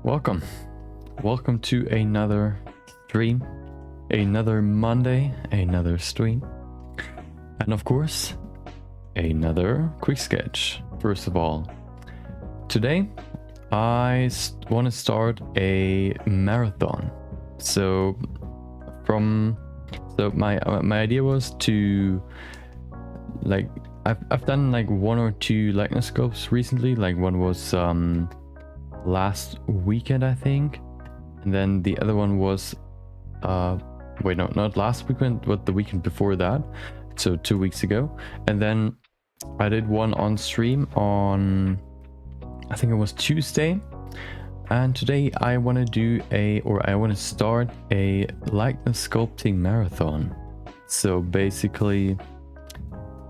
Welcome. Welcome to another stream, another Monday, another stream, and of course, another quick sketch. First of all, today I want to start a marathon. So my idea was to I've done like one or two likeness sculpts recently. Like one was last weekend, I think, and then the other one was wait, no, not last weekend, but the weekend before that, so 2 weeks ago. And then I did one on stream on, I think it was Tuesday, and today I want to start a likeness sculpting marathon. So basically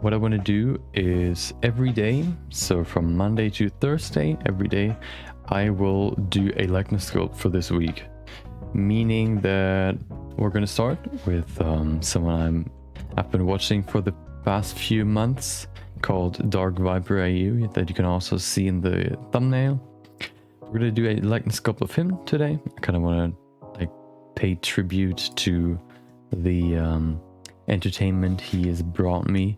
what I want to do is every day, so from Monday to Thursday, every day I will do a likeness sculpt for this week. Meaning that we're going to start with someone I've been watching for the past few months, called DarkViperAU, that you can also see in the thumbnail. We're going to do a likeness sculpt of him today. I kind of want to pay tribute to the entertainment he has brought me.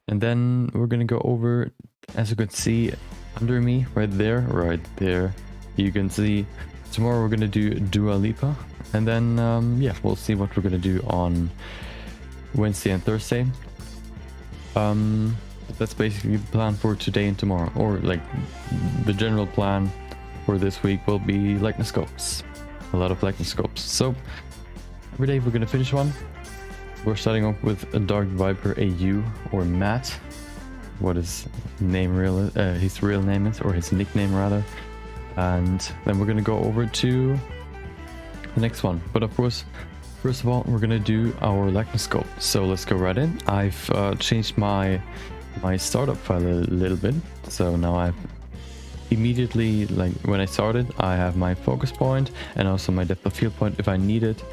And then we're going to go over, as you can see under me, right there, you can see tomorrow we're going to do Dua Lipa. And then, yeah, we'll see what we're going to do on Wednesday and Thursday. That's basically the plan for today and tomorrow. Or like the general plan for this week will be likeness sculpts. A lot of likeness sculpts. So every day we're going to finish one. We're starting off with a DarkViperAU, or Matt, what his real name is, or his nickname rather. And then we're gonna go over to the next one. But of course, first of all, we're gonna do our likeness sculpt. So let's go right in. I've changed my startup file a little bit. So now I've immediately, like when I started, I have my focus point and also my depth of field point if I need it.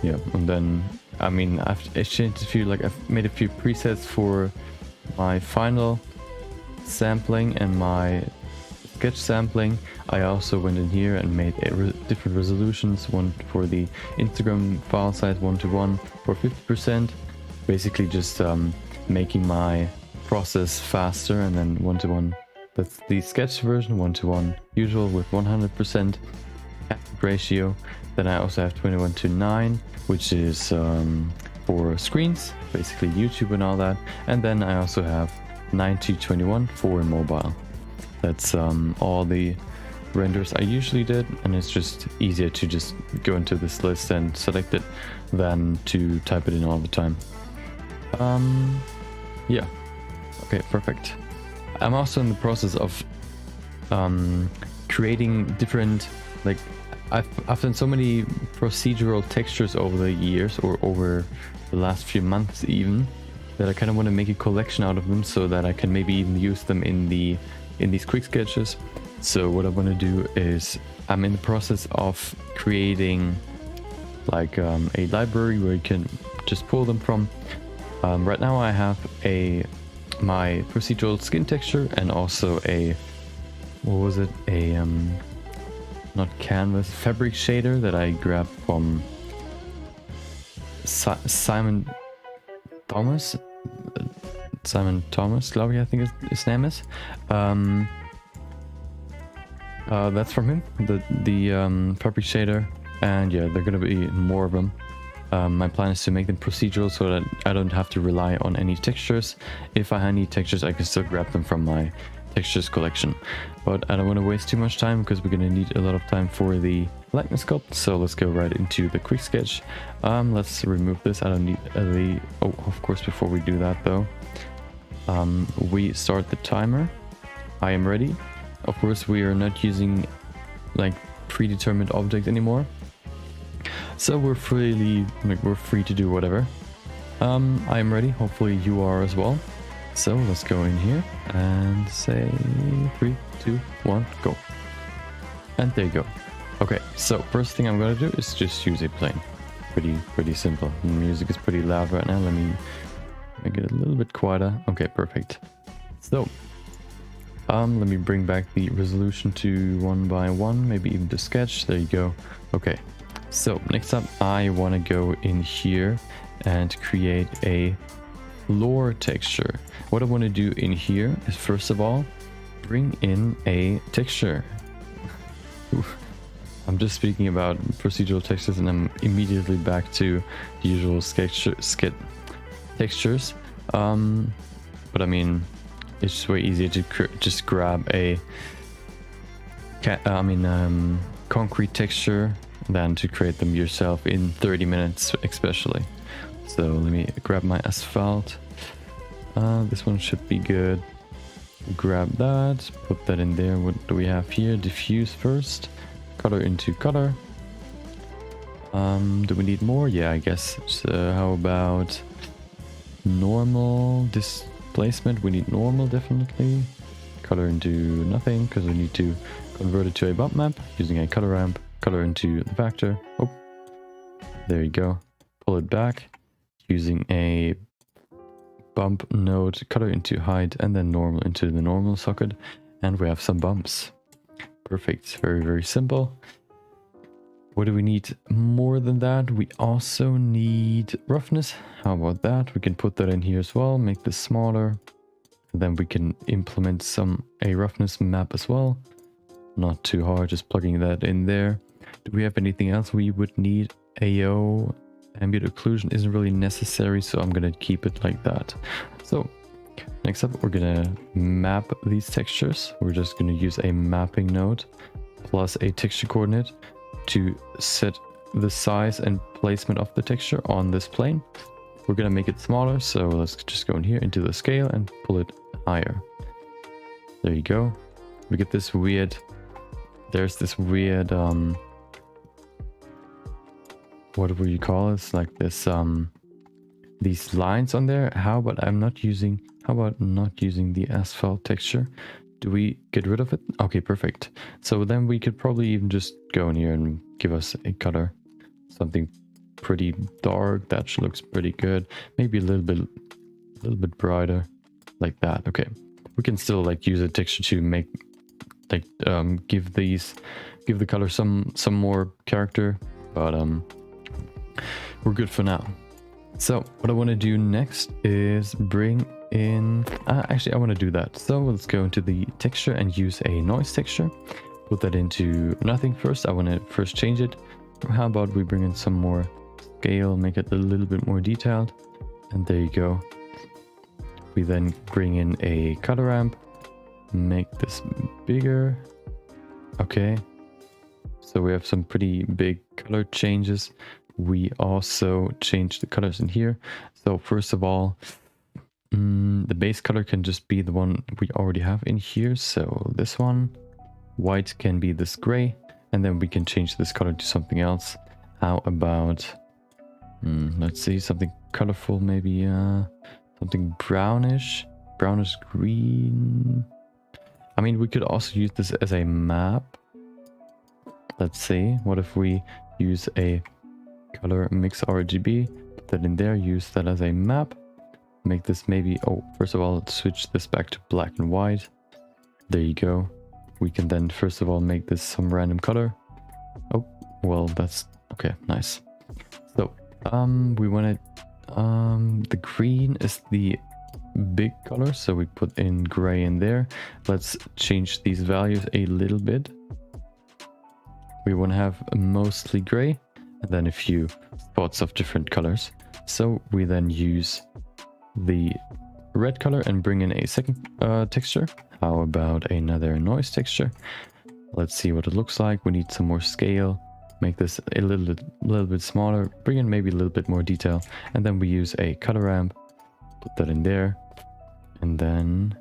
Yeah, and then I've changed a few, I've made a few presets for my final sampling and my sketch sampling. I also went in here and made different resolutions, one for the Instagram file size 1:1 for 50%, basically just making my process faster. And then 1:1, that's the sketch version, 1:1 usual with 100% aspect ratio. Then I also have 21:9, which is for screens, basically YouTube and all that. And then I also have 9:21 for mobile. That's all the renders I usually did, and it's just easier to just go into this list and select it than to type it in all the time. Yeah, okay, perfect. I'm also in the process of creating different, I've done so many procedural textures over the years, or over the last few months even, that I kind of want to make a collection out of them so that I can maybe even use them in these quick sketches. So what I want to do is, I'm in the process of creating a library where you can just pull them from. Right now I have my procedural skin texture and also not canvas, fabric shader that I grabbed from Simon Thomas, I think his name is. That's from him, the fabric shader, and yeah, there are gonna be more of them. My plan is to make them procedural so that I don't have to rely on any textures. If I need textures, I can still grab them from my textures collection, but I don't want to waste too much time because we're going to need a lot of time for the likeness sculpt. So let's go right into the quick sketch. Let's remove this. I don't need of course, before we do that though, we start the timer. I am ready. Of course, we are not using predetermined object anymore, so we're free to do whatever. I am ready. Hopefully you are as well. So let's go in here and say 3, 2, 1, go. And there you go. Okay, so first thing I'm gonna do is just use a plane. Pretty simple. The music is pretty loud right now. Let me make it a little bit quieter. Okay, perfect. So Let me bring back the resolution to 1 by 1, maybe even the sketch. There you go. Okay, so next up I want to go in here and create a floor texture. What I want to do in here is first of all bring in a texture. I'm just speaking about procedural textures and I'm immediately back to the usual sketch textures. But I mean, it's just way easier to just grab a concrete texture than to create them yourself in 30 minutes especially. So let me grab my asphalt. This one should be good. Grab that, put that in there. What do we have here? Diffuse first, color into color. Do we need more? Yeah, I guess. So how about normal displacement? We need normal definitely. Color into nothing because we need to convert it to a bump map using a color ramp. Color into the factor. Oh, there you go. Pull it back using a bump node, color into height, and then normal into the normal socket, and we have some bumps. Perfect. Very, very simple. What do we need more than that? We also need roughness. How about that? We can put that in here as well, make this smaller, and then we can implement a roughness map as well. Not too hard, just plugging that in there. Do we have anything else we would need? AO ambient occlusion isn't really necessary, so I'm gonna keep it like that. So next up, we're gonna map these textures. We're just gonna use a mapping node plus a texture coordinate to set the size and placement of the texture on this plane. We're gonna make it smaller, so let's just go in here into the scale and pull it higher. There you go. We get this weird, there's this weird what would you call it? It's like this these lines on there. How about not using the asphalt texture? Do we get rid of it? Okay, perfect. So then we could probably even just go in here and give us a color, something pretty dark. That looks pretty good. Maybe a little bit brighter, like that. Okay, we can still like use a texture to make like give the color some more character, but we're good for now. So what I want to do next is bring in actually I want to do that. So let's go into the texture and use a noise texture. Put that into nothing first. I want to first change it. How about we bring in some more scale, make it a little bit more detailed, and there you go. We then bring in a color ramp, make this bigger. Okay, so we have some pretty big color changes. We also change the colors in here. So first of all, the base color can just be the one we already have in here. So this one, white can be this gray, and then we can change this color to something else. How about, let's see, something colorful, maybe something brownish green. I mean, we could also use this as a map. Let's see, what if we use a color mix RGB, put that in there, use that as a map, make this maybe, oh, first of all, let's switch this back to black and white. There you go. We can then first of all make this some random color. Oh, well, that's okay, nice. So we want it, the green is the big color, so we put in gray in there. Let's change these values a little bit. We want to have mostly gray and then a few spots of different colors. So we then use the red color and bring in a second texture. How about another noise texture? Let's see what it looks like. We need some more scale. Make this a little bit smaller. Bring in maybe a little bit more detail. And then we use a color ramp. Put that in there. And then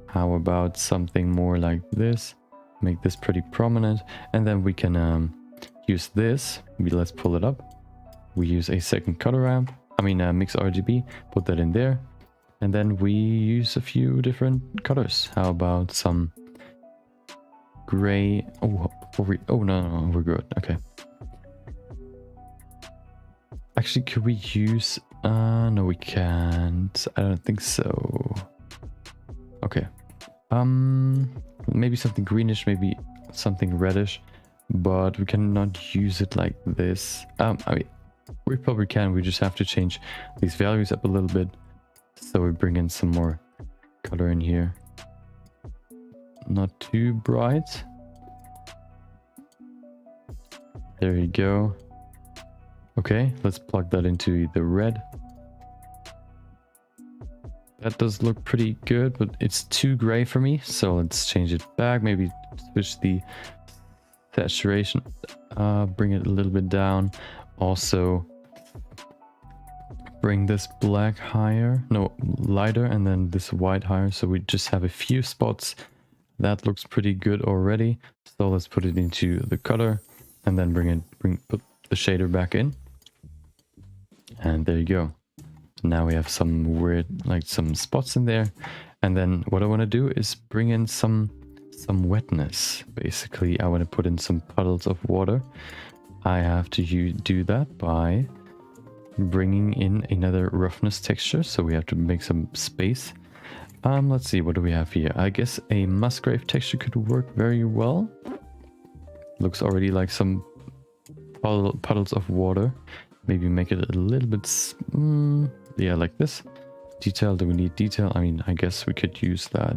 how about something more like this? Make this pretty prominent. And then we can use this. Let's pull it up. We use a second color ramp. Mix RGB. Put that in there. And then we use a few different colors. How about some gray? Oh no, we're good. Okay. Actually, could we use? No, we can't. I don't think so. Okay. Maybe something greenish, maybe something reddish, but we cannot use it like this. I mean, we probably can. We just have to change these values up a little bit. So we bring in some more color in here. Not too bright. There you go. Okay, let's plug that into the red. That does look pretty good, but it's too gray for me. So let's change it back. Maybe switch the saturation. Bring it a little bit down. Also, bring this black higher. No, lighter, and then this white higher. So we just have a few spots. That looks pretty good already. So let's put it into the color, and then put the shader back in. And there you go. Now we have some weird, like some spots in there. And then what I want to do is bring in some wetness. Basically, I want to put in some puddles of water. I have to do that by bringing in another roughness texture. So we have to make some space. Let's see, what do we have here? I guess a Musgrave texture could work very well. Looks already like some puddles of water. Maybe make it a little bit, yeah, like this. Detail, do we need detail? I mean, I guess we could use that.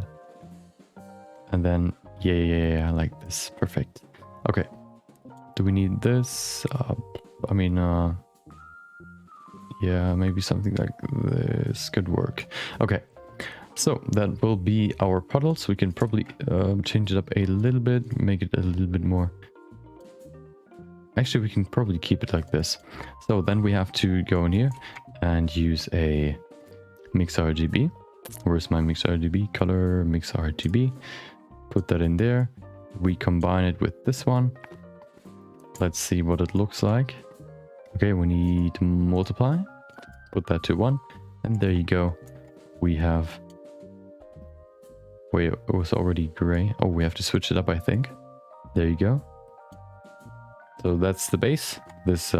And then, yeah, I like this. Perfect. Okay. Do we need this? I mean, yeah, maybe something like this could work. Okay. So that will be our puddles. We can probably change it up a little bit, make it a little bit more. Actually, we can probably keep it like this. So then we have to go in here and use a mix RGB. Where's my mix RGB? Color mix RGB. Put that in there. We combine it with this one. Let's see what it looks like. Okay, we need to multiply. Put that to 1. And there you go. We have... Wait, it was already gray. Oh, we have to switch it up, I think. There you go. So that's the base, this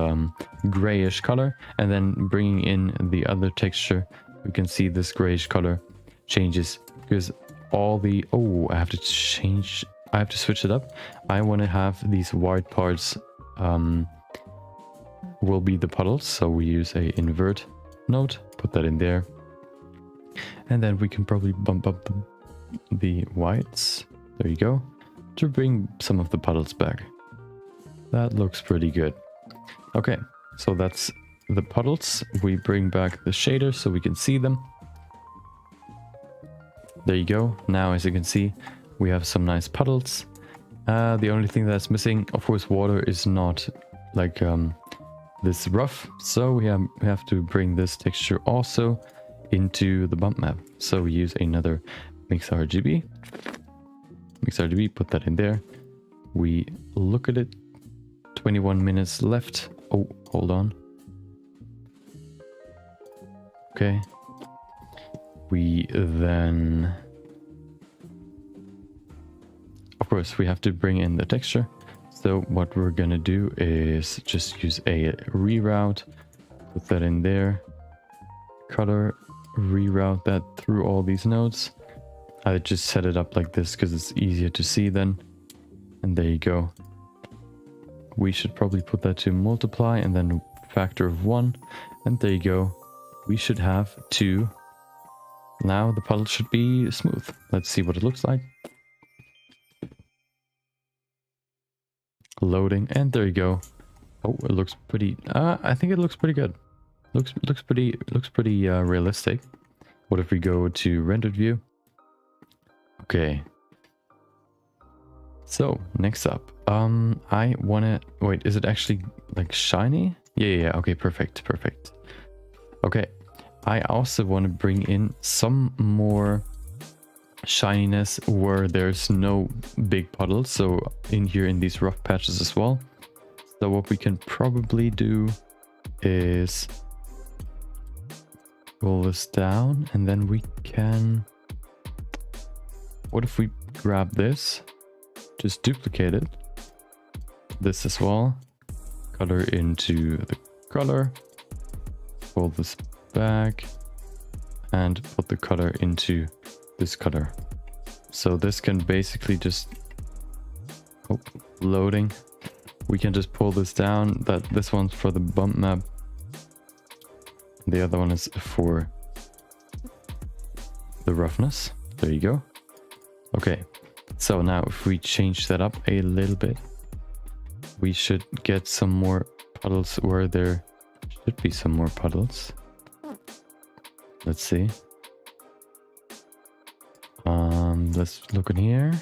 grayish color, and then bringing in the other texture, we can see this grayish color changes because all the, I have to switch it up. I want to have these white parts will be the puddles, so we use a invert node, put that in there, and then we can probably bump up the whites, there you go, to bring some of the puddles back. That looks pretty good. Okay, so that's the puddles. We bring back the shaders so we can see them. There you go. Now, as you can see, we have some nice puddles. The only thing that's missing, of course, water is not like this rough. So we have to bring this texture also into the bump map. So we use another mix RGB. Mix RGB, put that in there. We look at it. 21 minutes left. Oh, hold on. Okay. We then... Of course, we have to bring in the texture. So what we're gonna do is just use a reroute. Put that in there. Color. Reroute that through all these nodes. I just set it up like this because it's easier to see then. And there you go. We should probably put that to multiply and then factor of 1. And there you go. We should have 2. Now the puddle should be smooth. Let's see what it looks like. Loading, and there you go. Oh, it looks pretty... I think it looks pretty good. Looks pretty realistic. What if we go to rendered view? Okay. So, next up, I wanna, wait, is it actually like shiny? Yeah, okay, perfect. Okay, I also want to bring in some more shininess where there's no big puddles, so in here in these rough patches as well. So what we can probably do is roll this down, and then we can, what if we grab this? Just duplicate it. This as well. Color into the color. Fold this back. And put the color into this color. So this can basically just, oh, loading. We can just pull this down. This one's for the bump map. The other one is for the roughness. There you go. Okay, so now if we change that up a little bit, we should get some more puddles where there should be some more puddles. Let's see. Let's look in here.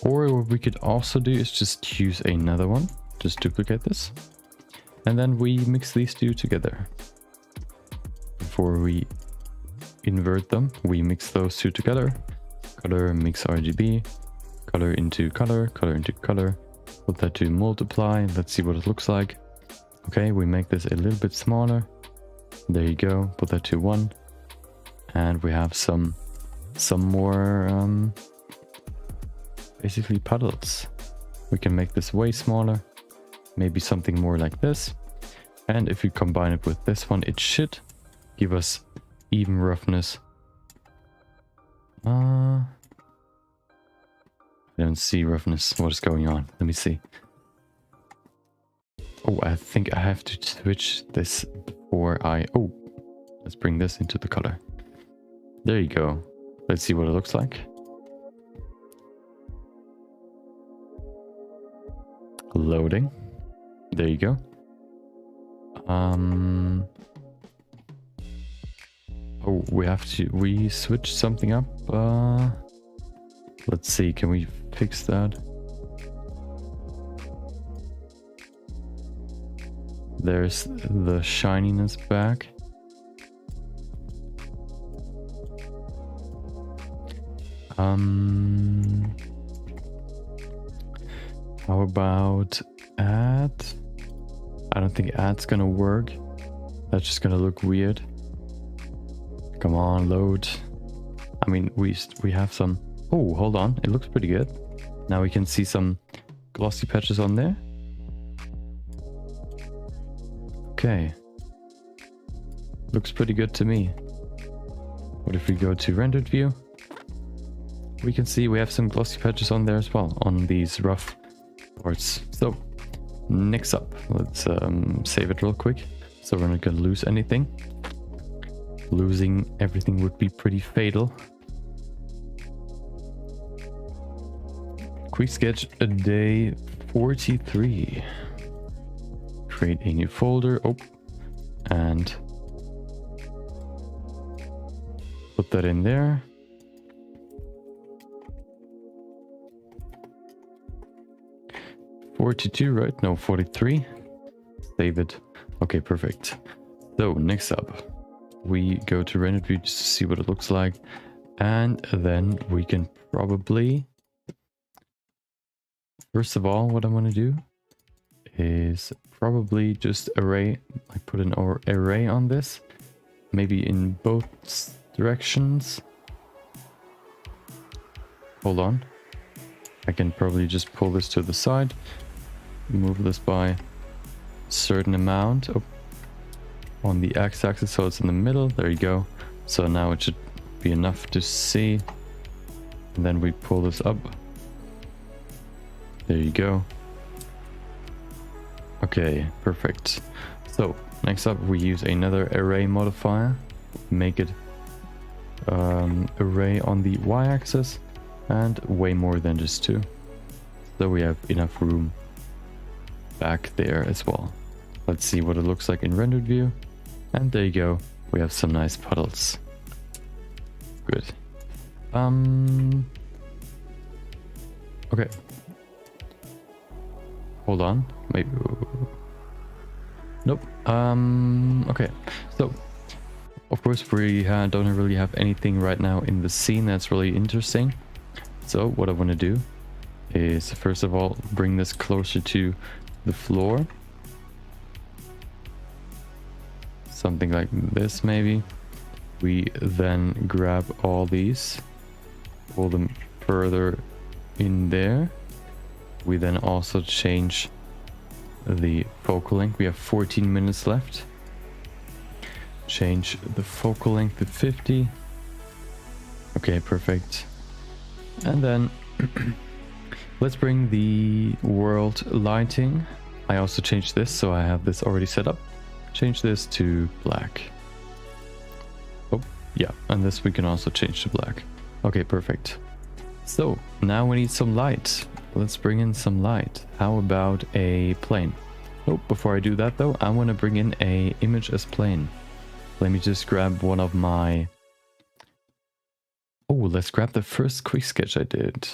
Or what we could also do is just use another one. Just duplicate this. And then we mix these two together. Before we invert them, we mix those two together. Color, mix RGB. Color into color, color into color. Put that to multiply. Let's see what it looks like. Okay, we make this a little bit smaller. There you go. Put that to 1. And we have some more basically puddles. We can make this way smaller, maybe something more like this. And if we combine it with this one, it should give us even roughness. I don't see roughness. What is going on? Let me see. Oh, I think I have to switch this before oh, let's bring this into the color. There you go. Let's see what it looks like. Loading. There you go. Oh, we switch something up. Let's see, can we fix that? There's the shininess back. How about add? I don't think add's gonna work. That's just gonna look weird. Come on, load. I mean, we have some. Oh, hold on. It looks pretty good. Now we can see some glossy patches on there. Okay. Looks pretty good to me. What if we go to rendered view? We can see we have some glossy patches on there as well, on these rough parts. So, next up, let's save it real quick. So we're not gonna lose anything. Losing everything would be pretty fatal. Quick sketch a day 43. Create a new folder. Oh, and put that in there. $42, right? No, 43. Save it. Okay, perfect. So next up, we go to rendered view just to see what it looks like, and then we can probably, first of all, what I want to do is probably just put an array on this, maybe in both directions. Hold on, I can probably just pull this to the side, move this by a certain amount on the x-axis so it's in the middle. There you go. So now it should be enough to see, and then we pull this up. There you go. Okay, perfect. So next up, we use another array modifier, make it array on the y-axis, and way more than just 2, so we have enough room back there as well. Let's see what it looks like in rendered view, and there you go. We have some nice puddles. Good. Okay. Hold on. Maybe. Nope. Okay. So, of course, we don't really have anything right now in the scene that's really interesting. So, what I want to do is, first of all, bring this closer to the floor. Something like this, maybe. We then grab all these, pull them further in there. We then also change the focal length. We have 14 minutes left. Change the focal length to 50. Okay, perfect. And then let's bring the world lighting. I also changed this, so I have this already set up. Change this to black. Oh, yeah, and this we can also change to black. Okay, perfect. So now we need some light. Let's bring in some light. How about a plane? Oh, before I do that though, I want to bring in a image as plane. Let me just grab one of my... Oh, let's grab the first quick sketch I did.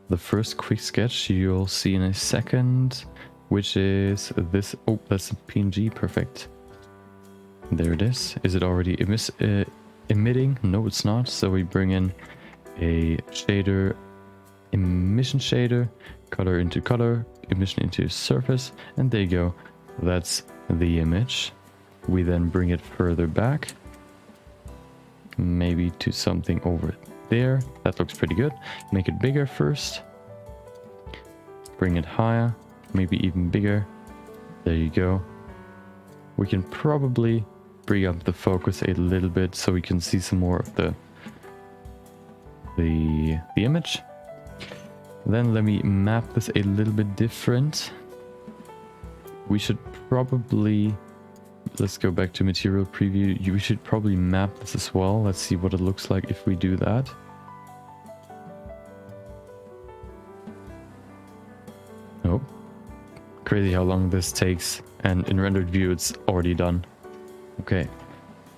The first quick sketch you'll see in a second, which is this. Oh, that's a PNG, perfect. There it is. Is it already emitting? No, it's not. So we bring in a shader, emission shader, color into color, emission into surface, and there you go. That's the image. We then bring it further back, maybe to something over there. That looks pretty good. Make it bigger first. Bring it higher, maybe even bigger. There you go. We can probably bring up the focus a little bit so we can see some more of the image. Then let me map this a little bit different. We should probably, let's go back to material preview. We should probably map this as well. Let's see what it looks like if we do that. Oh, crazy how long this takes, and in rendered view it's already done. Okay,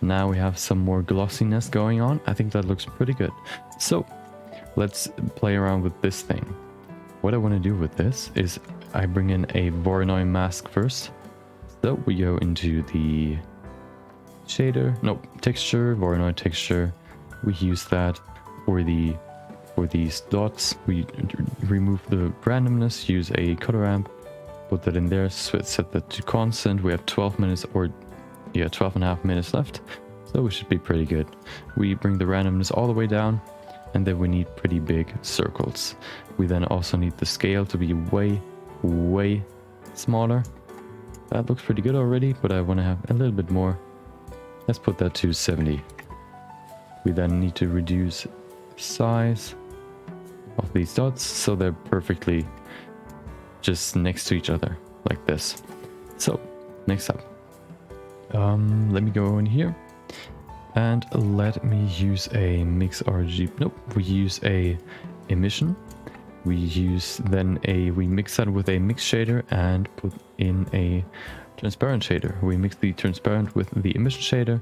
now we have some more glossiness going on. I think that looks pretty good. So let's play around with this thing. What I want to do with this is I bring in a Voronoi mask first. So we go into the shader, no, texture, Voronoi texture. We use that for these dots. We remove the randomness, use a color ramp, put that in there, set that to constant. We have 12 minutes, or yeah, 12 and a half minutes left. So we should be pretty good. We bring the randomness all the way down, and then we need pretty big circles. We then also need the scale to be way smaller. That looks pretty good already, but I want to have a little bit more. Let's put that to 70. We then need to reduce size of these dots so they're perfectly just next to each other, like this. So, next up. Let me go in here and let me use a mix RGB. Nope, we use a emission. We mix that with a mix shader and put in a transparent shader. We mix the transparent with the emission shader,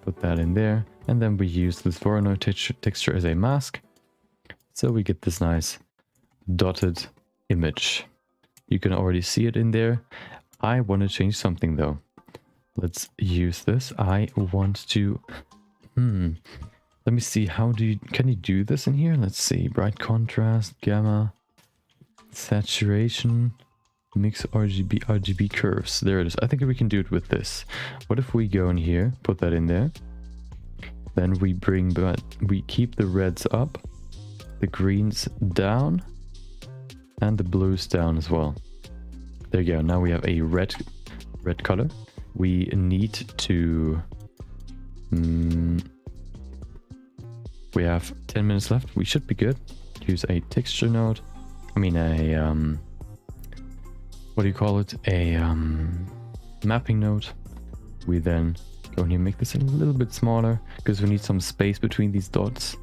put that in there, and then we use this Voronoi texture as a mask. So we get this nice dotted image. You can already see it in there. I want to change something though. Let's use this. I want to... Let me see, can you do this in here? Let's see, bright contrast, gamma, saturation, mix RGB curves. There it is. I think we can do it with this. What if we go in here, put that in there. Then we keep the reds up, the greens down, and the blues down as well. There you go. Now we have a red color. We need to... we have 10 minutes left. We should be good. Use a texture node. I mean what do you call it? A mapping node. We then go in here, make this a little bit smaller because we need some space between these dots.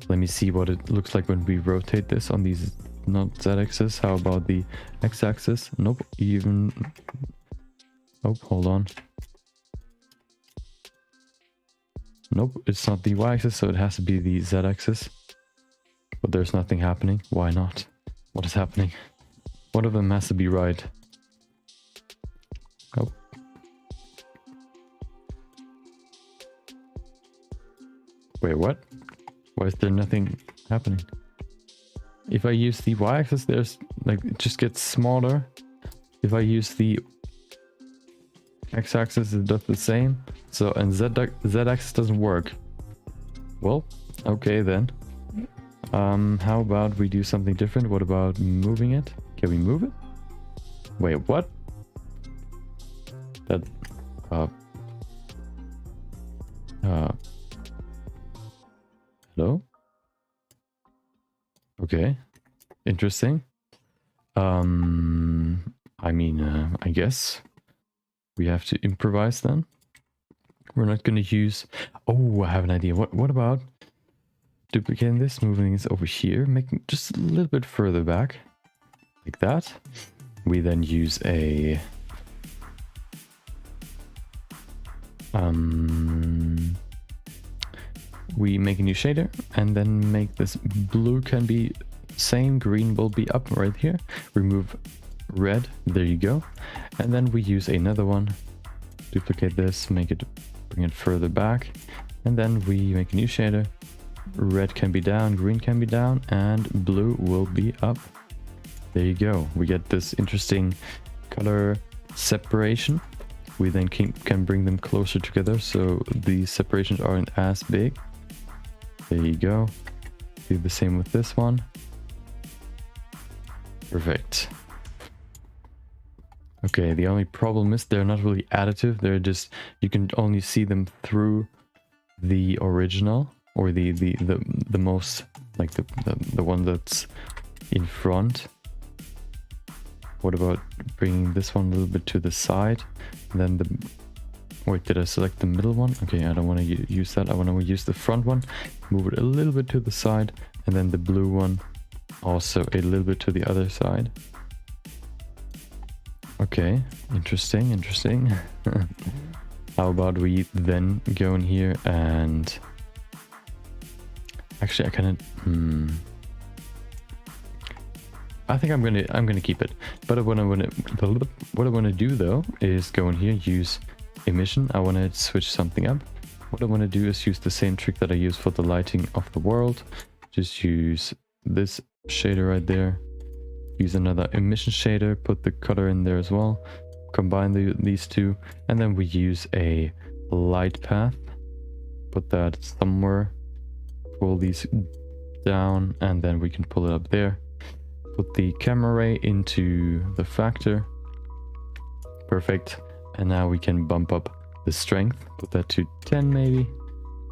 Let me see what it looks like when we rotate this on these, not z-axis. How about the x-axis? Nope, even... Oh, hold on. Nope, it's not the y-axis, so it has to be the z-axis. But there's nothing happening. Why not? What is happening? One of them has to be right. Oh. Wait, what? Why is there nothing happening? If I use the y-axis, there's like, it just gets smaller. If I use the x-axis, it does the same. So, and z-axis doesn't work. Well, okay then. How about we do something different? What about moving it? Can we move it? Wait, what? That, hello? Okay, interesting. I mean, I guess we have to improvise then. We're not going to use... Oh, I have an idea. What about duplicating this, moving this over here, making just a little bit further back, like that. We then use a... we make a new shader and then make this blue can be same, green will be up right here. Remove red, there you go. And then we use another one, duplicate this, make it, bring it further back. And then we make a new shader. Red can be down, green can be down, and blue will be up. There you go. We get this interesting color separation. We then can bring them closer together so the separations aren't as big. There you go. Do the same with this one. Perfect. Okay, the only problem is they're not really additive. They're just, you can only see them through the original, or the most, like the one that's in front. What about bringing this one a little bit to the side? And then the... Wait, did I select the middle one? Okay, I don't want to use that. I want to use the front one. Move it a little bit to the side. And then the blue one also a little bit to the other side. Okay, interesting, interesting. How about we then go in here and... Actually, I kind of... I think I'm gonna keep it. But what I want to do though is go in here, use emission. I want to switch something up. What I want to do is use the same trick that I use for the lighting of the world. Just use this shader right there. Use another emission shader, put the color in there as well. Combine these two, and then we use a light path. Put that somewhere. Pull these down, and then we can pull it up there. Put the camera ray into the factor. Perfect. And now we can bump up the strength. Put that to 10 maybe,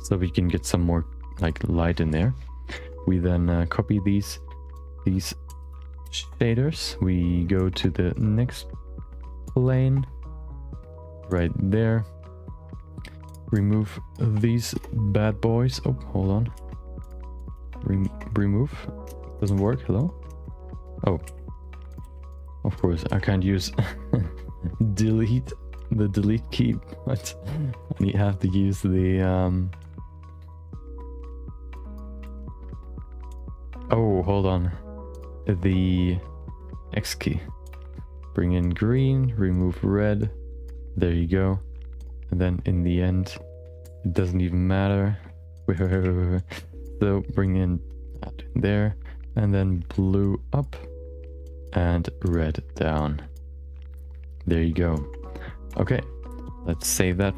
so we can get some more like light in there. We then copy these shaders. We go to the next plane right there. Remove these bad boys. Oh, hold on. Remove. Doesn't work. Hello. Oh, of course I can't use delete, the delete key, but I have to use the oh, hold on, the X key. Bring in green, remove red, there you go. And then in the end, it doesn't even matter. So bring in that in there. And then blue up and red down. There you go. Okay, let's save that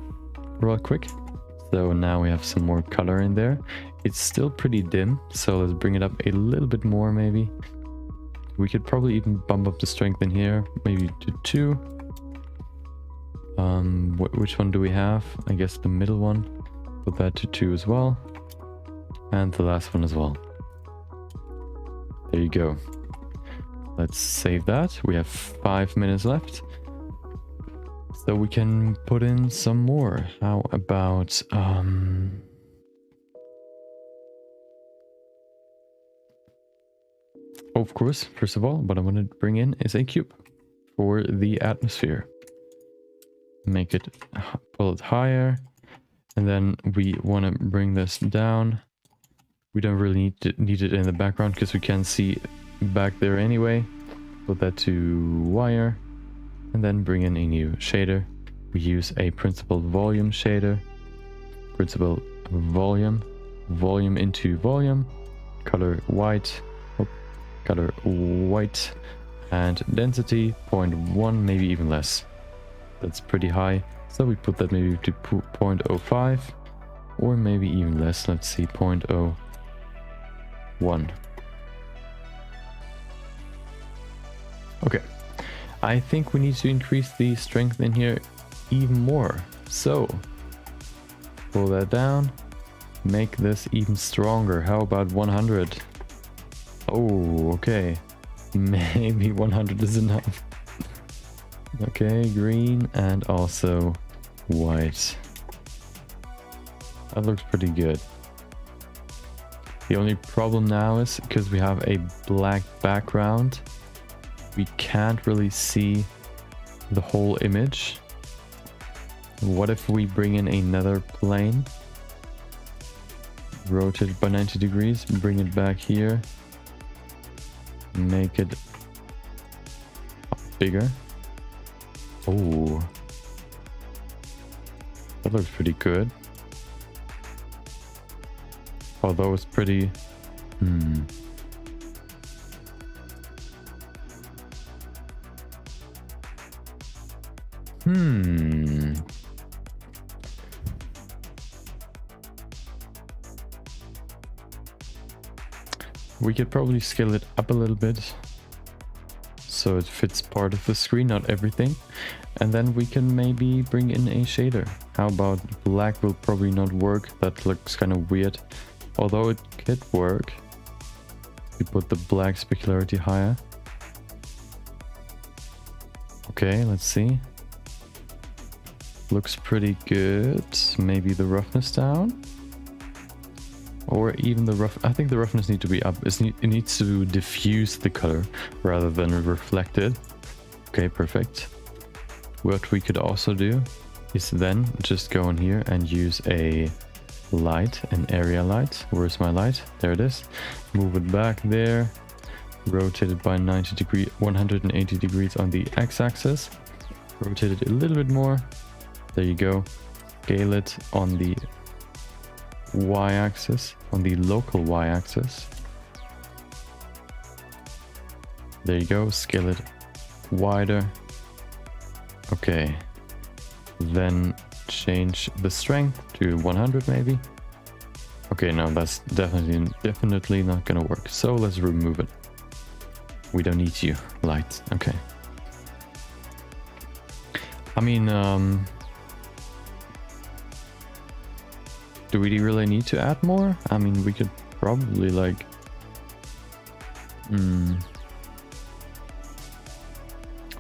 real quick. So now we have some more color in there. It's still pretty dim, so let's bring it up a little bit more maybe. We could probably even bump up the strength in here, maybe to 2. Which one do we have? I guess the middle one. Put that to 2 as well. And the last one as well. There you go. Let's save that. We have 5 minutes left. So we can put in some more. How about... of course, first of all, what I want to bring in is a cube for the atmosphere. Make it, pull it higher. And then we want to bring this down. We don't really need it in the background because we can see back there anyway. Put that to wire and then bring in a new shader. We use a principal volume shader. Principal volume, volume into volume, color white, color white, and density 0.1, maybe even less. That's pretty high. So we put that maybe to 0.05 or maybe even less. Let's see, 0.0. 1. Okay, I think we need to increase the strength in here even more. So, pull that down, make this even stronger. How about 100? Oh, okay. Maybe 100 is enough. Okay, green and also white. That looks pretty good. The only problem now is because we have a black background, we can't really see the whole image. What if we bring in another plane, rotate it by 90 degrees, bring it back here, make it bigger? Oh, that looks pretty good. Although it's pretty... We could probably scale it up a little bit so it fits part of the screen, not everything. And then we can maybe bring in a shader. How about black will probably not work. That looks kind of weird. Although it could work. We put the black specularity higher. Okay, let's see. Looks pretty good. Maybe the roughness down. Or even the rough... I think the roughness needs to be up. It needs to diffuse the color rather than reflect it. Okay, perfect. What we could also do is then just go in here and use a light, an area light. Where's my light? There it is. Move it back there. Rotate it by 90 degrees, 180 degrees on the x-axis. Rotate it a little bit more. There you go. Scale it on the y-axis, on the local y-axis. There you go. Scale it wider. Okay. Then change the strength to 100 maybe. Okay, no, that's definitely not gonna work. So let's remove it. We don't need you, light. Okay. I mean, do we really need to add more? I mean, we could probably like...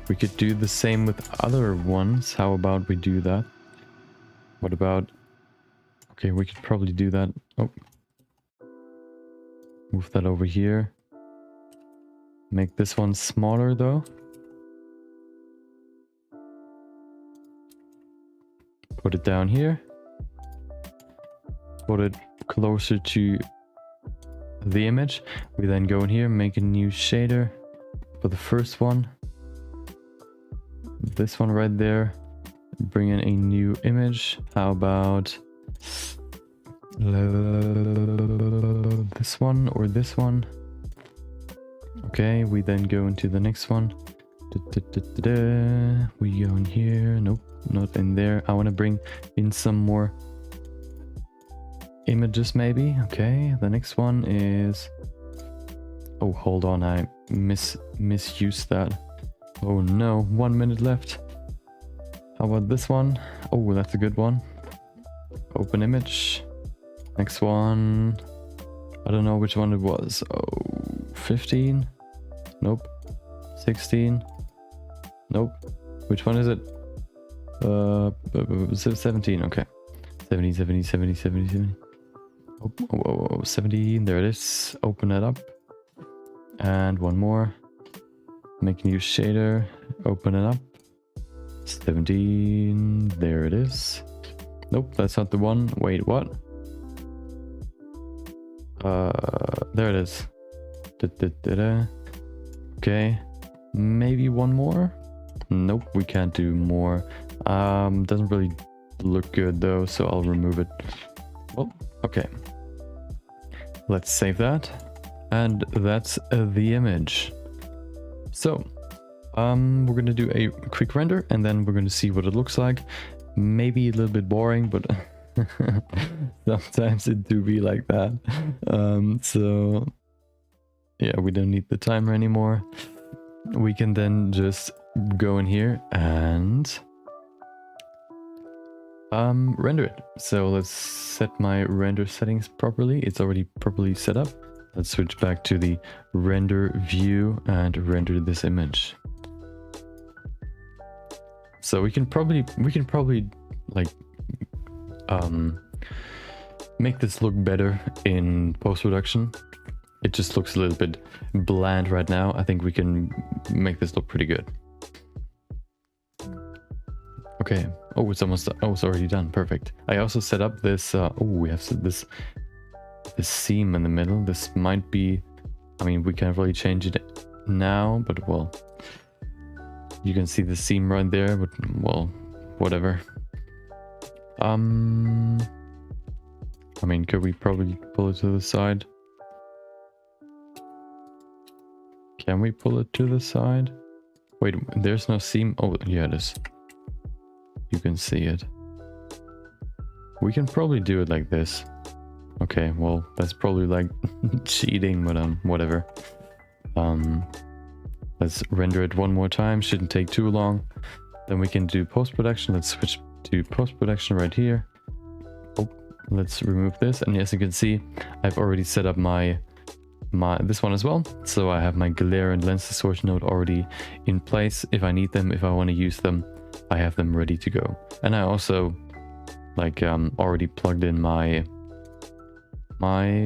We could do the same with other ones. How about we do that? What about... Okay, we could probably do that. Oh. Move that over here. Make this one smaller though. Put it down here. Put it closer to the image. We then go in here, make a new shader for the first one. This one right there. Bring in a new image. How about this one or this one? Okay, we then go into the next one. We go in here. Nope, not in there. I want to bring in some more images maybe. Okay, the next one is... Oh, hold on, I misused that. Oh no, 1 minute left. How about this one? Oh, that's a good one. Open image. Next one. I don't know which one it was. Oh, 15? Nope. 16? Nope. Which one is it? 17, okay. 70. Oh, 17, there it is. Open it up. And one more. Make a new shader. Open it up. 17, there it is. Nope, that's not the one. Wait, what? There it is. Okay, maybe one more? Nope, we can't do more. Doesn't really look good though, so I'll remove it. Well, okay. Let's save that. And that's the image. So, we're gonna do a quick render and then we're gonna see what it looks like. Maybe a little bit boring, but sometimes it do be like that. So yeah, we don't need the timer anymore. We can then just go in here and render it. So let's set my render settings properly. It's already properly set up. Let's switch back to the render view and render this image. So we can probably like make this look better in post-production. It just looks a little bit bland right now. I think we can make this look pretty good. Okay. Oh, it's almost. Oh, it's already done. Perfect. I also set up this. Oh, we have this seam in the middle. This might be. I mean, we can't really change it now, but well, you can see the seam right there. But well, whatever. I mean, could we probably pull it to the side? Can we pull it to the side? Wait, there's no seam. Oh, yeah, it is. You can see it. We can probably do it like this. Okay, well, that's probably like cheating, but whatever. Let's render it one more time. Shouldn't take too long. Then we can do post-production. Let's switch to post-production right here. Oh, let's remove this. And as you can see, I've already set up this one as well. So I have my glare and lens distortion node already in place. If I need them, if I want to use them, I have them ready to go. And I also like already plugged in my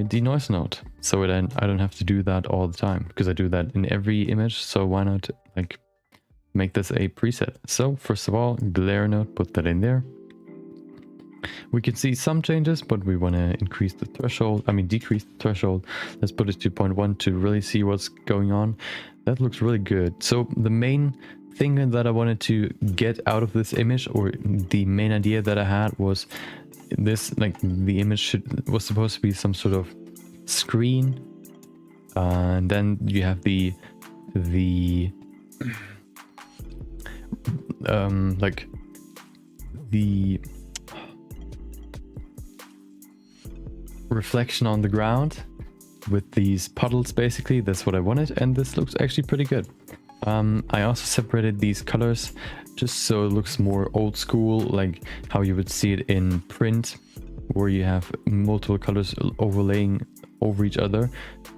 denoise node, so then I don't have to do that all the time, because I do that in every image. So why not like make this a preset? So first of all, glare node, put that in there. We can see some changes, but we want to increase the threshold. I mean, decrease the threshold. Let's put it to 0.1 to really see what's going on. That looks really good. So the main thing that I wanted to get out of this image, or the main idea that I had, was this, like the image was supposed to be some sort of screen, and then you have the like the reflection on the ground with these puddles. Basically, that's what I wanted, and this looks actually pretty good. I also separated these colors just so it looks more old school, like how you would see it in print, where you have multiple colors overlaying over each other.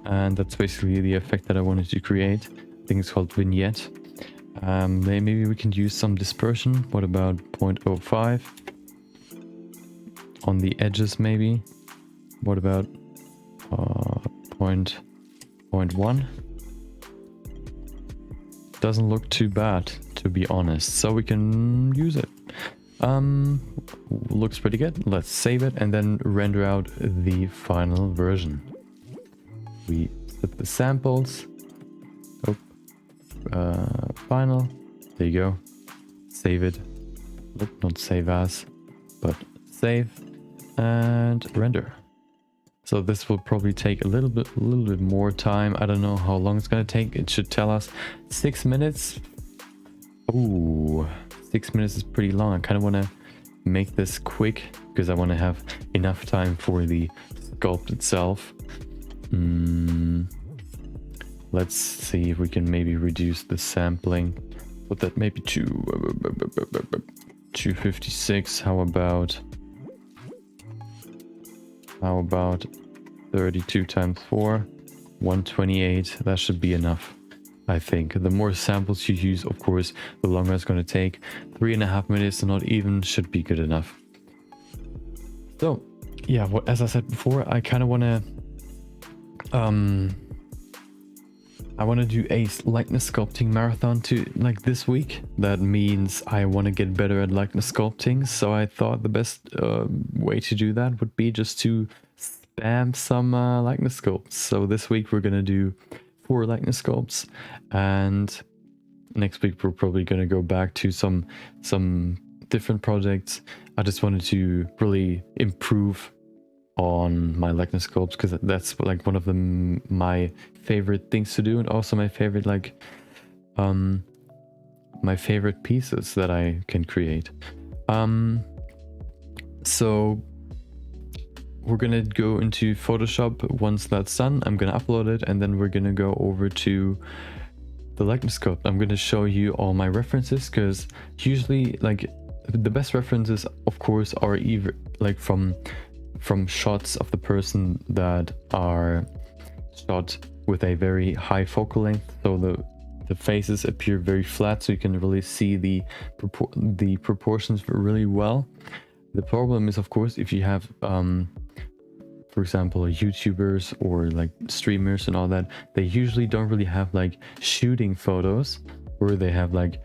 And that's basically the effect that I wanted to create. I think it's called vignette. Maybe we can use some dispersion. What about 0.05 on the edges? Maybe. What about 0.1? Doesn't look too bad, to be honest, so we can use it. Looks pretty good. Let's save it and then render out the final version. We set the samples. Final. There you go. Save it. Look, not save as, but save and render. So this will probably take a little bit more time. I don't know how long it's gonna take. It should tell us 6 minutes. Ooh, 6 minutes is pretty long. I kind of want to make this quick because I want to have enough time for the sculpt itself. Let's see if we can maybe reduce the sampling. Put that maybe to 256. How about 32 times 4? 128. That should be enough, I think. The more samples you use, of course, the longer it's going to take. 3.5 minutes, not even, should be good enough. So, yeah, as I said before, I kind of want to do a likeness sculpting marathon this week. That means I want to get better at likeness sculpting. So I thought the best way to do that would be just to spam some likeness sculpts. So this week we're gonna do 4 likeness sculpts, and next week we're probably gonna go back to some different projects. I just wanted to really improve on my likeness sculpts because that's like one of my favorite things to do, and also my favorite my favorite pieces that I can create. So we're gonna go into Photoshop. Once that's done, I'm gonna upload it, and then we're gonna go over to the likeness sculpt. I'm gonna show you all my references, because usually like the best references of course are either like from shots of the person that are shot with a very high focal length, so the faces appear very flat, so you can really see the proportions really well. The problem is, of course, if you have for example, YouTubers or like streamers and all that, they usually don't really have like shooting photos where they have like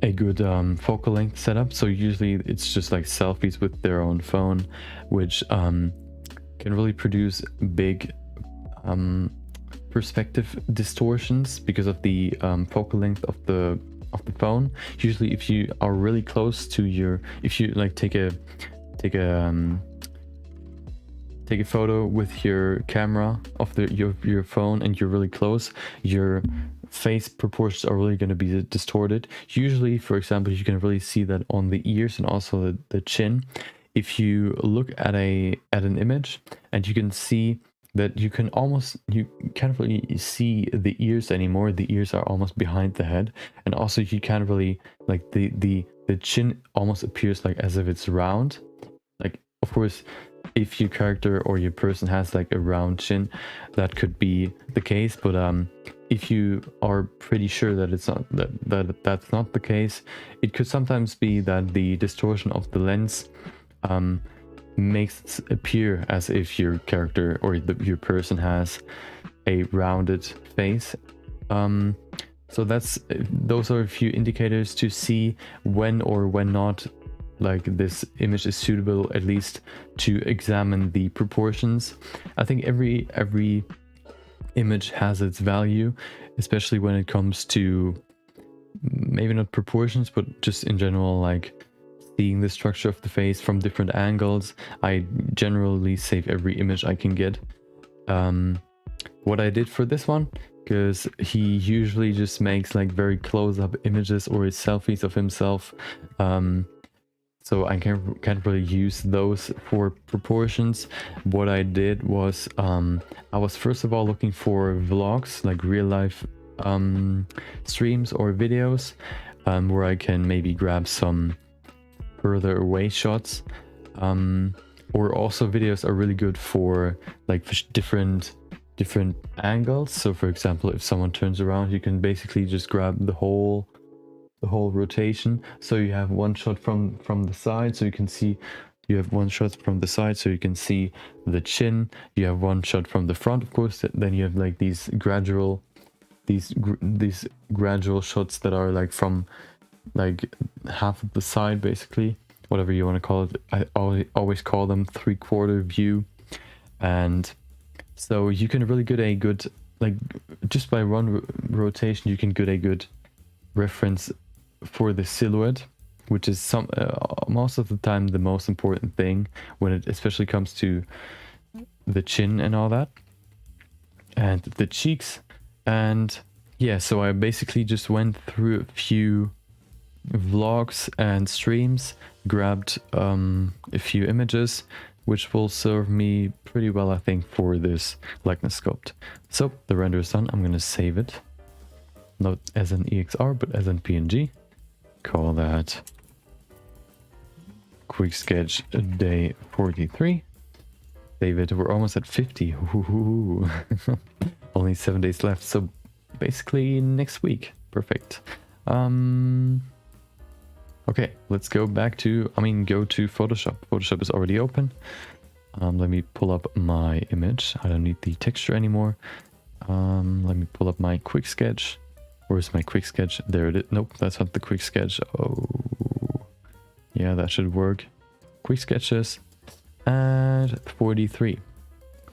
a good focal length setup. So usually it's just like selfies with their own phone, which can really produce big perspective distortions because of the focal length of the phone. Usually if you are really close to your, if you like take a photo with your camera of your phone and you're really close, your face proportions are really going to be distorted. Usually, for example, you can really see that on the ears and also the chin. If you look at an image and you can see that you can't really see the ears anymore. The ears are almost behind the head, and also you can't really like the chin almost appears like as if it's round. Like, of course, if your character or your person has like a round chin, that could be the case, but if you are pretty sure that it's not that's not the case, it could sometimes be that the distortion of the lens makes it appear as if your character or your person has a rounded face. So those are a few indicators to see when or when not like this image is suitable, at least to examine the proportions. I think every image has its value, especially when it comes to maybe not proportions, but just in general, like seeing the structure of the face from different angles. I generally save every image I can get. What I did for this one, because he usually just makes like very close-up images or selfies of himself, so I can't really use those for proportions. What I did was I was first of all looking for vlogs, like real life streams or videos, where I can maybe grab some further away shots, or also videos are really good for like different angles. So for example, if someone turns around, you can basically just grab the whole rotation, so you have one shot from the side, so you can see, you have one shot from the side so you can see the chin, you have one shot from the front, of course, then you have like these gradual shots that are like from like half of the side, basically, whatever you want to call it. I always call them 3/4 view. And so you can really get a good, like just by one rotation you can get a good reference for the silhouette, which is most of the time the most important thing when it especially comes to the chin and all that, and the cheeks. And yeah, so I basically just went through a few vlogs and streams, grabbed a few images, which will serve me pretty well, I think, for this likeness sculpt. So the render is done. I'm going to save it, not as an EXR, but as an PNG. Call that quick sketch day 43. Save it. We're almost at 50. Only 7 days left, so basically next week. Perfect. Okay, let's go back to, go to Photoshop. Photoshop is already open. Let me pull up my image. I don't need the texture anymore. Let me pull up my quick sketch. Where's my quick sketch? There it is. Nope, that's not the quick sketch. Oh, yeah, that should work. Quick sketches and 43.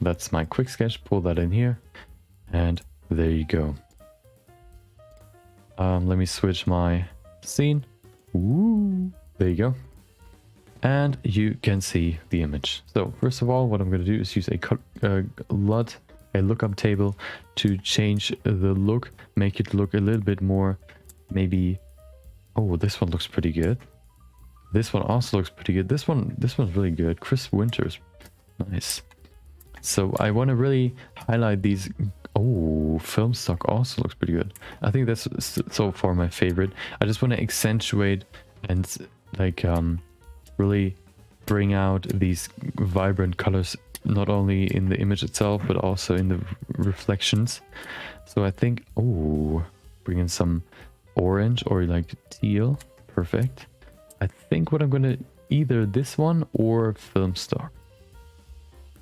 That's my quick sketch. Pull that in here, and there you go. Let me switch my scene. Ooh, there you go. And you can see the image. So first of all, what I'm going to do is use a lookup table to change the look, make it look a little bit more, maybe, oh, this one looks pretty good. This one also looks pretty good. This one's really good. Crisp Winters. Nice. So I want to really highlight these. Oh, film stock also looks pretty good. I think that's so far my favorite. I just want to accentuate and like really bring out these vibrant colors, not only in the image itself but also in the reflections. So I think, oh, bring in some orange or like teal. Perfect. I think what I'm gonna, either this one or film stock.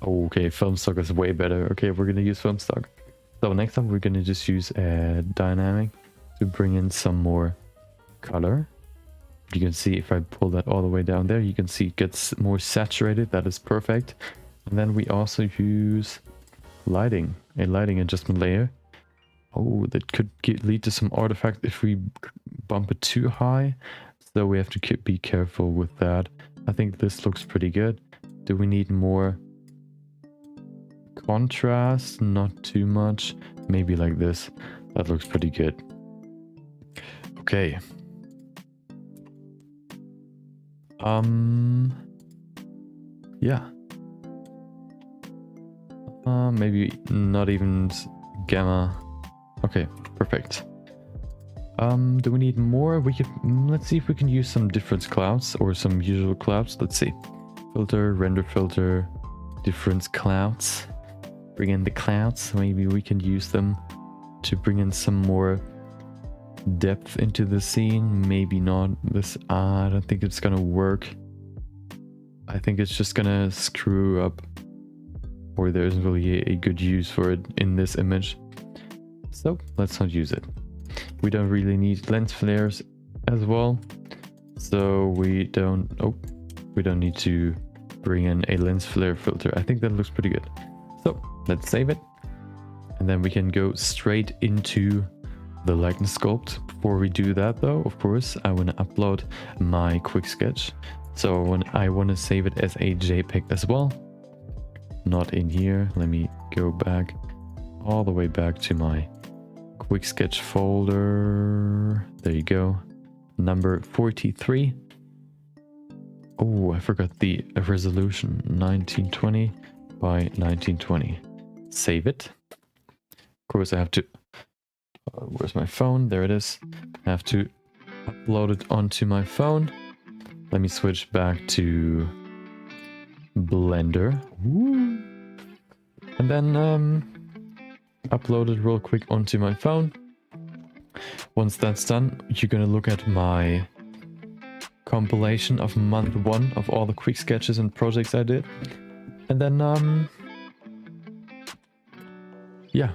Oh, okay, film stock is way better. Okay, we're gonna use film stock. So next time we're gonna just use a dynamic to bring in some more color. You can see if I pull that all the way down there, you can see it gets more saturated. That is perfect. And then we also use lighting, a lighting adjustment layer. Oh, that could lead to some artifact if we bump it too high. So we have to be careful with that. I think this looks pretty good. Do we need more contrast? Not too much. Maybe like this. That looks pretty good. Okay. Yeah. Maybe not even gamma. Okay, perfect. Do we need more? We could, let's see if we can use some difference clouds or some usual clouds. Let's see. Filter, render filter, difference clouds. Bring in the clouds. Maybe we can use them to bring in some more depth into the scene. Maybe not. This, I don't think it's gonna work. I think it's just gonna screw up, or there isn't really a good use for it in this image. So let's not use it. We don't really need lens flares as well, so we don't need to bring in a lens flare filter. I think that looks pretty good. So let's save it, and then we can go straight into the likeness sculpt. Before we do that though, of course, I want to upload my quick sketch. So when I want to save it as a JPEG as well, not in here. Let me go back, all the way back to my quick sketch folder. There you go. Number 43. Oh, I forgot the resolution. 1920 by 1920. Save it. Of course, I have to... where's my phone? There it is. I have to upload it onto my phone. Let me switch back to Blender. Ooh. And then upload it real quick onto my phone. Once that's done, you're gonna look at my compilation of month 1 of all the quick sketches and projects I did. And then yeah,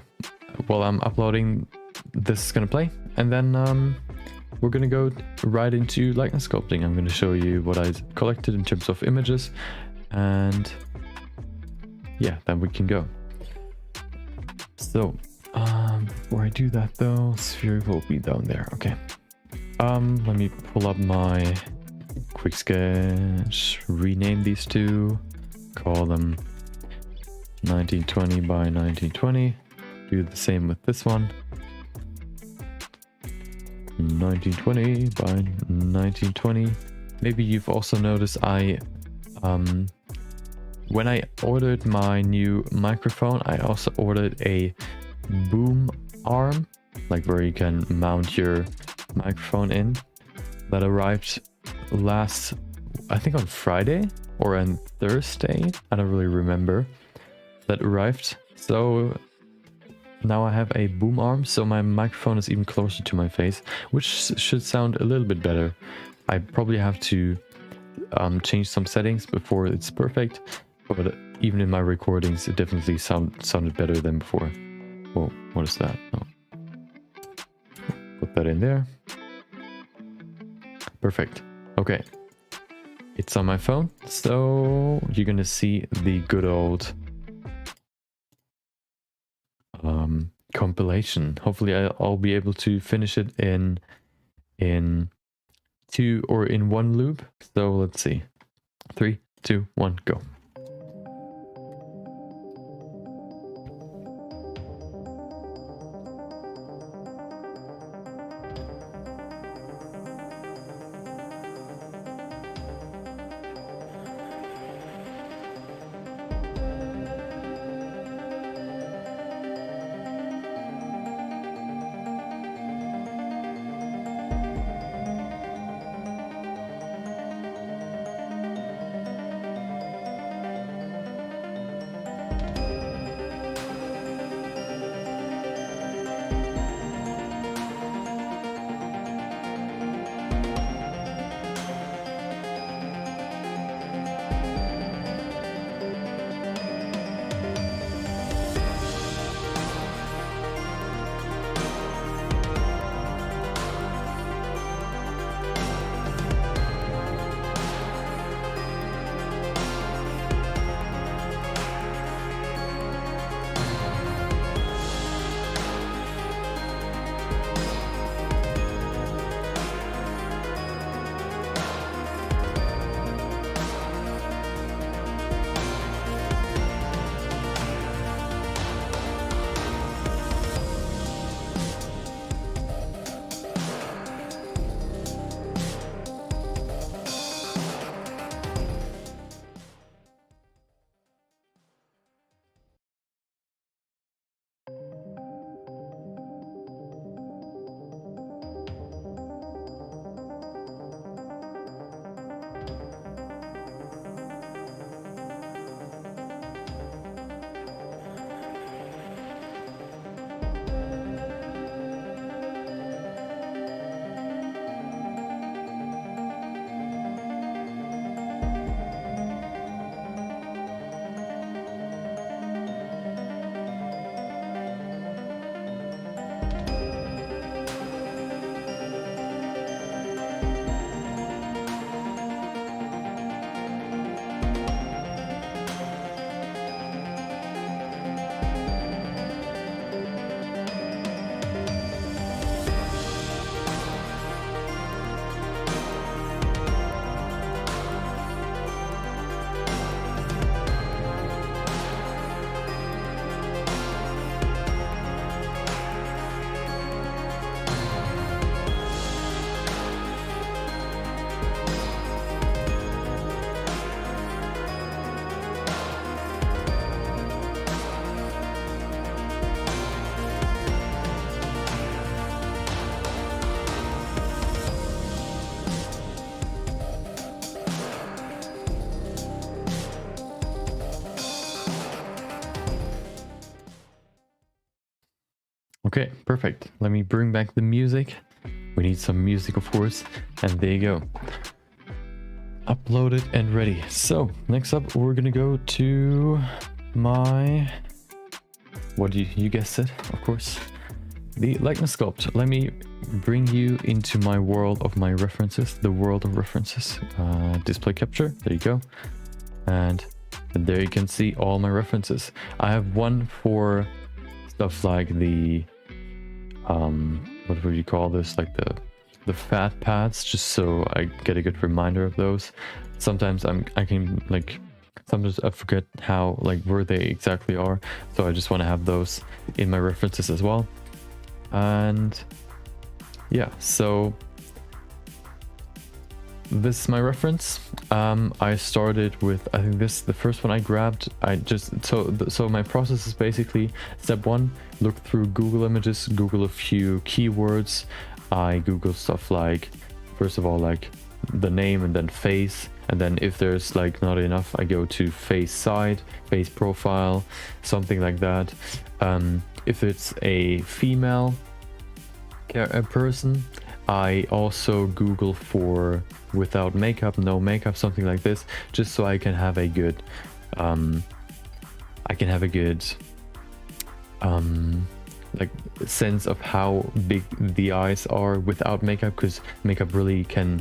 while I'm uploading, this is gonna play, and then we're gonna go right into likeness sculpting. I'm gonna show you what I collected in terms of images, and yeah, then we can go. So before I do that though, sphere will be down there. Okay. Let me pull up my quick sketch, rename these two, call them 1920 by 1920. Do the same with this one. 1920 by 1920. Maybe you've also noticed I when I ordered my new microphone, I also ordered a boom arm, like where you can mount your microphone in. That arrived last, I think on Friday or on Thursday, I don't really remember. That arrived, so now I have a boom arm, so my microphone is even closer to my face, which should sound a little bit better. I probably have to change some settings before it's perfect, but even in my recordings it definitely sounded better than before. Whoa, what is that? Oh. Put that in there. Perfect. Okay. It's on my phone, so you're gonna see the good old compilation. Hopefully I'll be able to finish it in 2 or in 1 loop. So let's see. 3, 2, 1, go. Okay, perfect. Let me bring back the music. We need some music, of course. And there you go. Uploaded and ready. So, next up, we're gonna go to my... What do you guessed it, of course. The likeness sculpt. Let me bring you into my world of my references. The world of references. Display capture. There you go. And there you can see all my references. I have one for stuff like the... what would you call this? Like the fat pads, just so I get a good reminder of those. Sometimes sometimes I forget how, like, where they exactly are, so I just want to have those in my references as well. And yeah, so this is my reference. I started with, I think this the first one I grabbed. So my process is basically step one: look through Google Images, Google a few keywords. I Google stuff like, first of all, like the name and then face, and then if there's like not enough, I go to face side, face profile, something like that. If it's a female person, I also Google for without makeup, no makeup, something like this, just so I can have a good like sense of how big the eyes are without makeup, because makeup really can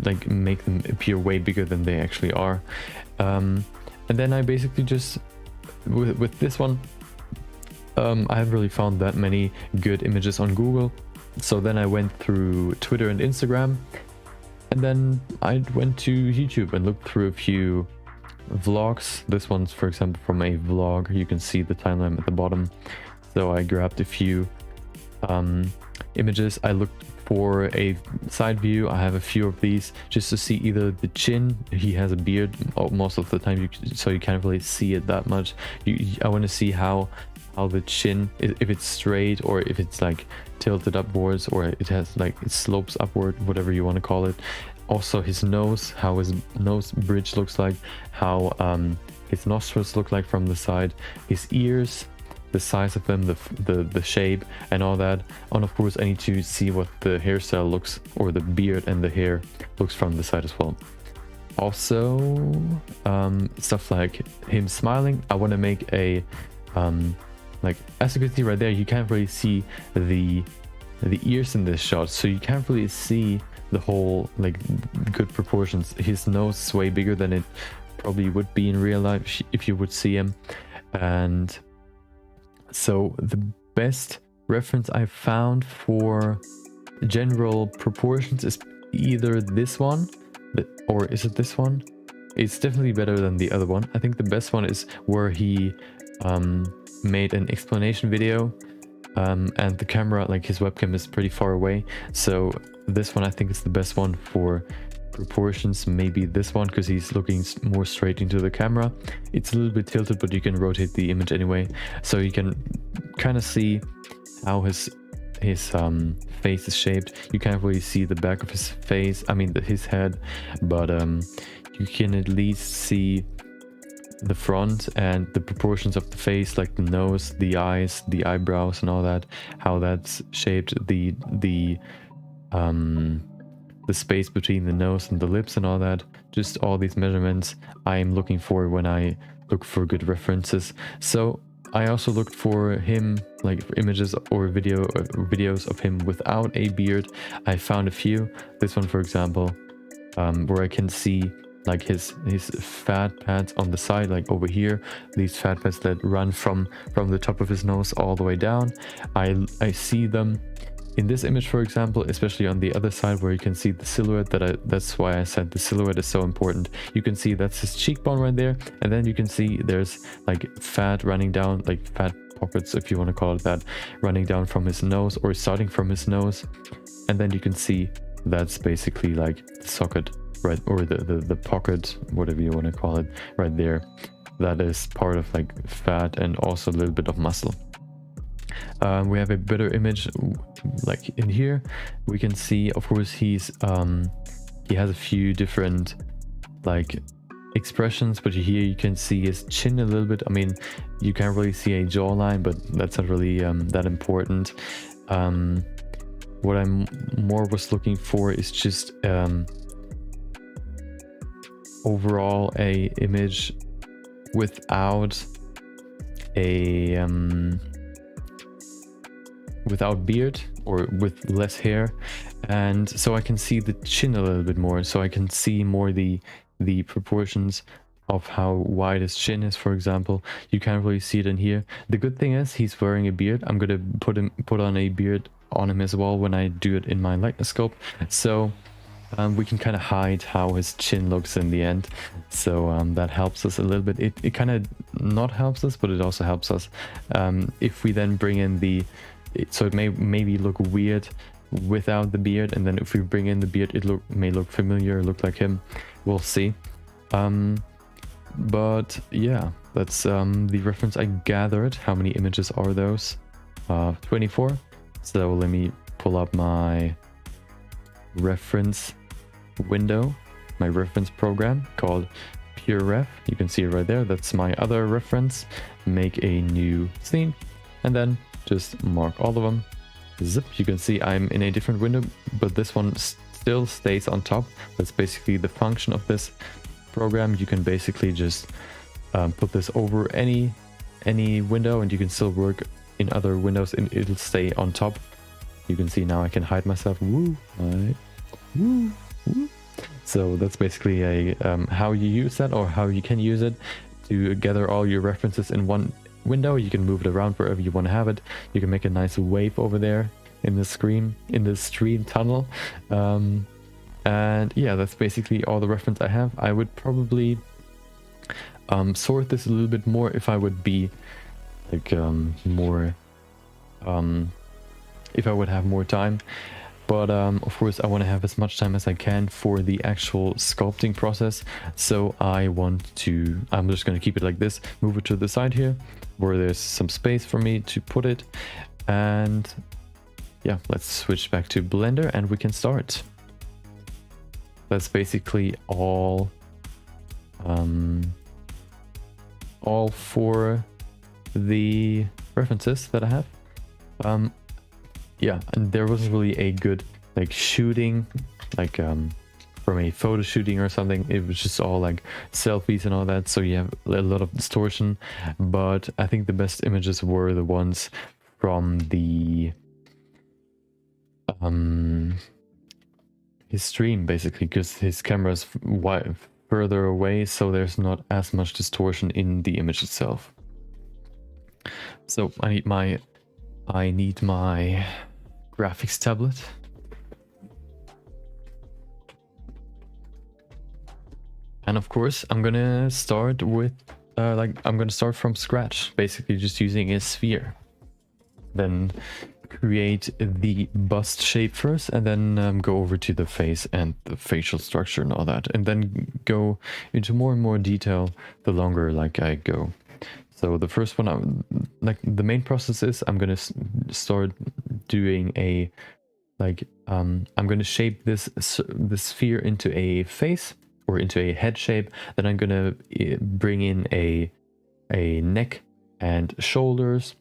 like make them appear way bigger than they actually are. And then I basically just with this one, I haven't really found that many good images on Google. So then I went through Twitter and Instagram, and then I went to YouTube and looked through a few vlogs. This one's, for example, from a vlog. You can see the timeline at the bottom. So I grabbed a few images. I looked for a side view. I have a few of these just to see either the chin. He has a beard most of the time, so you can't really see it that much. I want to see how the chin, if it's straight or if it's like tilted upwards, or it has like it slopes upward, whatever you want to call it. Also his nose, how his nose bridge looks like, how his nostrils look like from the side, his ears, the size of them, the shape and all that. And of course I need to see what the hairstyle looks, or the beard and the hair looks from the side as well. Also stuff like him smiling. I want to make a like, as you can see right there, you can't really see the ears in this shot, so you can't really see the whole like good proportions. His nose is way bigger than it probably would be in real life if you would see him. And so the best reference I found for general proportions is either this one, or is it this one? It's definitely better than the other one. I think the best one is where he made an explanation video, and the camera, like his webcam, is pretty far away. So this one I think is the best one for proportions. Maybe this one, because he's looking more straight into the camera. It's a little bit tilted, but you can rotate the image anyway, so you can kind of see how his face is shaped. You can't really see the back of his face, I mean his head, but you can at least see the front and the proportions of the face, like the nose, the eyes, the eyebrows and all that, how that's shaped, the space between the nose and the lips and all that. Just all these measurements I'm looking for when I look for good references. So I also looked for him like images or videos of him without a beard. I found a few. This one, for example, where I can see like his fat pads on the side, like over here, these fat pads that run from the top of his nose all the way down. I see them in this image, for example, especially on the other side where you can see the silhouette. That's why I said the silhouette is so important. You can see that's his cheekbone right there, and then you can see there's like fat running down, like fat pockets, if you want to call it that, running down from his nose or starting from his nose. And then you can see that's basically like the socket, right, or the pocket, whatever you want to call it, right there. That is part of like fat and also a little bit of muscle. We have a better image like in here. We can see, of course, he has a few different like expressions, but here you can see his chin a little bit. I mean, you can't really see a jawline, but that's not really that important. What I'm more was looking for is just overall a image without a without beard or with less hair, and so I can see the chin a little bit more, so I can see more the proportions of how wide his chin is, for example. You can't really see it in here. The good thing is he's wearing a beard. I'm gonna put on a beard on him as well when I do it in my likeness sculpt, so we can kind of hide how his chin looks in the end. So that helps us a little bit. It kind of not helps us, but it also helps us if we then bring in so it may maybe look weird without the beard, and then if we bring in the beard, it may look familiar, look like him. We'll see. But yeah, that's the reference I gathered. How many images are those? 24. So let me pull up my reference window, my reference program called PureRef. You can see it right there. That's my other reference. Make a new scene, and then just mark all of them. Zip. You can see I'm in a different window, but this one still stays on top. That's basically the function of this program. You can basically just put this over any window, and you can still work in other windows, and it'll stay on top. You can see now I can hide myself. Woo! Right. Woo! Woo! So that's basically a how you use that, or how you can use it to gather all your references in one window. You can move it around wherever you want to have it. You can make a nice wave over there in the screen, in the stream tunnel. And yeah, that's basically all the reference I have. I would probably sort this a little bit more if I would be like more if I would have more time. But of course I want to have as much time as I can for the actual sculpting process. So I'm just going to keep it like this, move it to the side here where there's some space for me to put it. And yeah, let's switch back to Blender and we can start. That's basically all for the references that I have. Yeah, and there wasn't really a good like shooting, like from a photo shooting or something. It was just all like selfies and all that, so you have a lot of distortion. But I think the best images were the ones from the his stream, basically, because his camera's further away, so there's not as much distortion in the image itself. So I need my graphics tablet. And of course, I'm gonna start with I'm gonna start from scratch, basically just using a sphere. Then create the bust shape first, and then go over to the face and the facial structure and all that, and then go into more and more detail the longer like I go. So the first one, the main process is I'm gonna start doing a I'm gonna shape this sphere into a face or into a head shape. Then I'm gonna bring in a neck and shoulders,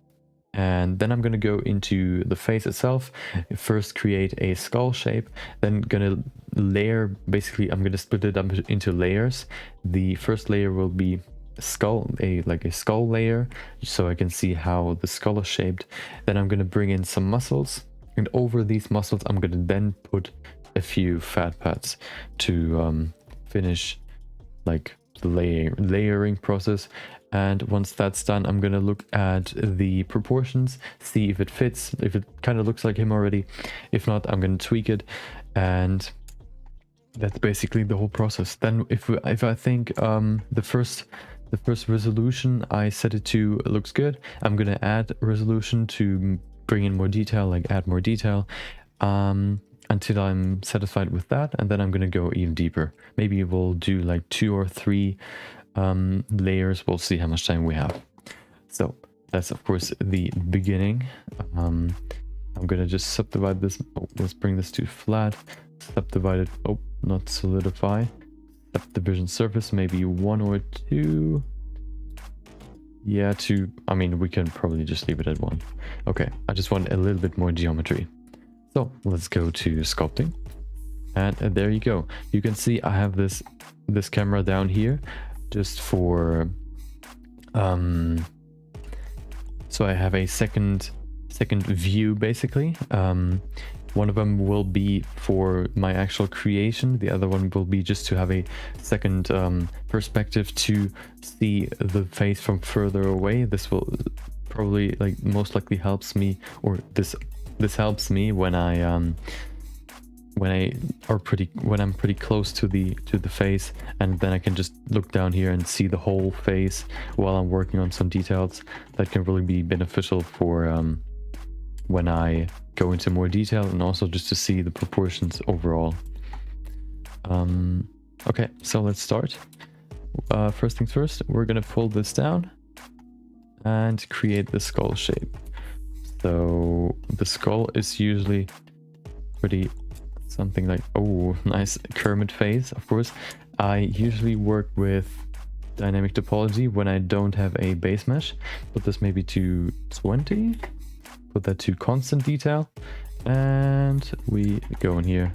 and then I'm gonna go into the face itself. First create a skull shape, then gonna layer. Basically, I'm gonna split it up into layers. The first layer will be skull, like a skull layer, so I can see how the skull is shaped. Then I'm gonna bring in some muscles, and over these muscles I'm gonna then put a few fat pads to finish like the layering process. And once that's done, I'm gonna look at the proportions, see if it fits, if it kind of looks like him already. If not, I'm gonna tweak it, and that's basically the whole process. Then if I think the first resolution I set it to looks good, I'm gonna add resolution to bring in more detail, like add more detail, until I'm satisfied with that, and then I'm gonna go even deeper. Maybe we'll do like 2 or 3 layers. We'll see how much time we have. So that's of course the beginning. I'm gonna just subdivide this. Oh, let's bring this to flat. Subdivide it. Oh, not solidify. Subdivision surface, maybe 1 or 2. Yeah, 2. I mean, we can probably just leave it at 1. Okay, I just want a little bit more geometry. So let's go to sculpting, and there you go. You can see I have this camera down here just for so I have a second view basically. One of them will be for my actual creation, the other one will be just to have a second perspective to see the face from further away. This will probably, like, most likely helps me, or this helps me when I'm pretty close to the face, and then I can just look down here and see the whole face while I'm working on some details. That can really be beneficial for when I go into more detail, and also just to see the proportions overall. Okay, so let's start. First things first, we're gonna pull this down and create the skull shape. So the skull is usually pretty something like, oh, nice Kermit face, of course. I usually work with dynamic topology when I don't have a base mesh. Put this maybe to 20. Put that to constant detail, and we go in here,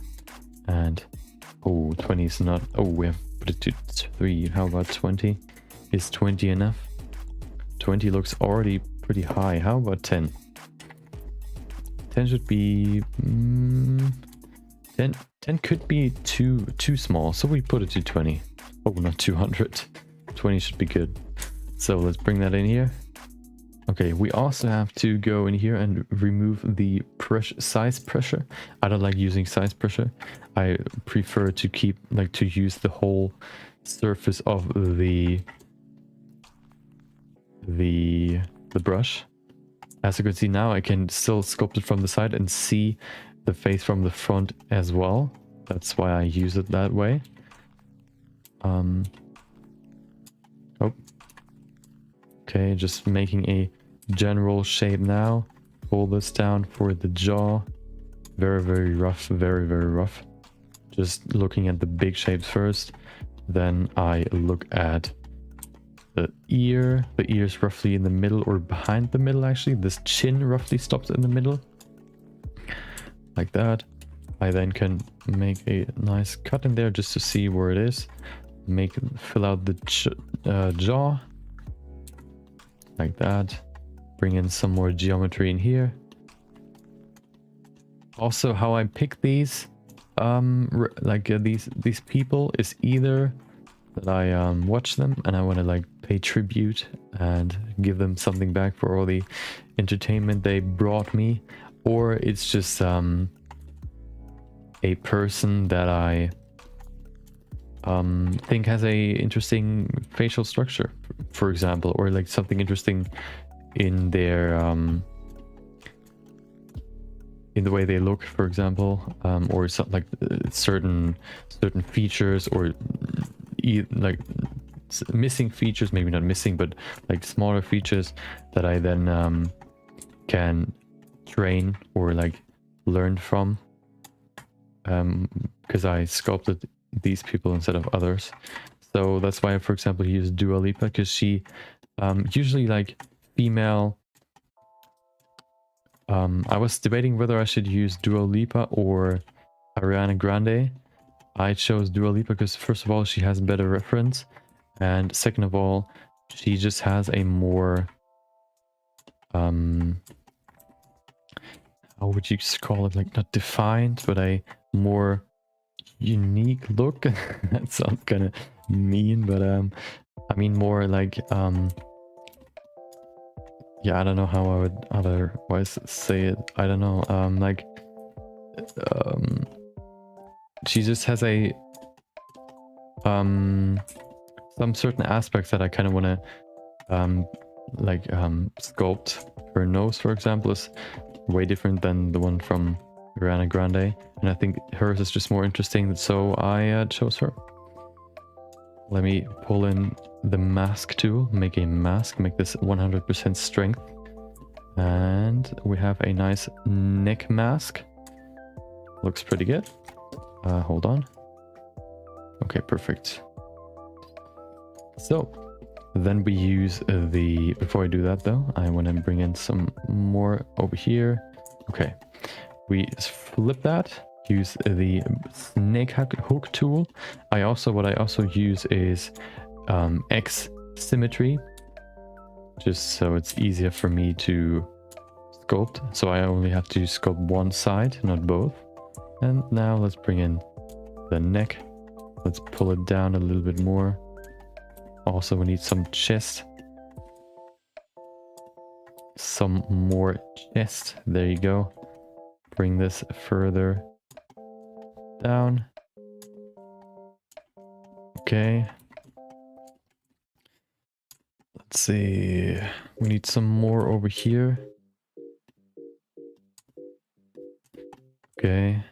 and oh, 20 is not, oh, we have put it to 3. How about 20? Is 20 enough? 20 looks already pretty high. How about 10? 10 should be 10 could be too small, so we put it to 20. Oh, not 200. 20 should be good. So let's bring that in here. Okay, we also have to go in here and remove the size pressure. I don't like using size pressure. I prefer to keep, like, to use the whole surface of the brush. As you can see now, I can still sculpt it from the side and see the face from the front as well. That's why I use it that way. Oh. Okay, just making a general shape now. Pull this down for the jaw. Very, very rough, very, very rough. Just looking at the big shapes first. Then I look at the ear. The ear is roughly in the middle, or behind the middle actually. This chin roughly stops in the middle. Like that. I then can make a nice cut in there just to see where it is. Fill out the jaw. Like that. Bring in some more geometry in here. Also, how I pick these, these people, is either that I watch them and I want to, like, pay tribute and give them something back for all the entertainment they brought me, or it's just a person that I think has a interesting facial structure, for example, or like something interesting in their in the way they look, for example, or something like certain features, or like missing features, maybe not missing, but like smaller features that I then can train or like learn from, because I sculpted these people instead of others. So that's why I, for example, use Dua Lipa, because she usually, like, female. I was debating whether I should use Dua Lipa or Ariana Grande. I chose Dua Lipa because, first of all, she has better reference, and second of all, she just has a more how would you call it, like not defined, but a more unique look. That sounds kind of mean, but I mean more like yeah, I don't know how I would otherwise say it. I don't know. Like she just has a some certain aspects that I kind of want to sculpt. Her nose, for example, is way different than the one from Ariana Grande, and I think hers is just more interesting, so I chose her. Let me pull in the mask tool, make a mask, make this 100% strength, and we have a nice neck mask. Looks pretty good. Hold on. Okay, perfect. So then we use the, before I do that though, I want to bring in some more over here. Okay, we flip that, use the snake hook tool. What I also use is X symmetry, just so it's easier for me to sculpt. So I only have to sculpt one side, not both. And now let's bring in the neck. Let's pull it down a little bit more. Also, we need some chest. Some more chest. There you go. Bring this further down. Okay. Let's see. We need some more over here. Okay.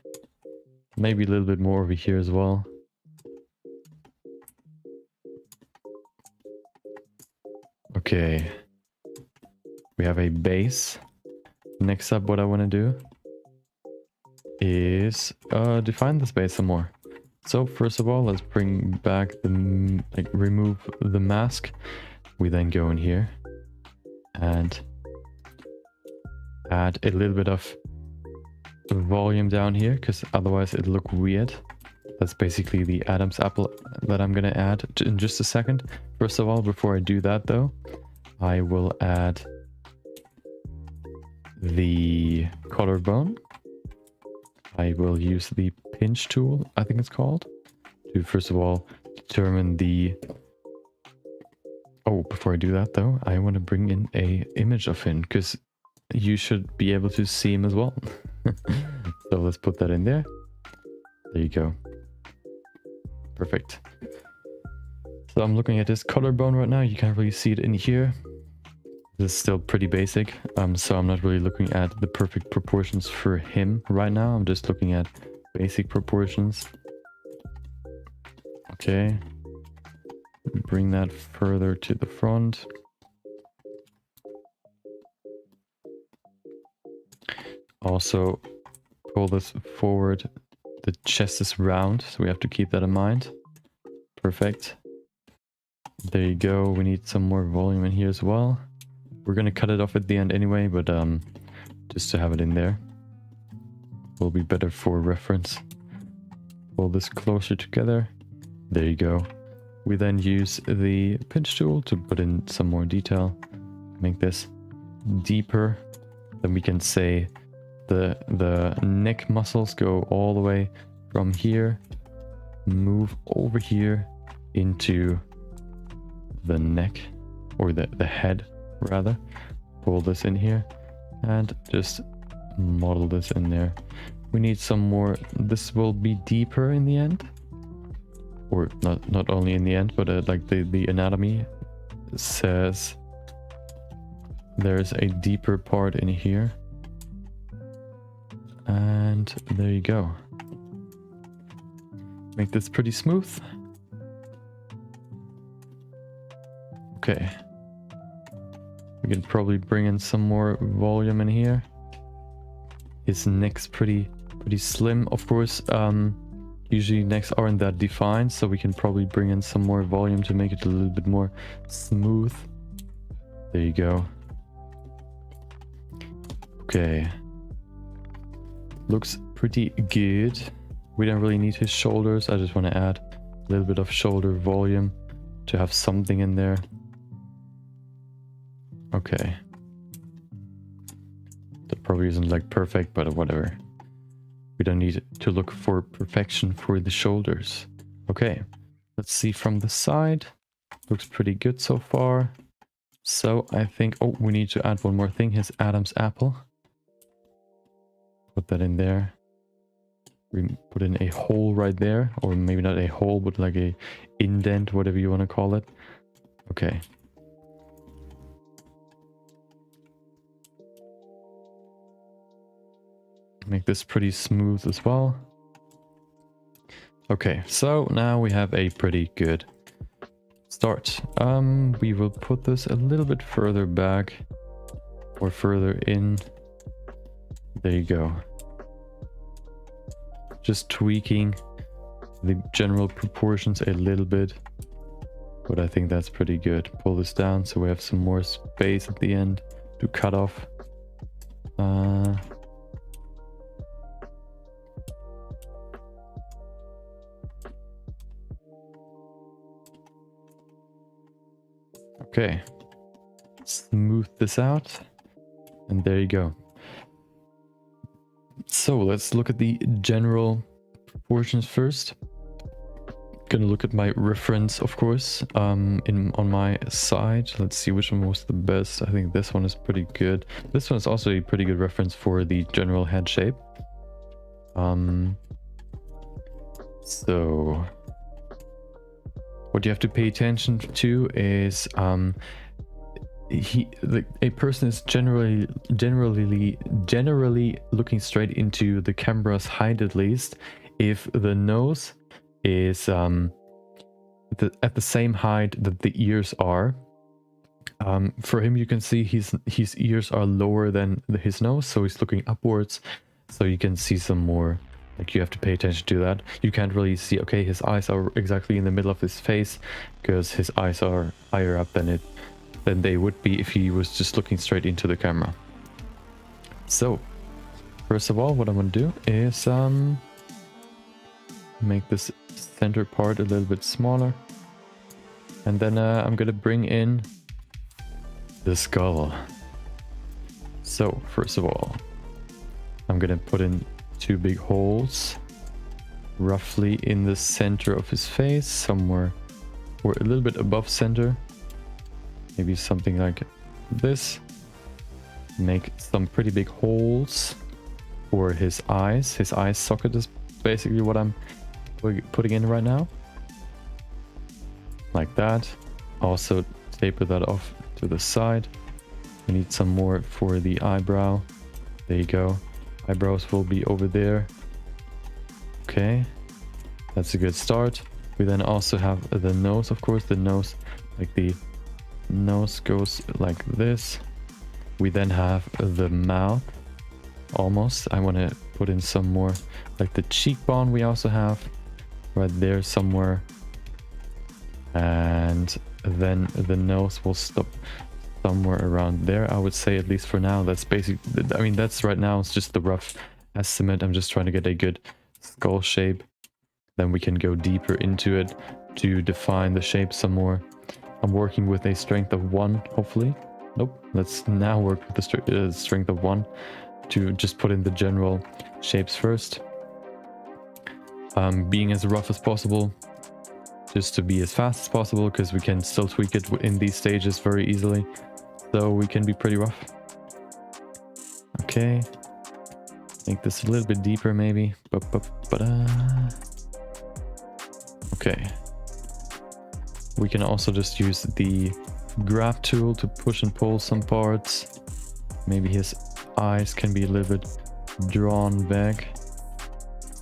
Maybe a little bit more over here as well. Okay. We have a base. Next up, what I want to do is define this base some more. So first of all, let's bring back the, remove the mask. We then go in here and add a little bit of volume down here, because otherwise it'll look weird. That's basically the Adam's apple that I'm gonna add in just a second. First of all, before I do that though, I will add the collarbone. I will use the pinch tool, I think it's called, to first of all determine the... Oh, before I do that though, I want to bring in a image of him, because you should be able to see him as well. So let's put that in there. There you go. Perfect. So I'm looking at this collarbone right now. You can't really see it in here. This is still pretty basic. So I'm not really looking at the perfect proportions for him right now. I'm just looking at basic proportions. Okay. Bring that further to the front. Also, pull this forward. The chest is round, so we have to keep that in mind. Perfect. There you go. We need some more volume in here as well. We're gonna cut it off at the end anyway, but just to have it in there will be better for reference. Pull this closer together. There you go. We then use the pinch tool to put in some more detail. Make this deeper. Then we can say the neck muscles go all the way from here, move over here into the neck, or the head rather. Pull this in here and just model this in there. We need some more. This will be deeper in the end, or not only in the end, but like the anatomy says there's a deeper part in here. And there you go. Make this pretty smooth. Okay. We can probably bring in some more volume in here. His neck's pretty slim. Of course, usually necks aren't that defined, so we can probably bring in some more volume to make it a little bit more smooth. There you go. Okay. Looks pretty good. We don't really need his shoulders. I just want to add a little bit of shoulder volume to have something in there. Okay. That probably isn't like perfect, but whatever. We don't need to look for perfection for the shoulders. Okay, let's see from the side. Looks pretty good so far. So I think, oh, we need to add one more thing. His Adam's apple. Put that in there. We put in a hole right there, or maybe not a hole, but like a indent, whatever you want to call it. Okay. Make this pretty smooth as well. Okay, so now we have a pretty good start. We will put this a little bit further back or further in. There you go. Just tweaking the general proportions a little bit, but I think that's pretty good. Pull this down so we have some more space at the end to cut off. Okay, smooth this out, and there you go. So let's look at the general proportions first. Gonna look at my reference, of course, on my side. Let's see which one was the best. I think this one is pretty good. This one is also a pretty good reference for the general head shape. So what you have to pay attention to is a person is generally looking straight into the camera's height, at least if the nose is at the same height that the ears are. For him, you can see his ears are lower than his nose, so he's looking upwards, so you can see some more. Like, you have to pay attention to that. You can't really see, okay, his eyes are exactly in the middle of his face, because his eyes are higher up than they would be if he was just looking straight into the camera. So, first of all, what I'm gonna do is make this center part a little bit smaller. And then I'm gonna bring in the skull. So, first of all, I'm gonna put in 2 big holes roughly in the center of his face, somewhere or a little bit above center, maybe something like this. Make some pretty big holes for his eyes. His eye socket is basically what I'm putting in right now, like that. Also taper that off to the side. We need some more for the eyebrow. There you go. Eyebrows will be over there. Okay, that's a good start. We then also have the nose, of course. The nose, like the nose goes like this. We then have the mouth, almost. I want to put in some more, like the cheekbone we also have right there somewhere. And then the nose will stop somewhere around there, I would say, at least for now. That's basic. I mean, that's right now, it's just the rough estimate. I'm just trying to get a good skull shape. Then we can go deeper into it to define the shape some more. I'm working with a strength of 1, hopefully. Nope. Let's now work with the strength of 1 to just put in the general shapes first. Being as rough as possible, just to be as fast as possible, because we can still tweak it in these stages very easily. So we can be pretty rough. Okay. Make this a little bit deeper, maybe. Okay. We can also just use the grab tool to push and pull some parts. Maybe his eyes can be a little bit drawn back.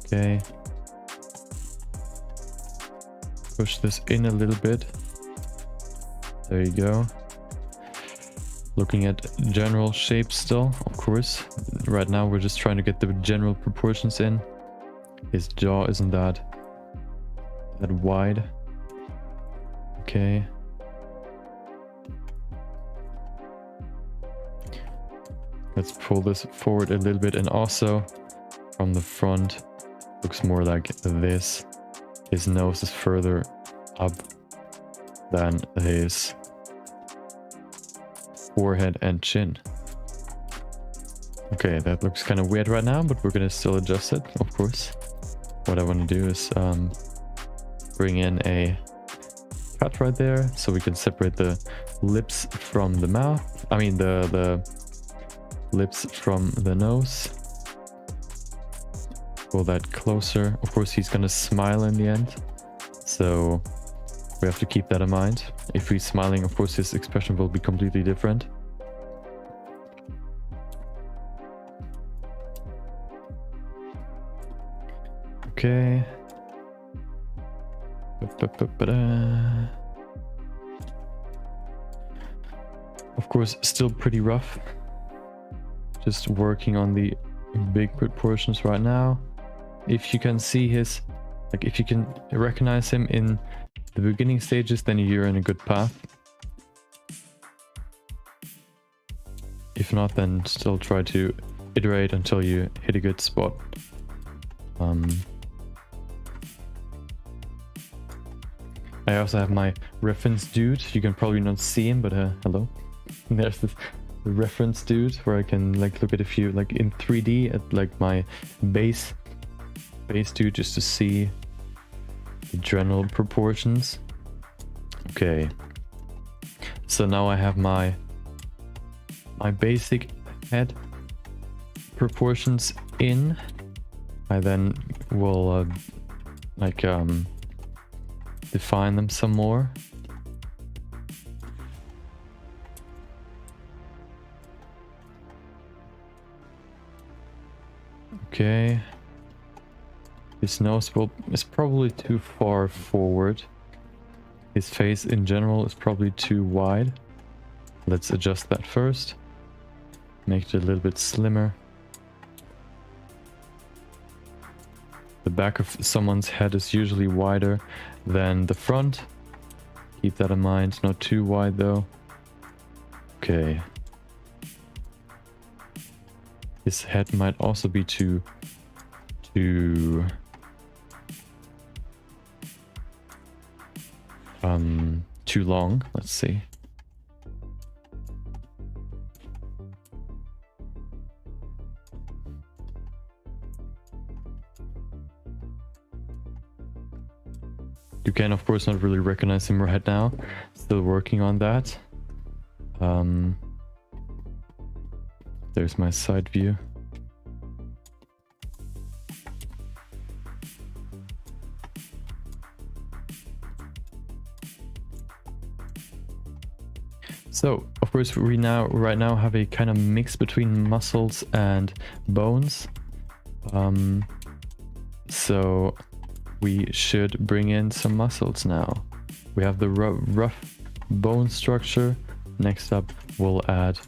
Okay. Push this in a little bit. There you go. Looking at general shapes still, of course. Right now we're just trying to get the general proportions in. His jaw isn't that wide. Okay. Let's pull this forward a little bit, and also from the front looks more like this. His nose is further up than his forehead and chin. Okay, that looks kind of weird right now, but we're gonna still adjust it, of course. What I want to do is bring in a cut right there so we can separate the lips from the mouth. I mean the lips from the nose. Pull that closer. Of course, he's gonna smile in the end, so we have to keep that in mind. If he's smiling, of course, his expression will be completely different. Okay. Of course, still pretty rough. Just working on the big proportions right now. If you can see his, like if you can recognize him in the beginning stages, then you're in a good path. If not, then still try to iterate until you hit a good spot. I also have my reference dude. You can probably not see him, but hello. There's this reference dude where I can like look at a few like in 3D at like my base dude just to see the general proportions. Okay. So now I have my basic head proportions in. I then will define them some more. Okay. His nose is probably too far forward. His face in general is probably too wide. Let's adjust that first. Make it a little bit slimmer. The back of someone's head is usually wider than the front. Keep that in mind. Not too wide though. Okay. His head might also be too long. Let's see. You can of course not really recognize him right now. Still working on that. There's my side view. So, of course, we right now have a kind of mix between muscles and bones. So we should bring in some muscles now. We have the rough bone structure. Next up, we'll add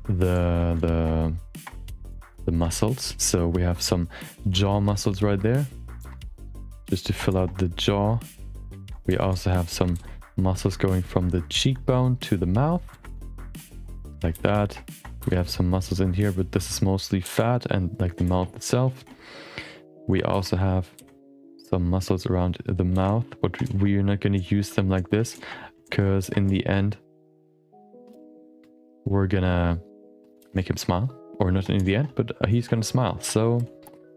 the muscles. So we have some jaw muscles right there, just to fill out the jaw. We also have some muscles going from the cheekbone to the mouth, like that. We have some muscles in here, but this is mostly fat and like the mouth itself. We also have some muscles around the mouth, but we're not going to use them like this, because in the end we're gonna make him smile. Or not in the end, but he's gonna smile, so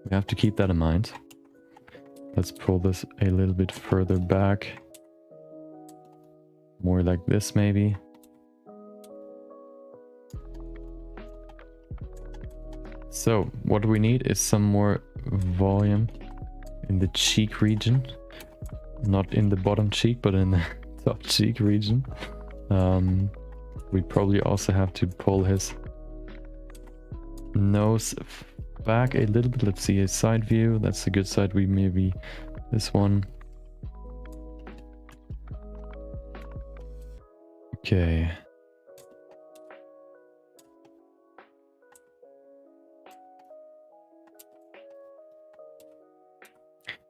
we have to keep that in mind. Let's pull this a little bit further back, more like this maybe. So what we need is some more volume in the cheek region, not in the bottom cheek, but in the top cheek region. We probably also have to pull his nose back a little bit. Let's see a side view. That's a good side. We maybe this one. Okay.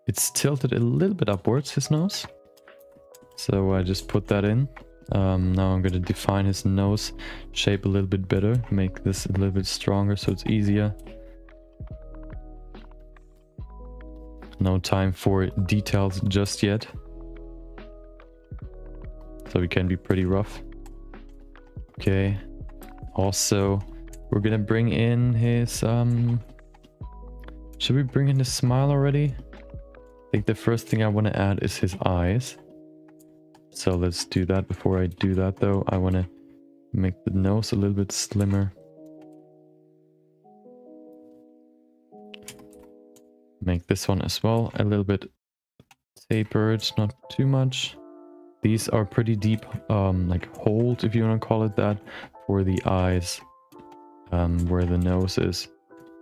It's tilted a little bit upwards, his nose. So I just put that in. Now I'm going to define his nose shape a little bit better, make this a little bit stronger so it's easier. No time for details just yet, so we can be pretty rough. Okay, Also, we're gonna bring in his should we bring in his smile already? I think the first thing I want to add is his eyes. So let's do that. Before I do that though, I want to make the nose a little bit slimmer. Make this one as well a little bit tapered, not too much. These are pretty deep, like holes, if you want to call it that, for the eyes, where the nose is.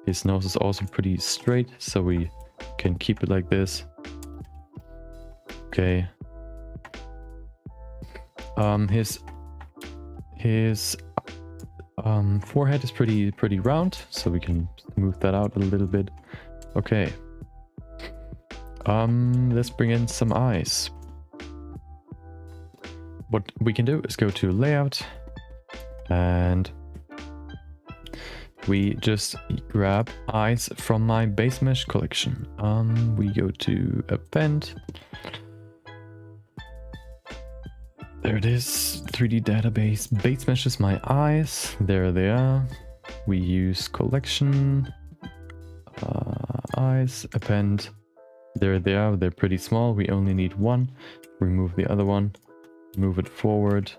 His nose is also pretty straight, so we can keep it like this. Okay. His forehead is pretty round, so we can smooth that out a little bit. Okay. Let's bring in some eyes. What we can do is go to layout, and we just grab eyes from my base mesh collection. We go to append. There it is, 3D database, base mesh is my eyes. There they are. We use collection, eyes, append. There they are, they're pretty small. We only need one. Remove the other one. Move it forward.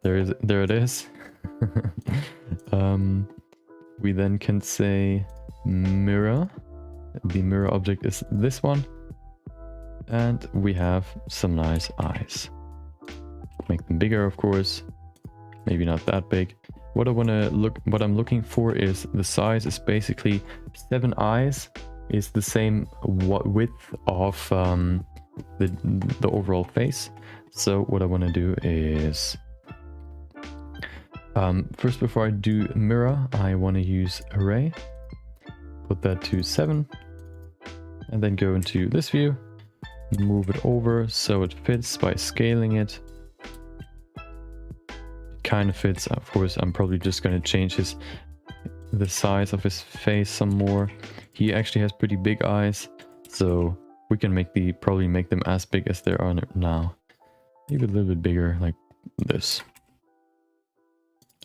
There it is. We then can say mirror. The mirror object is this one. And we have some nice eyes. Make them bigger, of course. Maybe not that big. What I'm looking for is the size is basically 7 eyes is the same width of the overall face. So what I want to do is first, before I do mirror, I want to use array, put that to 7, and then go into this view, move it over so it fits by scaling it. It kind of fits. Of course, I'm probably just going to change the size of his face some more. He actually has pretty big eyes, so we can probably make them as big as they are now. Maybe a little bit bigger, like this.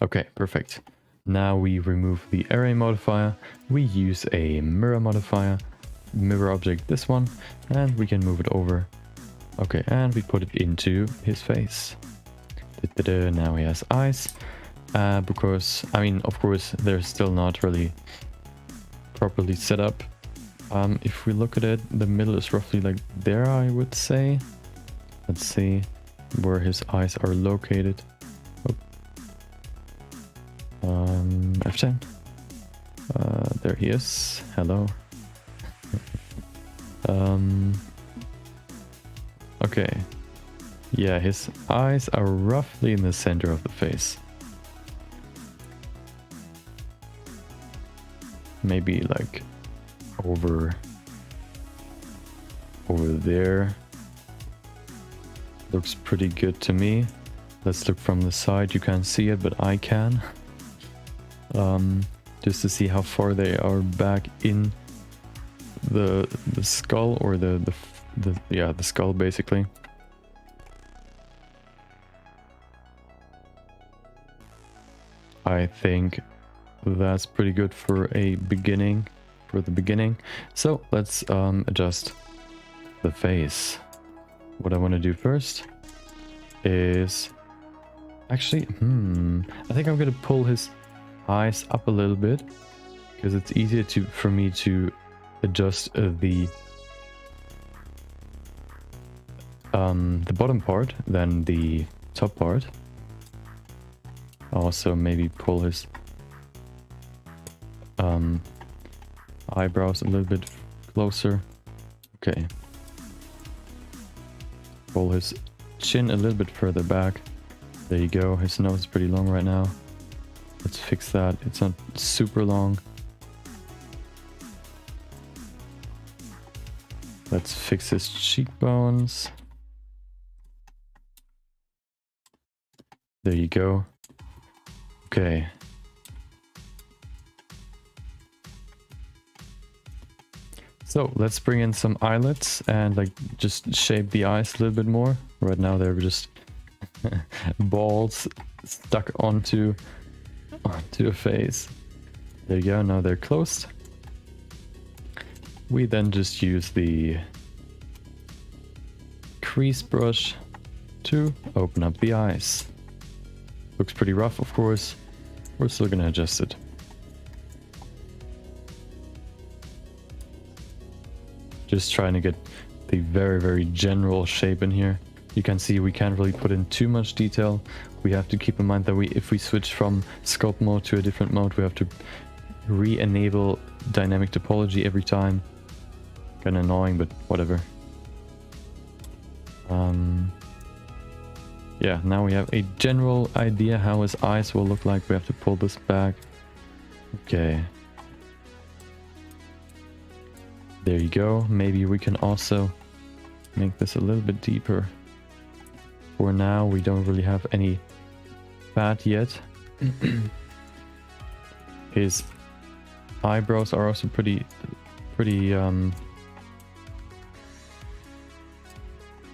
Okay, perfect. Now we remove the array modifier. We use a mirror modifier, mirror object this one, and we can move it over. Okay, and we put it into his face. Now he has eyes. Because, I mean, of course, they're still not really properly set up. If we look at it, the middle is roughly like there, I would say. Let's see where his eyes are located. F10. There he is. Hello. Okay. Yeah, his eyes are roughly in the center of the face. Maybe like over there. Looks pretty good to me. Let's look from the side. You can't see it, but I can. Just to see how far they are back in the skull, or the skull basically. I think that's pretty good for the beginning. So let's adjust the face. What I want to do first is actually, I think I'm gonna pull his eyes up a little bit, because it's easier for me to adjust the bottom part than the top part. Also maybe pull his eyebrows a little bit closer. Okay. Pull his chin a little bit further back. There you go. His nose is pretty long right now. Let's fix that. It's not super long. Let's fix his cheekbones. There you go. Okay. So let's bring in some eyelets and like just shape the eyes a little bit more. Right now they're just balls stuck onto onto a face. There you go, now they're closed. We then just use the crease brush to open up the eyes. Looks pretty rough, of course. We're still gonna adjust it. Just trying to get the very, very general shape in here. You can see we can't really put in too much detail. We have to keep in mind that if we switch from sculpt mode to a different mode, we have to re-enable dynamic topology every time. Kinda annoying, but whatever. Yeah, now we have a general idea how his eyes will look like. We have to pull this back. Okay. There you go. Maybe we can also make this a little bit deeper. For now, we don't really have any fat yet. His eyebrows are also pretty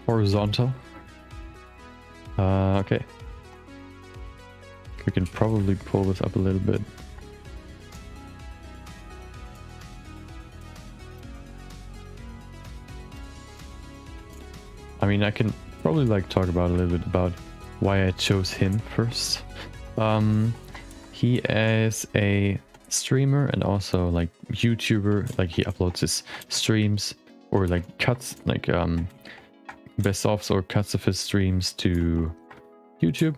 horizontal. Okay. We can probably pull this up a little bit. I mean, I can probably like talk about a little bit about why I chose him first. He is a streamer and also like YouTuber. Like he uploads his streams or like cuts, like best ofs or cuts of his streams to YouTube.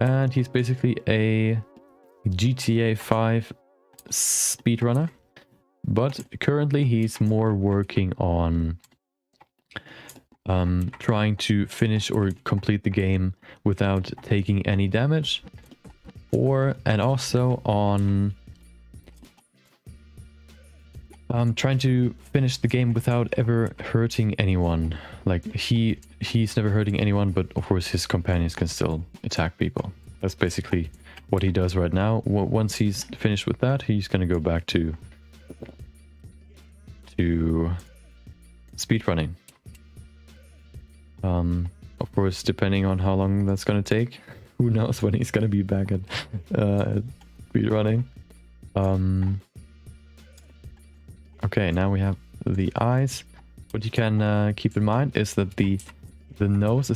And he's basically a GTA 5 speedrunner. But currently he's more working on trying to finish or complete the game without taking any damage, and also on trying to finish the game without ever hurting anyone. Like he's never hurting anyone, but of course his companions can still attack people. That's basically what he does right now. Once he's finished with that, he's gonna go back to speedrunning. Of course, depending on how long that's gonna take, who knows when he's gonna be back at speedrunning. Okay, now we have the eyes. What you can keep in mind is that the nose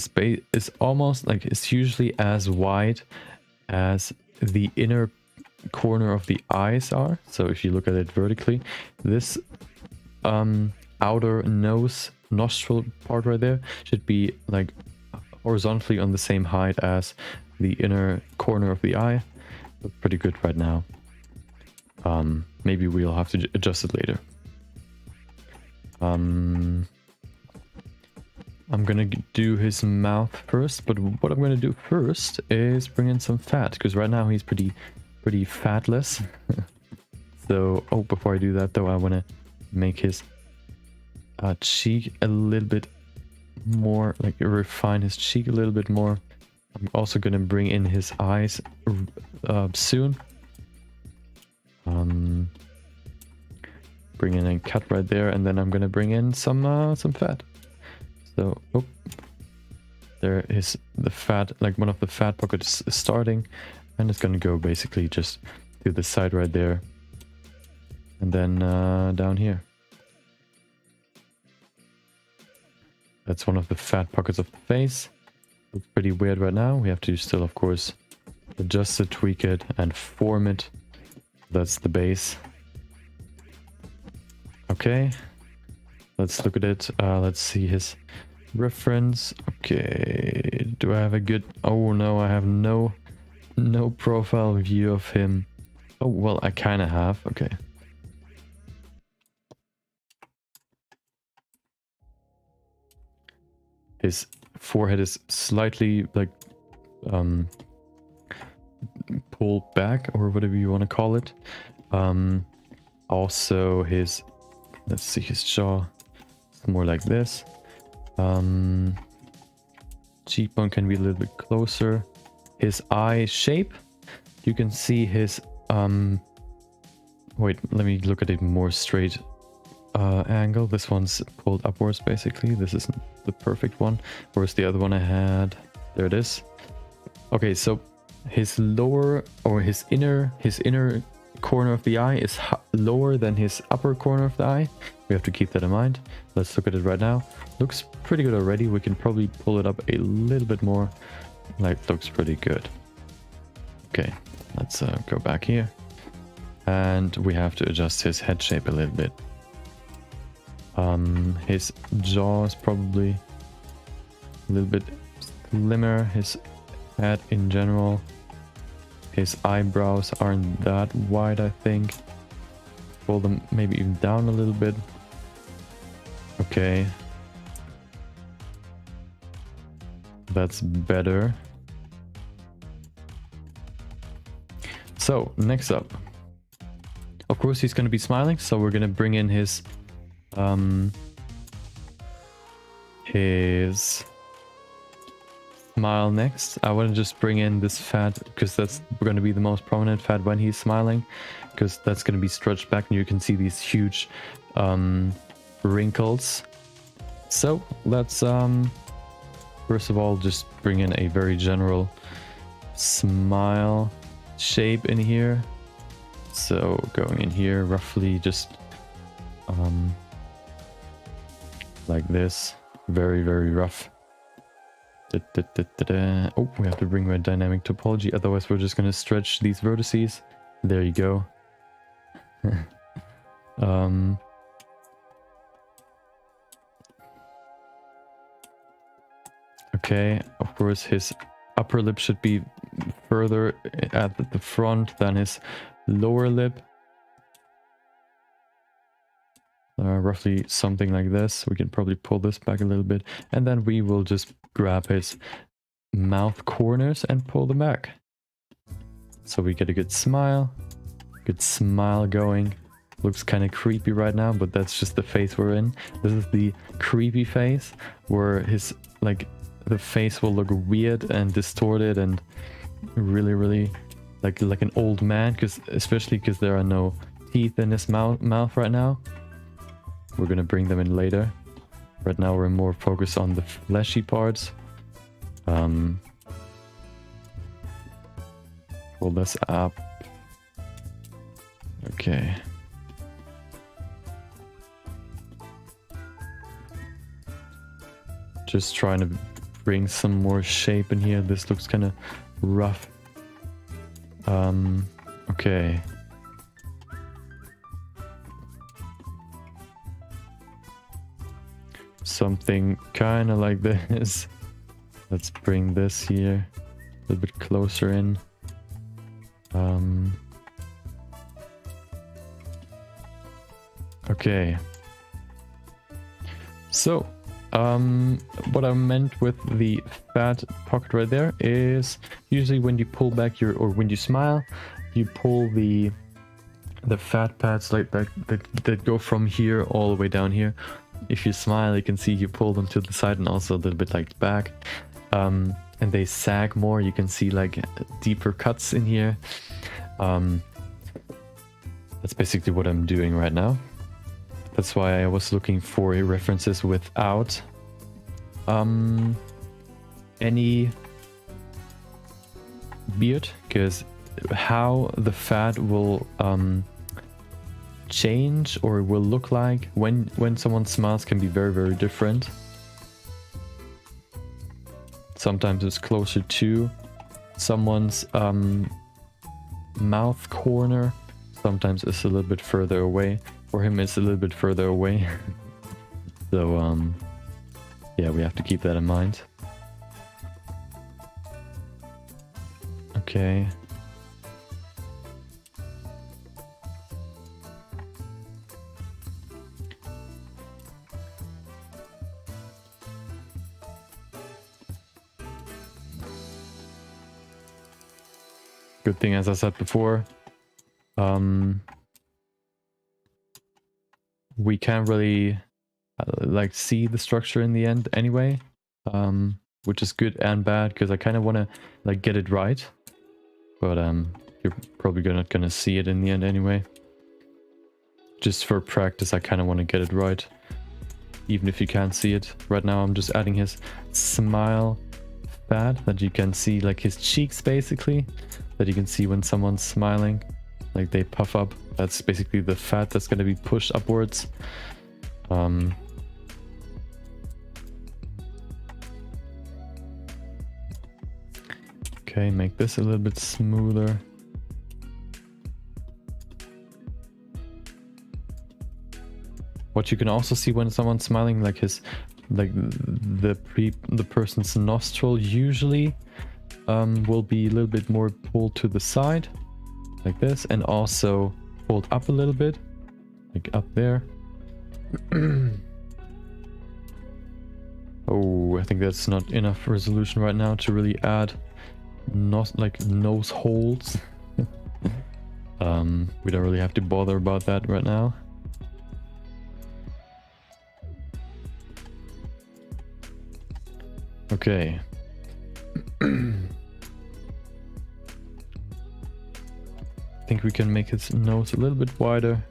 is almost like it's usually as wide as the inner corner of the eyes are. So if you look at it vertically, this outer nose nostril part right there should be like horizontally on the same height as the inner corner of the eye. Looks pretty good right now. Maybe we'll have to adjust it later. I'm gonna do his mouth first, but what I'm gonna do first is bring in some fat, because right now he's pretty fatless. So, before I do that though, I wanna make his cheek a little bit more, like refine his cheek a little bit more. I'm also gonna bring in his eyes soon. Bring in a cut right there, and then I'm gonna bring in some fat. So, there is the fat, like one of the fat pockets is starting, and it's gonna go basically just to the side right there, and then down here. That's one of the fat pockets of the face. Looks pretty weird right now. We have to still, of course, adjust it, tweak it, and form it. That's the base. Okay. Let's look at it. Let's see his reference. Okay. Do I have a good... Oh no, I have no profile view of him. Oh, well, I kind of have. Okay. His forehead is slightly like pulled back, or whatever you want to call it. Also his, let's see, his jaw is more like this. Cheekbone can be a little bit closer. His eye shape, you can see his wait, let me look at it more straight angle. This one's pulled upwards basically. This isn't the perfect one. Where's the other one I had? There it is. Okay, so his lower or his inner corner of the eye is lower than his upper corner of the eye. We have to keep that in mind. Let's look at it right now. Looks pretty good already. We can probably pull it up a little bit more. Like, looks pretty good. Okay, let's go back here. And we have to adjust his head shape a little bit. His jaw is probably a little bit slimmer. His head in general. His eyebrows aren't that wide, I think. Pull them maybe even down a little bit. Okay. That's better. So, next up. Of course, he's going to be smiling, so we're going to bring in his smile next. I want to just bring in this fat because that's going to be the most prominent fat when he's smiling, because that's going to be stretched back and you can see these huge wrinkles. So let's first of all just bring in a very general smile shape in here. So going in here roughly just like this, very rough. Oh, we have to bring my dynamic topology, otherwise we're just going to stretch these vertices. There you go. Okay, of course his upper lip should be further at the front than his lower lip. Roughly something like this. We can probably pull this back a little bit, and then we will just grab his mouth corners and pull them back. So we get a good smile going. Looks kind of creepy right now, but that's just the phase we're in. This is the creepy phase where his, like, the face will look weird and distorted and really like an old man, especially because there are no teeth in his mouth right now. We're gonna bring them in later. Right now we're more focused on the fleshy parts. Pull this up. Okay. Just trying to bring some more shape in here. This looks kind of rough. Okay. Something kind of like this. Let's bring this here a little bit closer in. Okay. So, what I meant with the fat pocket right there is usually when you pull back or when you smile, you pull the fat pads like that go from here all the way down here. If you smile, you can see you pull them to the side and also a little bit like back, and they sag more. You can see like deeper cuts in here. That's basically what I'm doing right now. That's why I was looking for references without any beard, because how the fat will change or will look like when someone smiles can be very different. Sometimes it's closer to someone's mouth corner, sometimes it's a little bit further away. For him it's a little bit further away. So yeah, we have to keep that in mind. Okay. Good thing, as I said before, we can't really like see the structure in the end anyway, which is good and bad because I kind of want to like get it right, but you're probably not gonna see it in the end anyway. Just for practice, I kind of want to get it right, even if you can't see it right now. I'm just adding his smile fat that you can see, like his cheeks basically, that you can see when someone's smiling, like they puff up. That's basically the fat that's going to be pushed upwards. Okay, make this a little bit smoother. What you can also see when someone's smiling, like the person's nostril usually will be a little bit more pulled to the side, like this, and also pulled up a little bit, like up there. Oh, I think that's not enough resolution right now to really add like nose holes. We don't really have to bother about that right now. Okay. I think we can make his nose a little bit wider.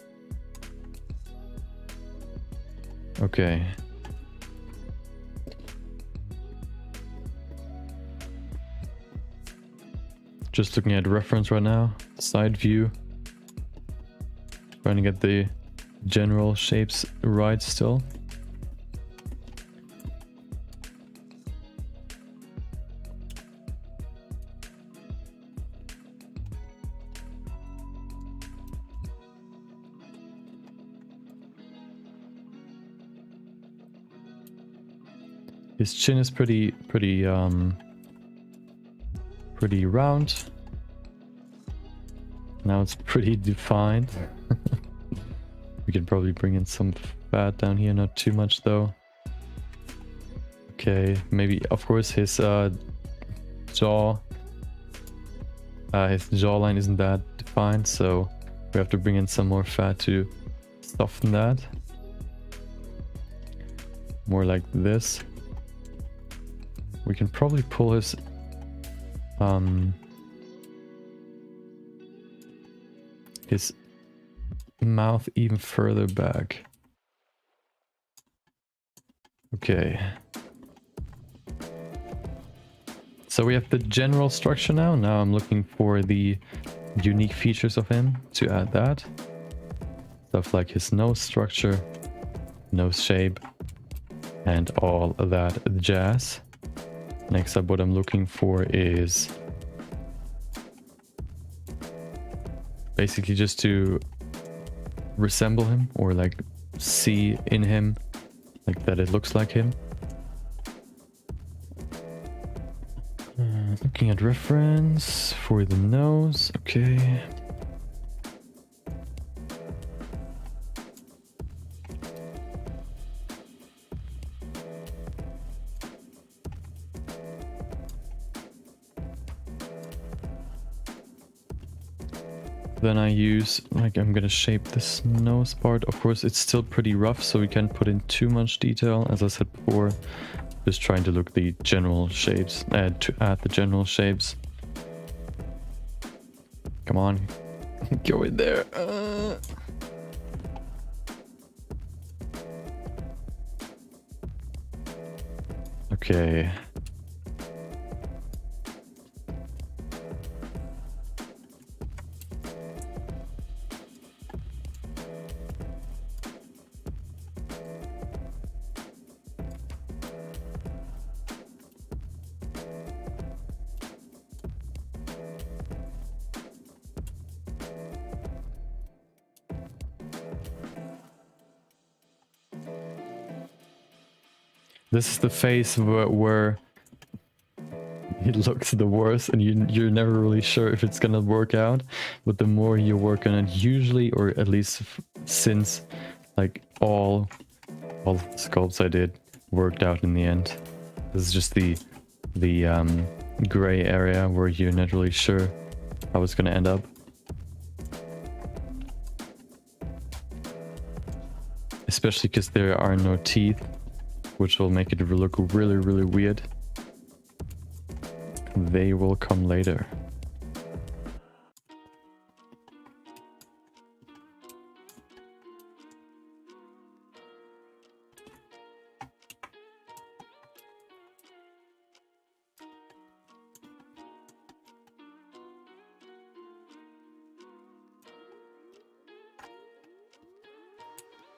Okay. Just looking at reference right now, side view. Trying to get the general shapes right still. His chin is pretty round. Now it's pretty defined. We can probably bring in some fat down here, not too much though. Okay, maybe, of course, his jawline isn't that defined, so we have to bring in some more fat to soften that. More like this. We can probably pull his mouth even further back. Okay. So we have the general structure now. Now I'm looking for the unique features of him to add that. Stuff like his nose structure, nose shape, and all of that jazz. Next up, what I'm looking for is basically just to resemble him, or like see in him, like that it looks like him. Looking at reference for the nose, okay. Then I use, like, I'm gonna shape this nose part. Of course, it's still pretty rough, so we can't put in too much detail, as I said before. Just trying to look the general shapes, to add the general shapes. Come on, go in there. Okay. This is the phase where it looks the worst, and you're never really sure if it's gonna work out. But the more you work on it, usually, or at least since, like all sculpts I did worked out in the end. This is just the gray area where you're not really sure how it's gonna end up. Especially because there are no teeth, which will make it look really, really weird. They will come later.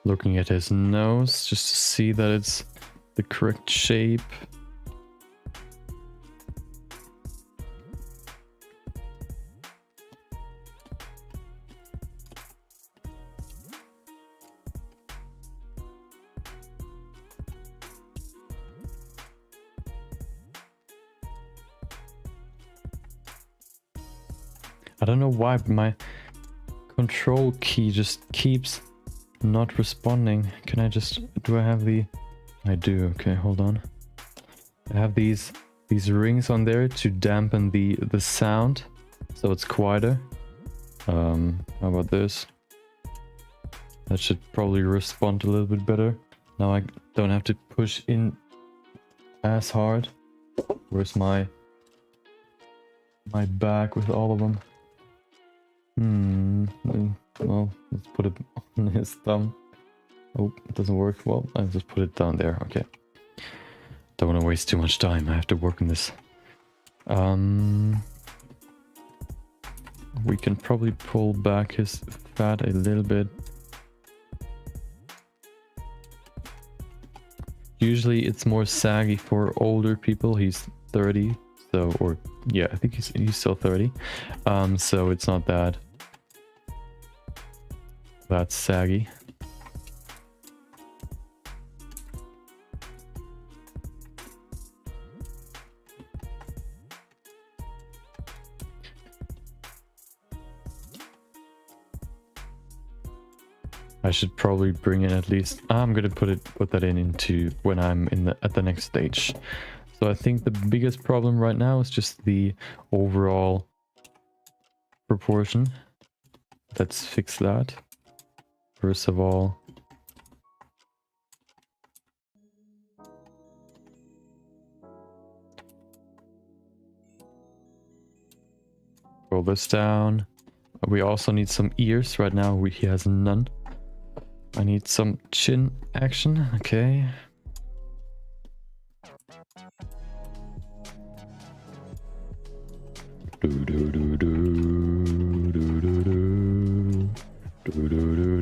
looking at his nose just to see that it's the correct shape. I don't know why, but my control key just keeps not responding. Can I just... do I have the... I do. Okay, hold on. I have these rings on there to dampen the sound, so it's quieter. How about this? That should probably respond a little bit better. Now I don't have to push in as hard. Where's my bag with all of them? Well, let's put it on his thumb. Oh, it doesn't work. Well, I'll just put it down there. Okay. Don't want to waste too much time. I have to work on this. We can probably pull back his fat a little bit. Usually it's more saggy for older people. He's 30, so, or yeah, I think he's still 30. So it's not that saggy. I should probably bring in at least... I'm gonna put that in into when I'm at the next stage. So I think the biggest problem right now is just the overall proportion. Let's fix that. First of all, roll this down. We also need some ears. Right now he has none. I need some chin action. Okay. Do do do do do do do do do do do do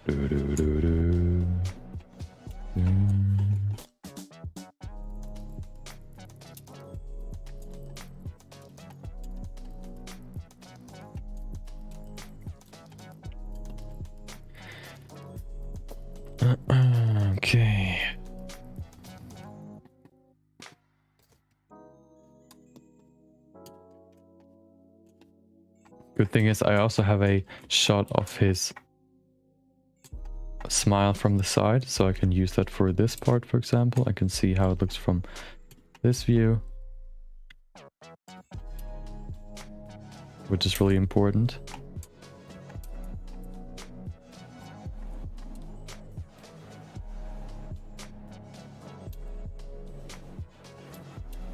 do do do do. Okay. Good thing is I also have a shot of his smile from the side, so I can use that for this part, for example. I can see how it looks from this view, which is really important.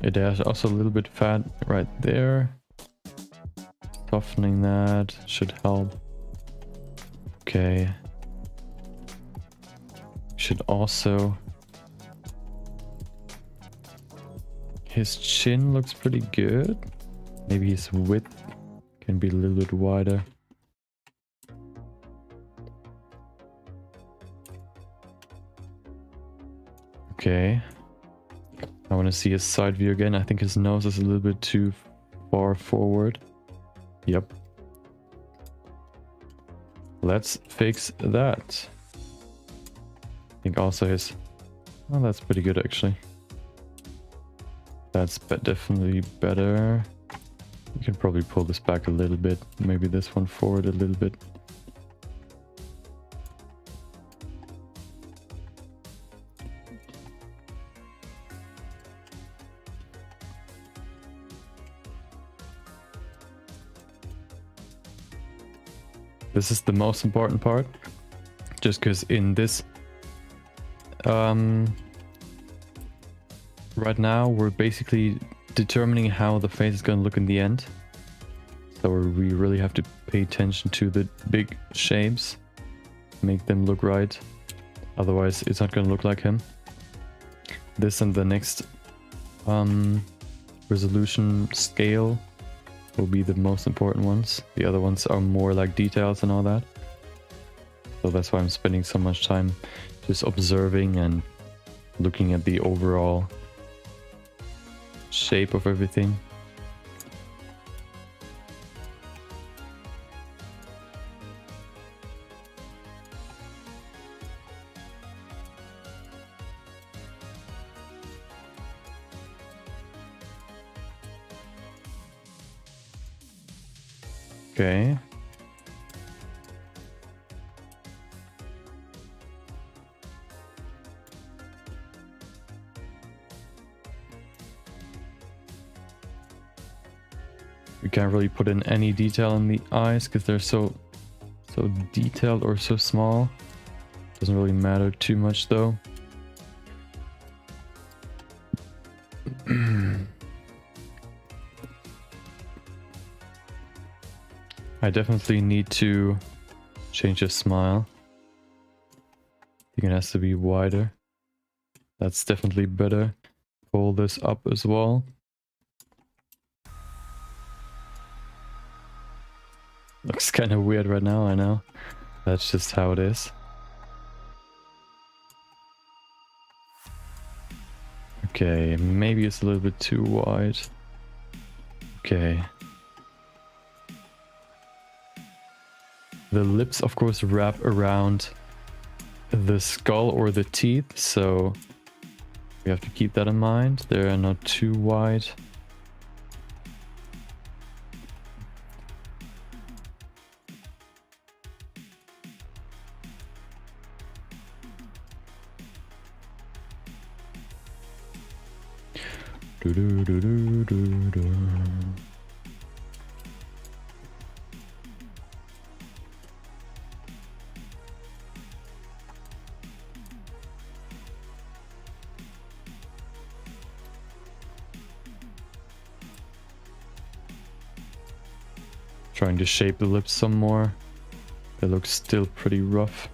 It has also a little bit fat right there. Softening that should help. Okay. Should also... His chin looks pretty good. Maybe his width can be a little bit wider. Okay. I want to see his side view again. I think his nose is a little bit too far forward. Yep. Let's fix that. I think also his... Oh, that's pretty good actually. That's definitely better. You can probably pull this back a little bit. Maybe this one forward a little bit. This is the most important part, just because in this, right now we're basically determining how the face is going to look in the end. So we really have to pay attention to the big shapes, make them look right. Otherwise it's not going to look like him. This and the next resolution scale will be the most important ones. The other ones are more like details and all that. So that's why I'm spending so much time just observing and looking at the overall shape of everything. Okay. We can't really put in any detail in the eyes because they're so detailed or so small. Doesn't really matter too much though. I definitely need to change his smile. I think it has to be wider. That's definitely better. Pull this up as well. Looks kind of weird right now, I know. That's just how it is. Okay, maybe it's a little bit too wide. Okay. The lips, of course, wrap around the skull or the teeth, so we have to keep that in mind. They're not too wide. Trying to shape the lips some more. They look still pretty rough.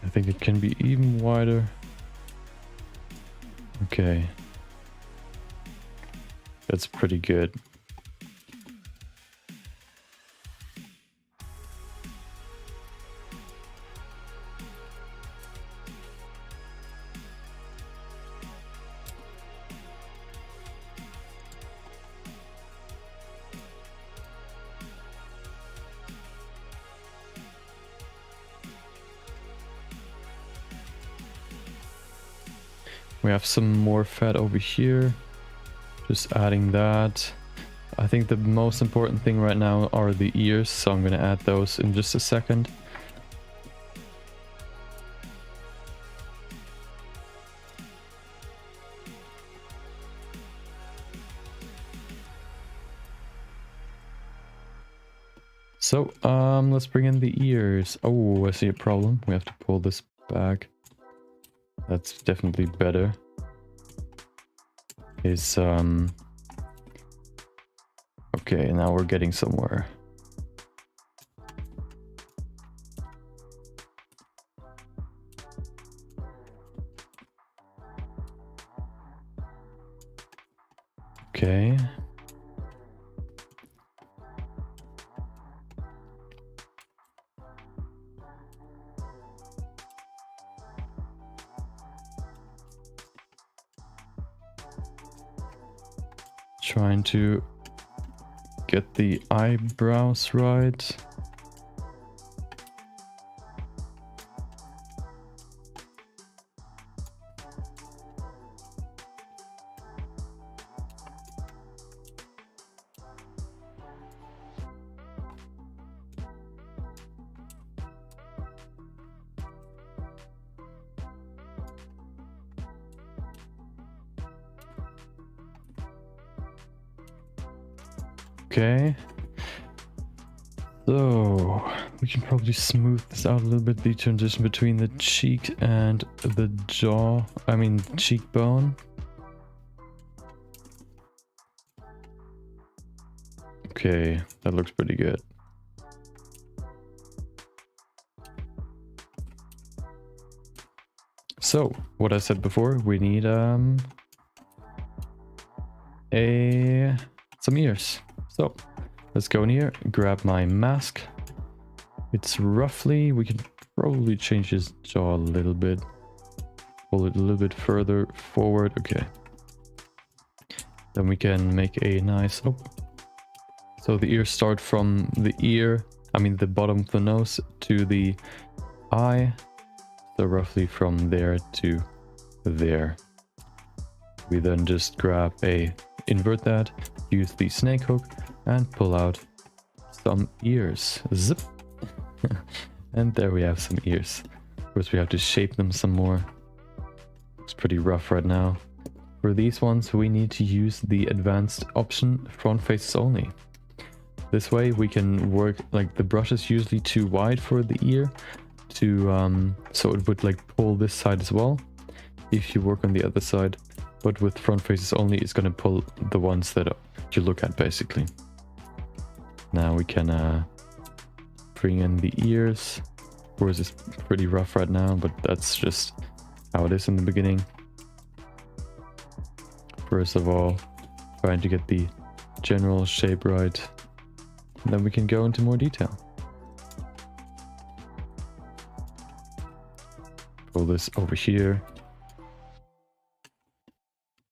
I think it can be even wider. Okay. That's pretty good. We have some more fat over here. Just adding that. I think the most important thing right now are the ears, so I'm gonna add those in just a second. So, let's bring in the ears. Oh, I see a problem. We have to pull this back. That's definitely better. Okay, now we're getting somewhere. Okay. Trying to get the eyebrows right. Okay, so we can probably smooth this out a little bit, the transition between the cheek and the jaw, I mean cheekbone. Okay, that looks pretty good. So, what I said before, we need some ears. So, let's go in here, grab my mask. It's roughly, we can probably change his jaw a little bit. Pull it a little bit further forward. Okay. Then we can make a nice... Oh. So the ears start from the ear, the bottom of the nose to the eye. So roughly from there to there. We then just invert that, use the snake hook and pull out some ears. Zip! And there we have some ears. Of course we have to shape them some more. It's pretty rough right now. For these ones we need to use the advanced option front faces only. This way we can work, like the brush is usually too wide for the ear to so it would like pull this side as well if you work on the other side, but with front faces only it's going to pull the ones that you look at basically. Now we can bring in the ears. Of course it's pretty rough right now, but that's just how it is in the beginning. First of all, trying to get the general shape right, and then we can go into more detail. Pull this over here.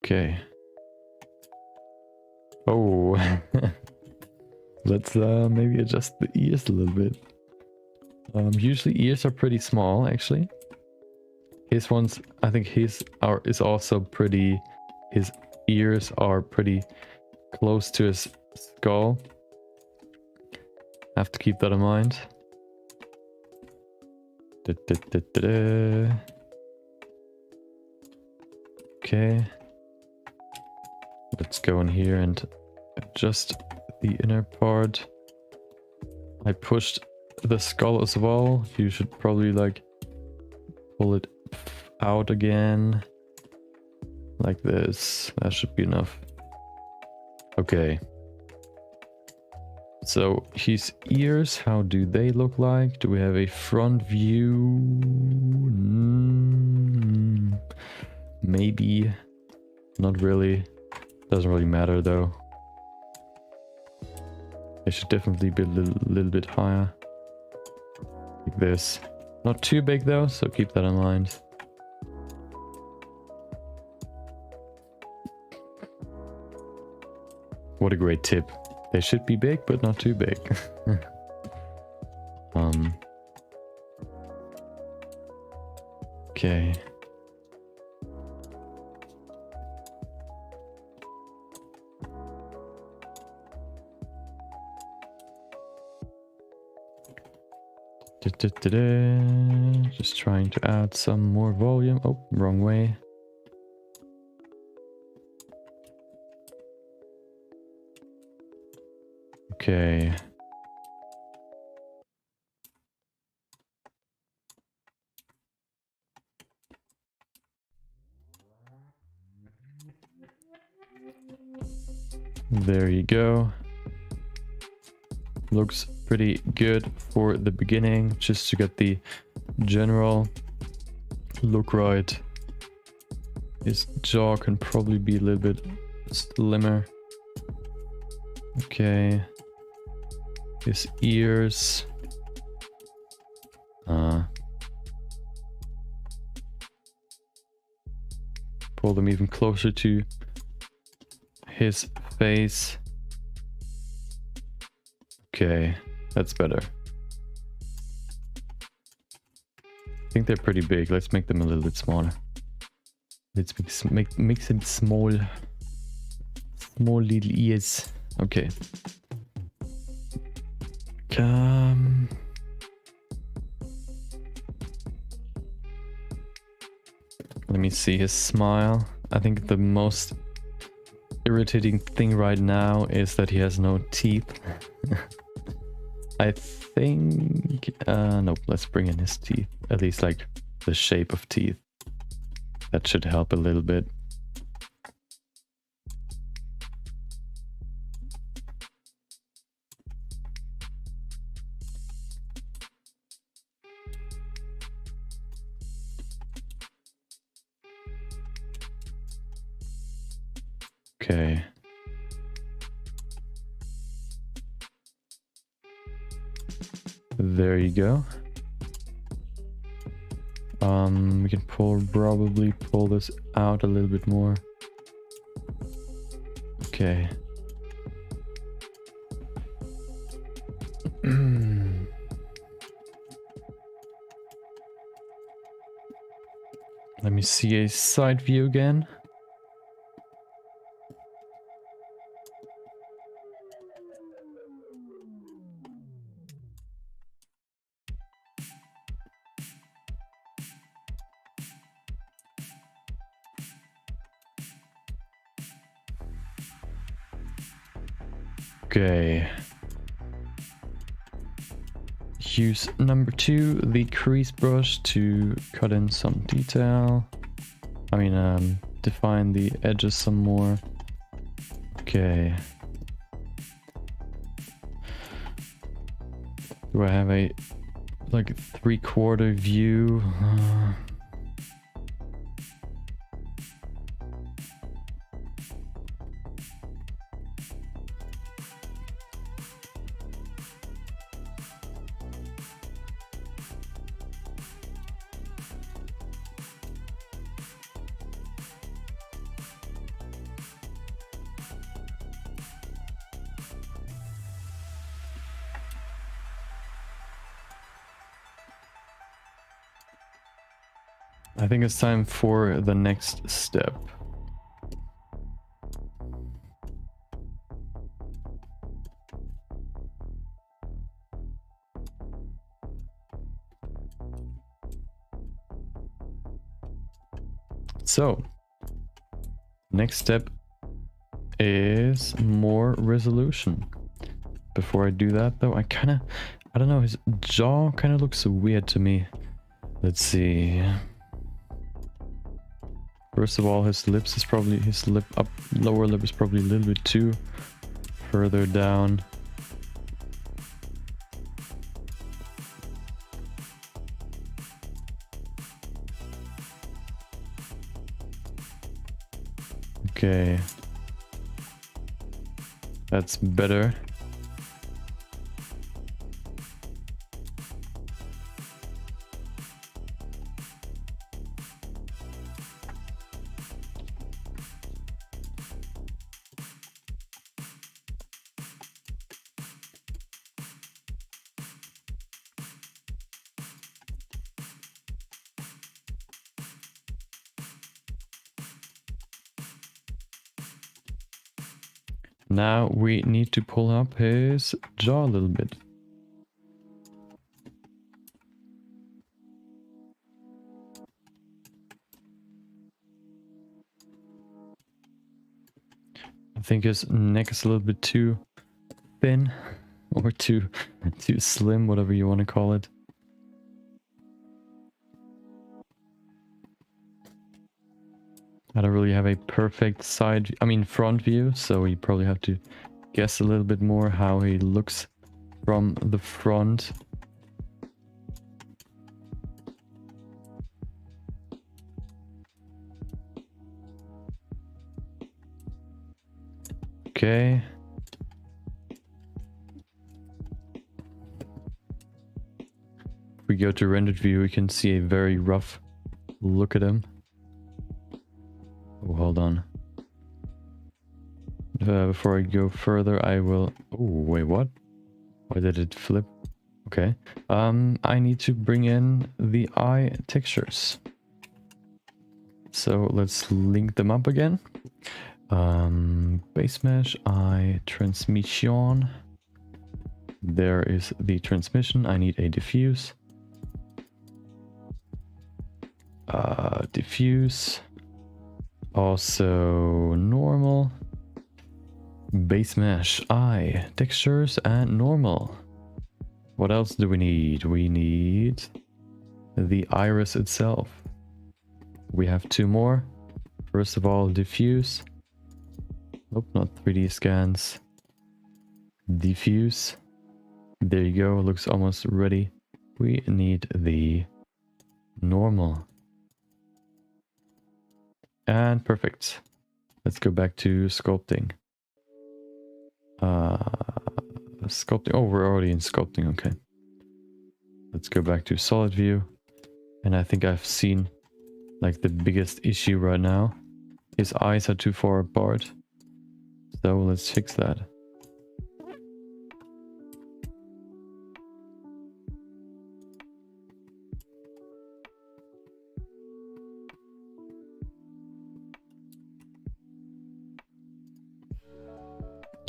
Okay. Oh, let's maybe adjust the ears a little bit. Usually ears are pretty small, actually. His ones, I think his is also pretty. His ears are pretty close to his skull. Have to keep that in mind. Okay. Let's go in here and adjust the inner part. I pushed the skull as well. You should probably like pull it out again. Like this. That should be enough. Okay. So his ears, how do they look like? Do we have a front view? Maybe. Not really. Doesn't really matter though. They should definitely be a little bit higher. Like this. Not too big though, so keep that in mind. What a great tip. They should be big, but not too big. Okay. Just trying to add some more volume. Oh, wrong way. Okay. There you go. Looks pretty good for the beginning, just to get the general look right. His jaw can probably be a little bit slimmer. Okay. His ears. Pull them even closer to his face. Okay, that's better. I think they're pretty big. Let's make them a little bit smaller. Let's make them small. Small little ears. Okay. Let me see his smile. I think the most irritating thing right now is that he has no teeth. I think... nope, let's bring in his teeth. At least like the shape of teeth. That should help a little bit. Okay. There you go. We can probably pull this out a little bit more. Okay. Let me see a side view again. Okay. Use number 2, the crease brush, to cut in some detail. Define the edges some more. Okay. Do I have a like 3/4 view? I think it's time for the next step. So, next step is more resolution. Before I do that though, I don't know, his jaw kind of looks weird to me. Let's see. First of all, his lower lip is probably a little bit too further down. Okay. That's better. Now we need to pull up his jaw a little bit. I think his neck is a little bit too thin or too slim, whatever you want to call it. I don't really have a perfect front view, so you probably have to guess a little bit more how he looks from the front. Okay. If we go to rendered view, we can see a very rough look at him. Oh, hold on. Before I go further, I will... Oh, wait, what? Why did it flip? Okay. I need to bring in the eye textures. So let's link them up again. Base mesh, eye transmission. There is the transmission. I need a diffuse. Diffuse. Also normal. Base mesh, eye, textures, and normal. What else do we need? We need the iris itself. We have 2 more. First of all, diffuse. Nope, not 3D scans. Diffuse. There you go, looks almost ready. We need the normal. And perfect. Let's go back to sculpting. Sculpting. Oh, we're already in sculpting. Okay. Let's go back to solid view. And I think I've seen like the biggest issue right now. His eyes are too far apart. So let's fix that.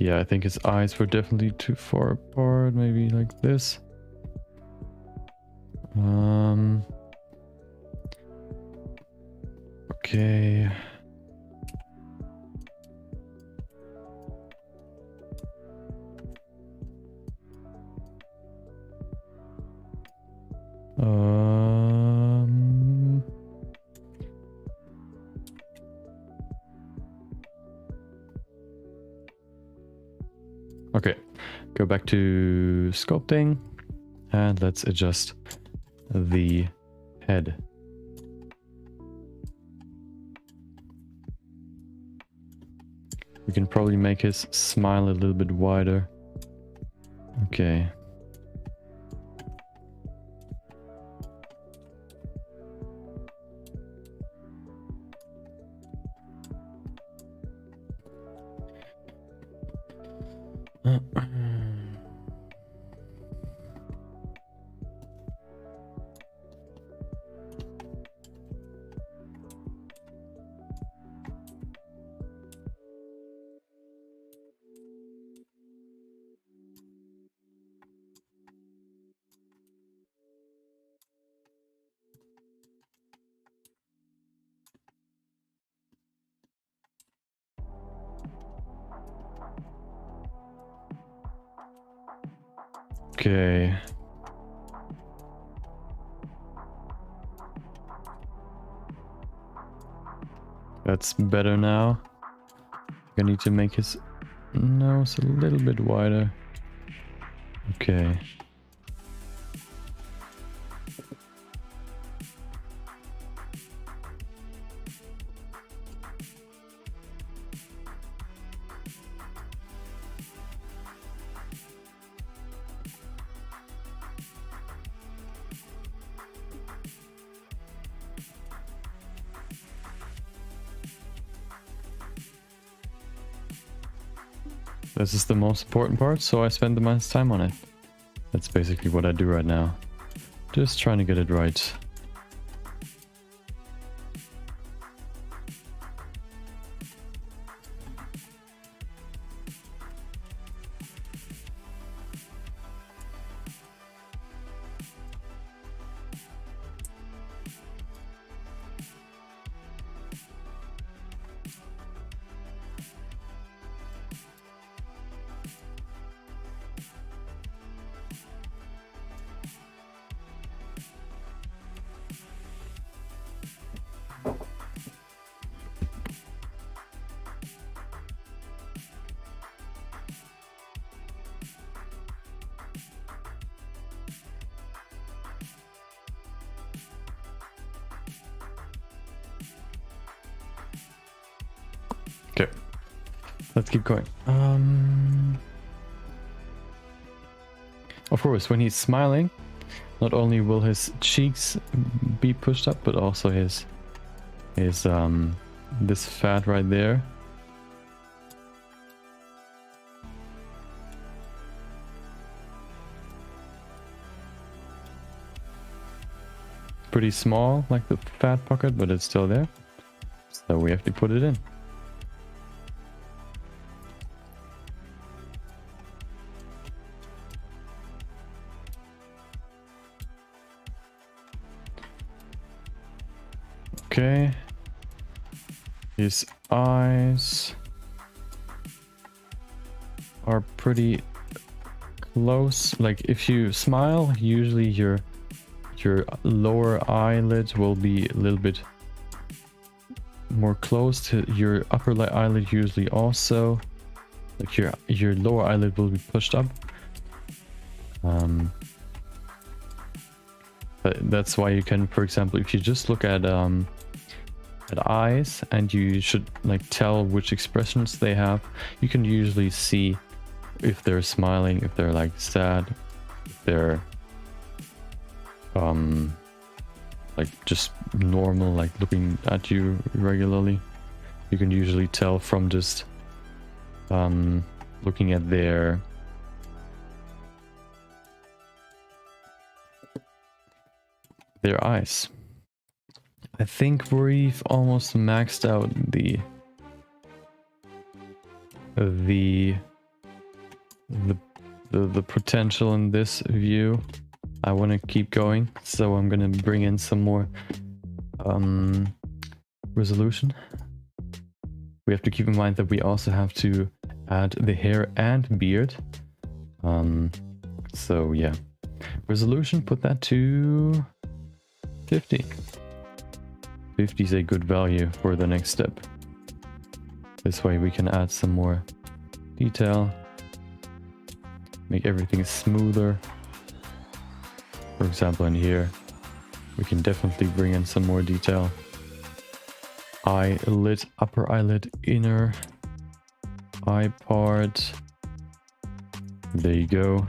Yeah, I think his eyes were definitely too far apart. Maybe like this. Okay. Okay, go back to sculpting and let's adjust the head. We can probably make his smile a little bit wider. Okay. Okay. That's better now. I need to make his nose a little bit wider. Okay. This is the most important part, so I spend the most time on it. That's basically what I do right now. Just trying to get it right. Okay, let's keep going. Of course, when he's smiling, not only will his cheeks be pushed up, but also his this fat right there. Pretty small, like the fat pocket, but it's still there. So we have to put it in. Okay. His eyes are pretty close. Like if you smile, usually your lower eyelid will be a little bit more close to your upper eyelid, usually also. Like your lower eyelid will be pushed up. That's why you can, for example, if you just look at at eyes, and you should like tell which expressions they have. You can usually see if they're smiling, if they're like sad, if they're like just normal, like looking at you regularly. You can usually tell from just looking at their eyes. I think we've almost maxed out the potential in this view. I want to keep going, so I'm gonna bring in some more resolution. We have to keep in mind that we also have to add the hair and beard. So yeah, resolution, put that to 50. 50 is a good value for the next step. This way we can add some more detail, make everything smoother. For example, in here, we can definitely bring in some more detail. Eyelid, upper eyelid, inner eye part. There you go.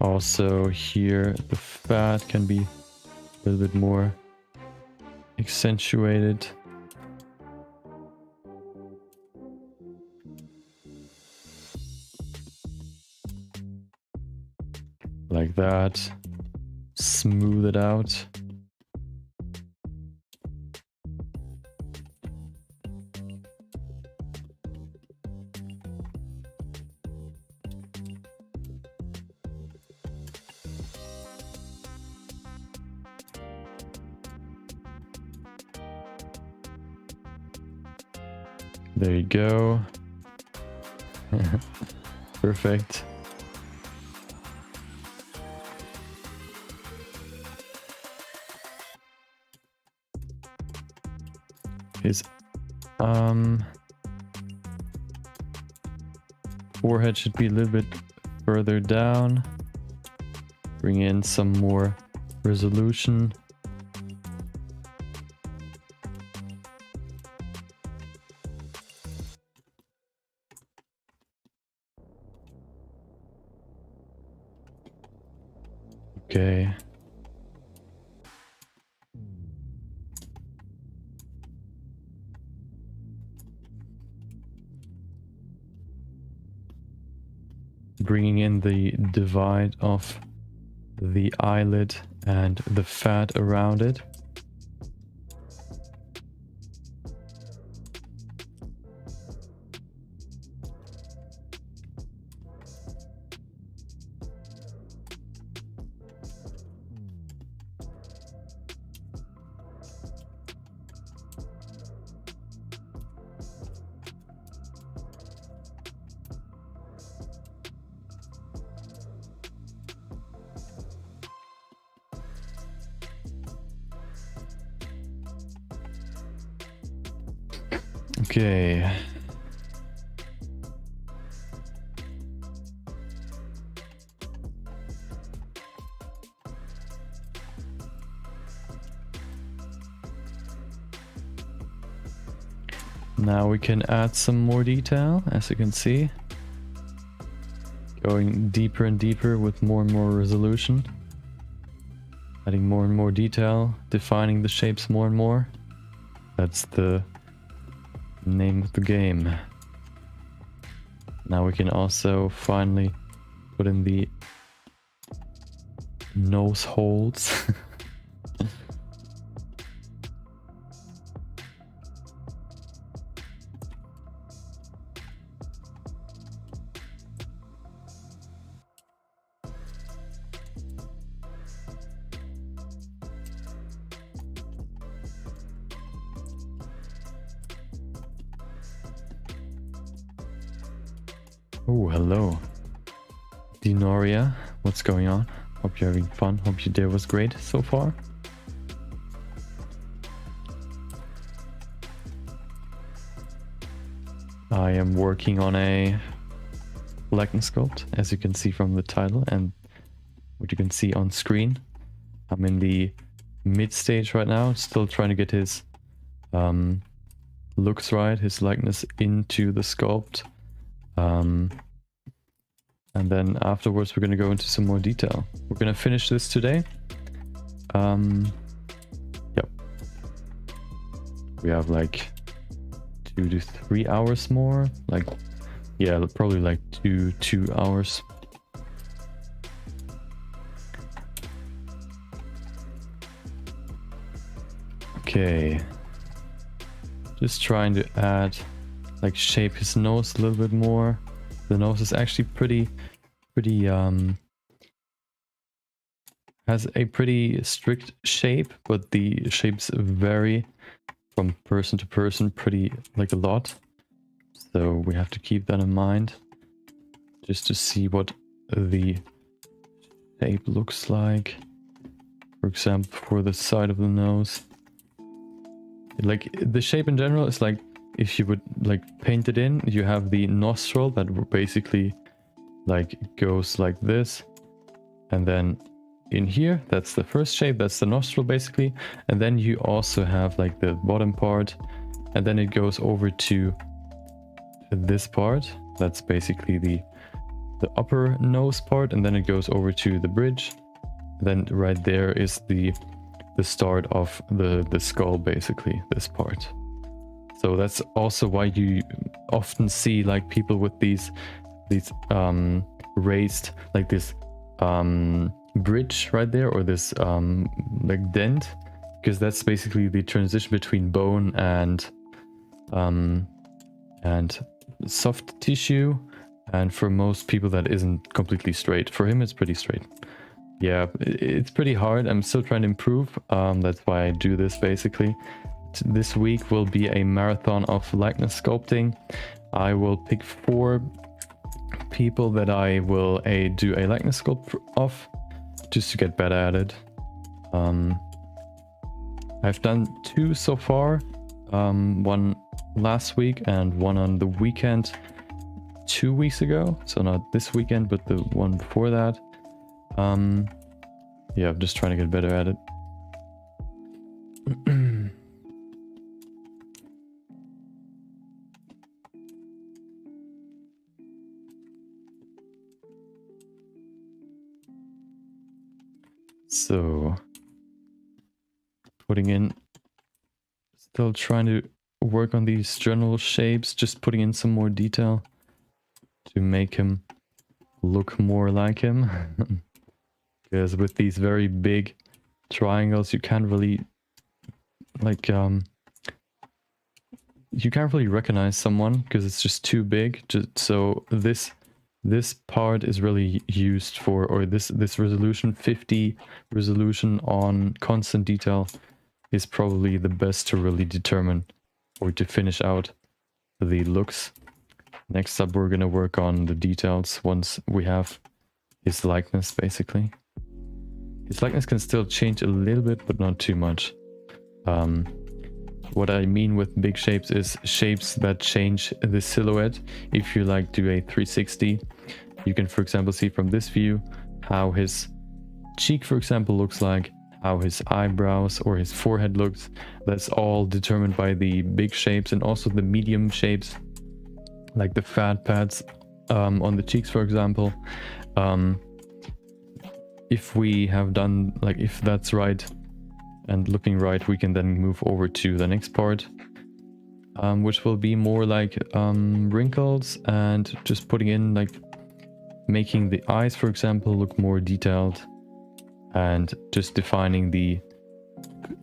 Also here, the fat can be a little bit more accentuated. Like that. Smooth it out. There you go. Perfect. His forehead should be a little bit further down. Bring in some more resolution. Okay. Bringing in the divide of the eyelid and the fat around it. Okay. Now we can add some more detail, as you can see. Going deeper and deeper with more and more resolution. Adding more and more detail, defining the shapes more and more. That's the name of the game. Now we can also finally put in the nose holes. Oh, hello. Dinoria, what's going on? Hope you're having fun. Hope your day was great so far. I am working on a likeness sculpt, as you can see from the title and what you can see on screen. I'm in the mid stage right now, still trying to get his looks right, his likeness into the sculpt. And then afterwards we're going to go into some more detail. We're going to finish this today. Yep. We have like 2 to 3 hours more. Like, yeah, probably like 2 hours. Okay. Just trying to add, like, shape his nose a little bit more. The nose is actually pretty has a pretty strict shape, but the shapes vary from person to person pretty, like, a lot. So we have to keep that in mind just to see what the shape looks like. For example, for the side of the nose. Like, the shape in general is like, if you would like paint it in, you have the nostril that basically like goes like this. And then in here, that's the first shape, that's the nostril basically. And then you also have like the bottom part, and then it goes over to this part. That's basically the upper nose part, and then it goes over to the bridge. Then right there is the start of the skull, basically, this part. So that's also why you often see like people with these raised, like this bridge right there, or this like dent, because that's basically the transition between bone and soft tissue. And for most people that isn't completely straight. For him it's pretty straight. Yeah, it's pretty hard. I'm still trying to improve. That's why I do this basically. This week will be a marathon of likeness sculpting. I will pick 4 people that I will do a likeness sculpt of, just to get better at it. I've done 2 so far. One last week and one on the weekend 2 weeks ago. So not this weekend, but the one before that. Yeah, I'm just trying to get better at it. So, putting in, still trying to work on these general shapes, just putting in some more detail to make him look more like him. Because with these very big triangles, you can't really, like, you can't really recognize someone because it's just too big. So this part is really used for, or this resolution, 50 resolution on constant detail, is probably the best to really determine or to finish out the looks. Next up, we're gonna work on the details once we have his likeness, basically. His likeness can still change a little bit, but not too much. What I mean with big shapes is shapes that change the silhouette. If you like do a 360, you can, for example, see from this view how his cheek, for example, looks like, how his eyebrows or his forehead looks. That's all determined by the big shapes, and also the medium shapes, like the fat pads on the cheeks, for example. If we have done, like, if that's right and looking right, we can then move over to the next part, which will be more like wrinkles, and just putting in, like, making the eyes, for example, look more detailed, and just defining the,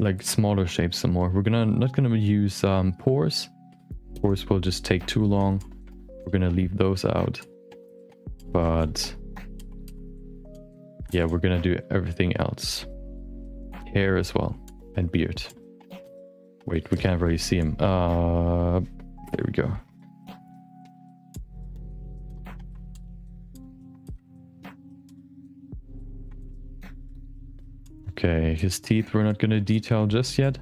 like, smaller shapes some more. We're not gonna use pores. Pores will just take too long. We're gonna leave those out. But yeah, we're gonna do everything else. Hair as well, and beard. Wait, we can't really see him. There we go. Okay, his teeth we're not gonna detail just yet.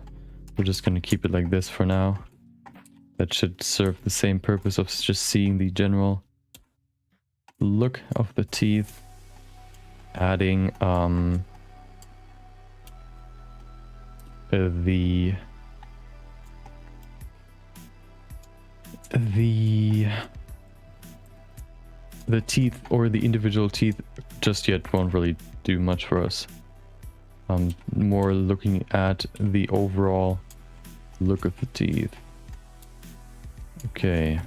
We're just gonna keep it like this for now. that should serve the same purpose of just seeing the general look of the teeth. Adding the teeth, or the individual teeth, just yet won't really do much for us. More looking at the overall look of the teeth. Okay.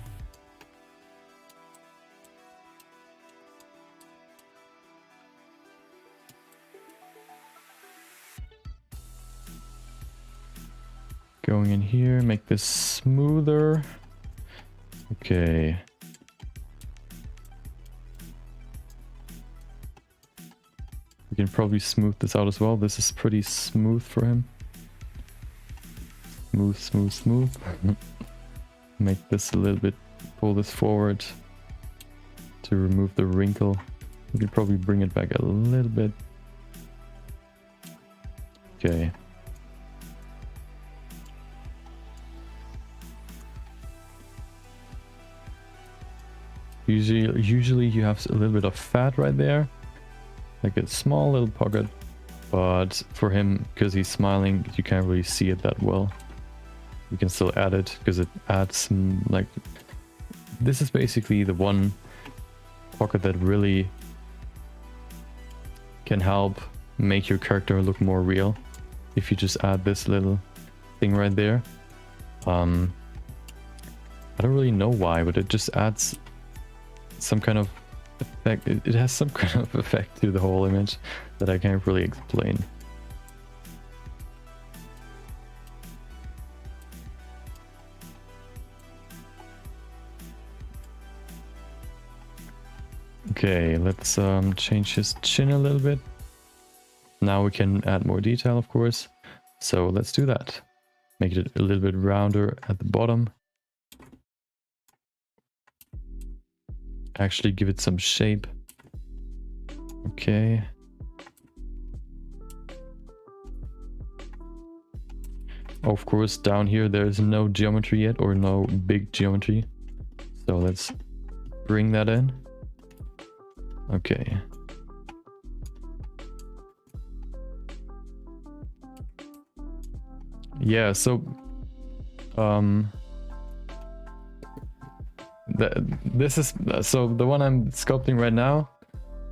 Going in here, make this smoother. Okay. We can probably smooth this out as well. This is pretty smooth for him. Smooth, smooth, smooth. Make this a little bit, pull this forward to remove the wrinkle. We can probably bring it back a little bit. Okay. Usually you have a little bit of fat right there, like a small little pocket, but for him, because he's smiling, you can't really see it that well. We can still add it because it adds some, like, this is basically the one pocket that really can help make your character look more real. If you just add this little thing right there. I don't really know why, but it just adds some kind of effect. It has some kind of effect to the whole image that I can't really explain. Okay, let's change his chin a little bit. Now we can add more detail, of course. So let's do that. Make it a little bit rounder at the bottom. Actually give it some shape. Okay. Of course, down here there's no geometry yet, or no big geometry. So let's bring that in. Okay. Yeah, so this is, so the one I'm sculpting right now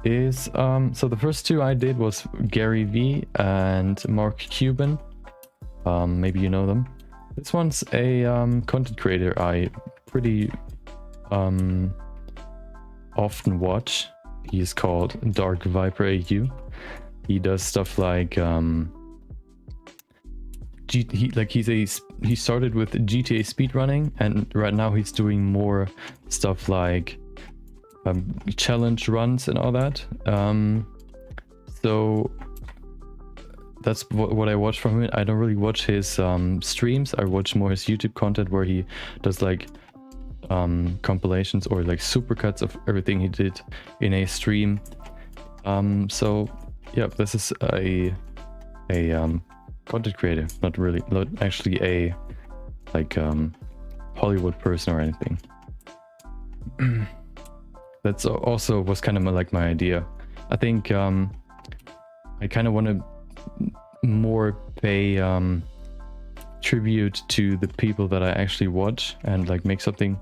is so the first two I did was Gary V and Mark Cuban. Maybe you know them. This one's a content creator I pretty often watch. He's called DarkViperAU. He does stuff like he started with GTA speedrunning, and right now he's doing more stuff like challenge runs and all that. So that's what I watch from him. I don't really watch his streams. I watch more his YouTube content, where he does like compilations or like supercuts of everything he did in a stream. So yeah, this is a content creator, not actually a like Hollywood person or anything. That's also was kind of like my idea. I think I kind of want to more pay tribute to the people that I actually watch, and like make something,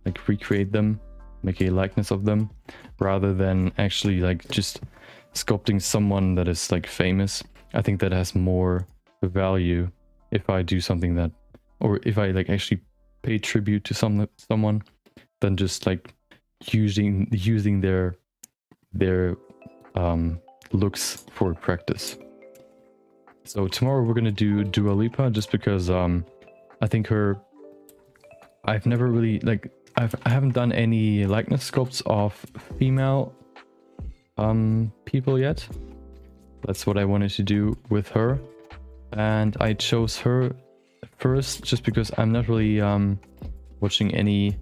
like recreate them, make a likeness of them, rather than actually like just sculpting someone that is like famous. I think that has more value if I do something that, or if I like actually pay tribute to someone, than just like using their looks for practice. So tomorrow we're gonna do Dua Lipa, just because I think I've never really like I haven't done any likeness sculpts of female people yet. That's what I wanted to do with her, and I chose her first just because I'm not really watching any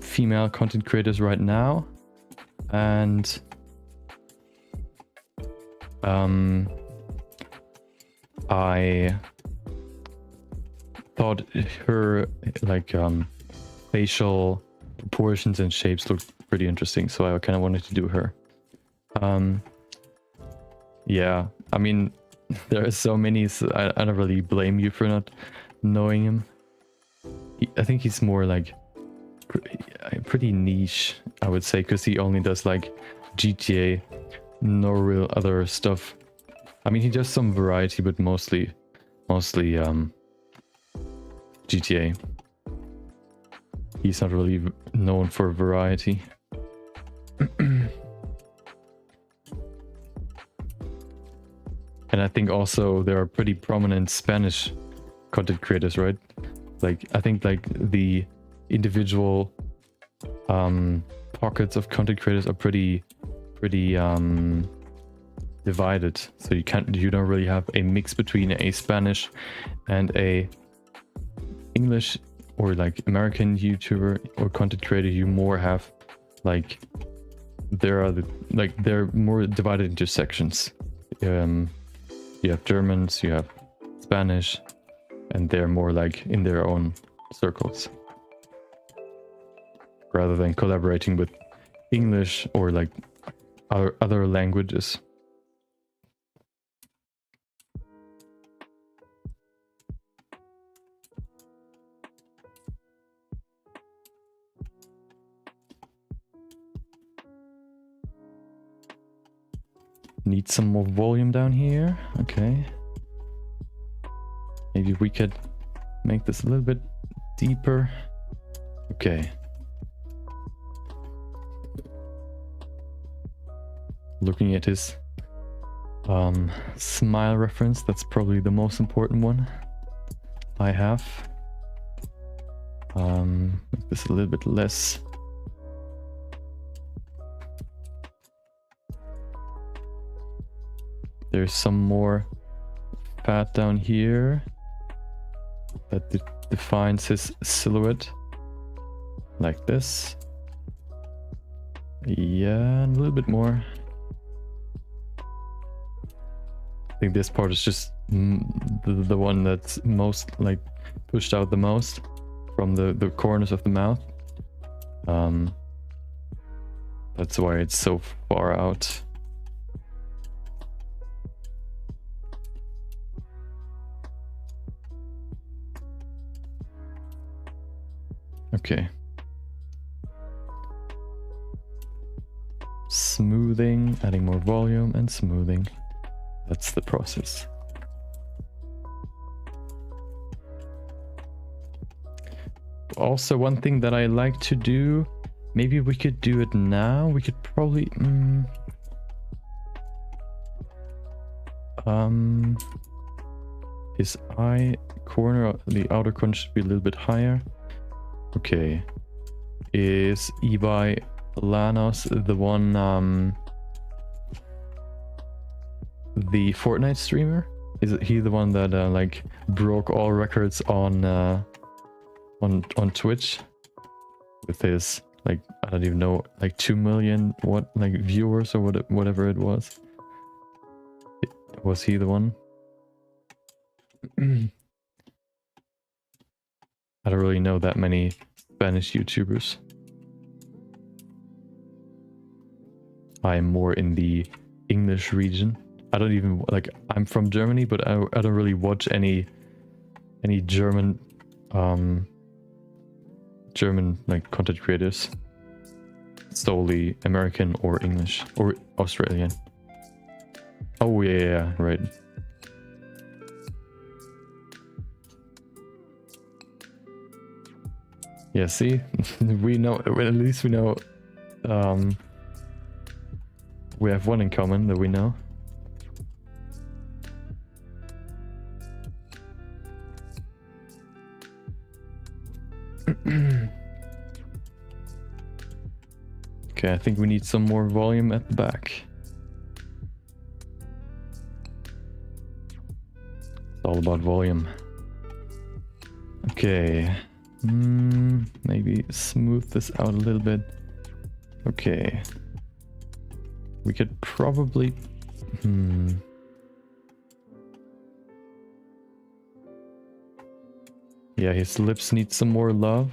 female content creators right now, and thought her like facial proportions and shapes looked pretty interesting, so I kind of wanted to do her. Yeah, I mean, there are so many, so I don't really blame you for not knowing him. I think he's more like pretty niche, I would say, because he only does like GTA, no real other stuff. I mean, he does some variety, but mostly GTA. He's not really known for variety. And I think also there are pretty prominent Spanish content creators, right? Like, I think like the individual pockets of content creators are pretty divided. So you don't really have a mix between a Spanish and a English or like American YouTuber or content creator. You more have like they're more divided into sections. You have Germans, you have Spanish, and they're more like in their own circles rather than collaborating with English or like other languages. Need some more volume down here. Okay. Maybe we could make this a little bit deeper. Okay. Looking at his smile reference, that's probably the most important one I have. Make this a little bit less. There's some more fat down here that defines his silhouette, like this. Yeah, and a little bit more. I think this part is just the one that's most like pushed out the most from the corners of the mouth. That's why it's so far out. Okay. Smoothing, adding more volume and smoothing. That's the process. Also, one thing that I like to do, maybe we could do it now. We could probably his eye corner, the outer corner should be a little bit higher. Okay. Is Ibai Lanos the one, the Fortnite streamer? Is he the one that like broke all records on Twitch with his like, I don't even know, like 2 million viewers or whatever it was? Was he the one? I don't really know that many Spanish YouTubers. I'm more in the English region. I don't even like, I'm from Germany, but I don't really watch any German like content creators. Solely American or English or Australian. Oh yeah, right. Yeah, see, we know, at least we know, we have one in common that we know. Okay, I think we need some more volume at the back. It's all about volume. Okay. Maybe smooth this out a little bit. Okay. We could probably... Yeah, his lips need some more love.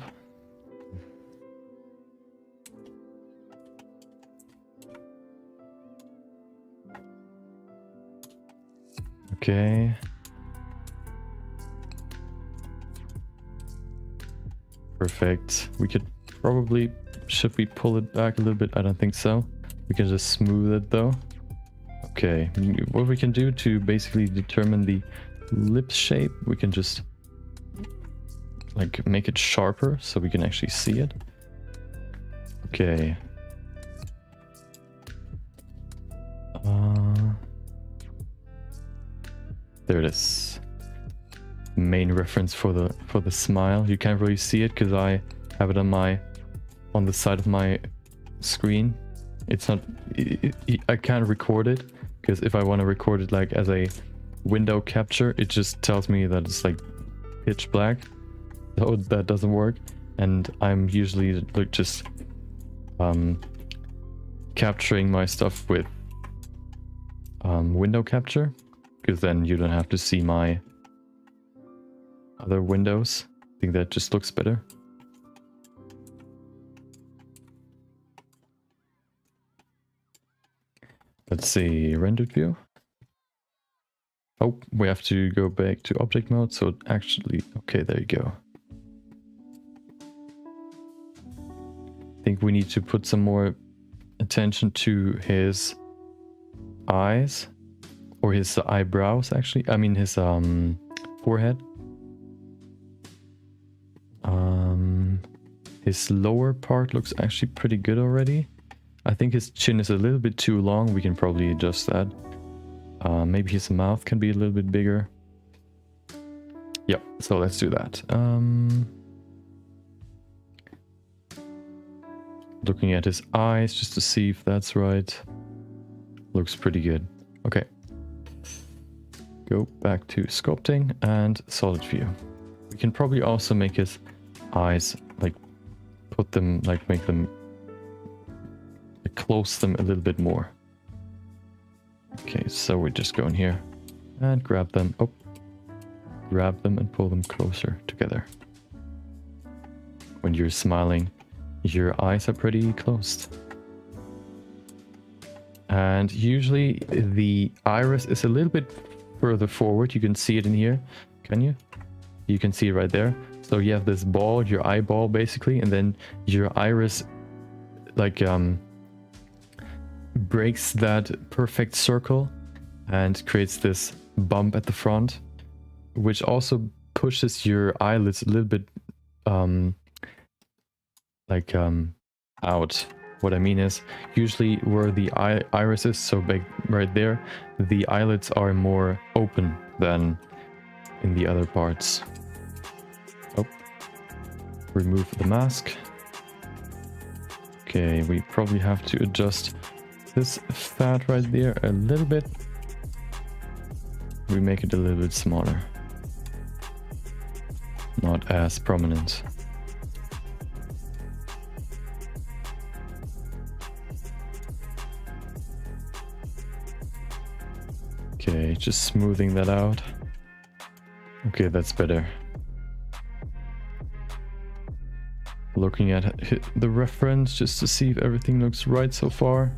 Okay. Perfect. We could probably... Should we pull it back a little bit? I don't think so. We can just smooth it though. Okay. What we can do to basically determine the lip shape, we can just like make it sharper so we can actually see it. Okay. There it is. Main reference for the smile. You can't really see it because I have it on the side of my screen. It's not... I can't record it because if I want to record it like as a window capture, it just tells me that it's like pitch black. So that doesn't work. And I'm usually like just capturing my stuff with window capture, because then you don't have to see my other windows. I think that just looks better. Let's see, rendered view. Oh, we have to go back to object mode, so actually, okay, there you go. I think we need to put some more attention to his eyes, or his eyebrows actually. I mean his forehead. His lower part looks actually pretty good already. I think his chin is a little bit too long. We can probably adjust that. Maybe his mouth can be a little bit bigger. Yep, so let's do that. Looking at his eyes just to see if that's right. Looks pretty good. Okay. Go back to sculpting and solid view. We can probably also make his eyes, like, put them, like, make them, like, close them a little bit more. Okay, so we just go in here and grab them. Oh, grab them and pull them closer together. When you're smiling, your eyes are pretty closed. And usually the iris is a little bit further forward. You can see it in here. Can you? You can see it right there. So you have this ball, your eyeball basically, and then your iris like breaks that perfect circle and creates this bump at the front, which also pushes your eyelids a little bit out. What I mean is, usually where the iris is so big right there, the eyelids are more open than in the other parts. Oh, remove the mask. Okay, we probably have to adjust this fat right there a little bit. We make it a little bit smaller. Not as prominent. Okay, just smoothing that out. Okay, that's better. Looking at the reference just to see if everything looks right so far.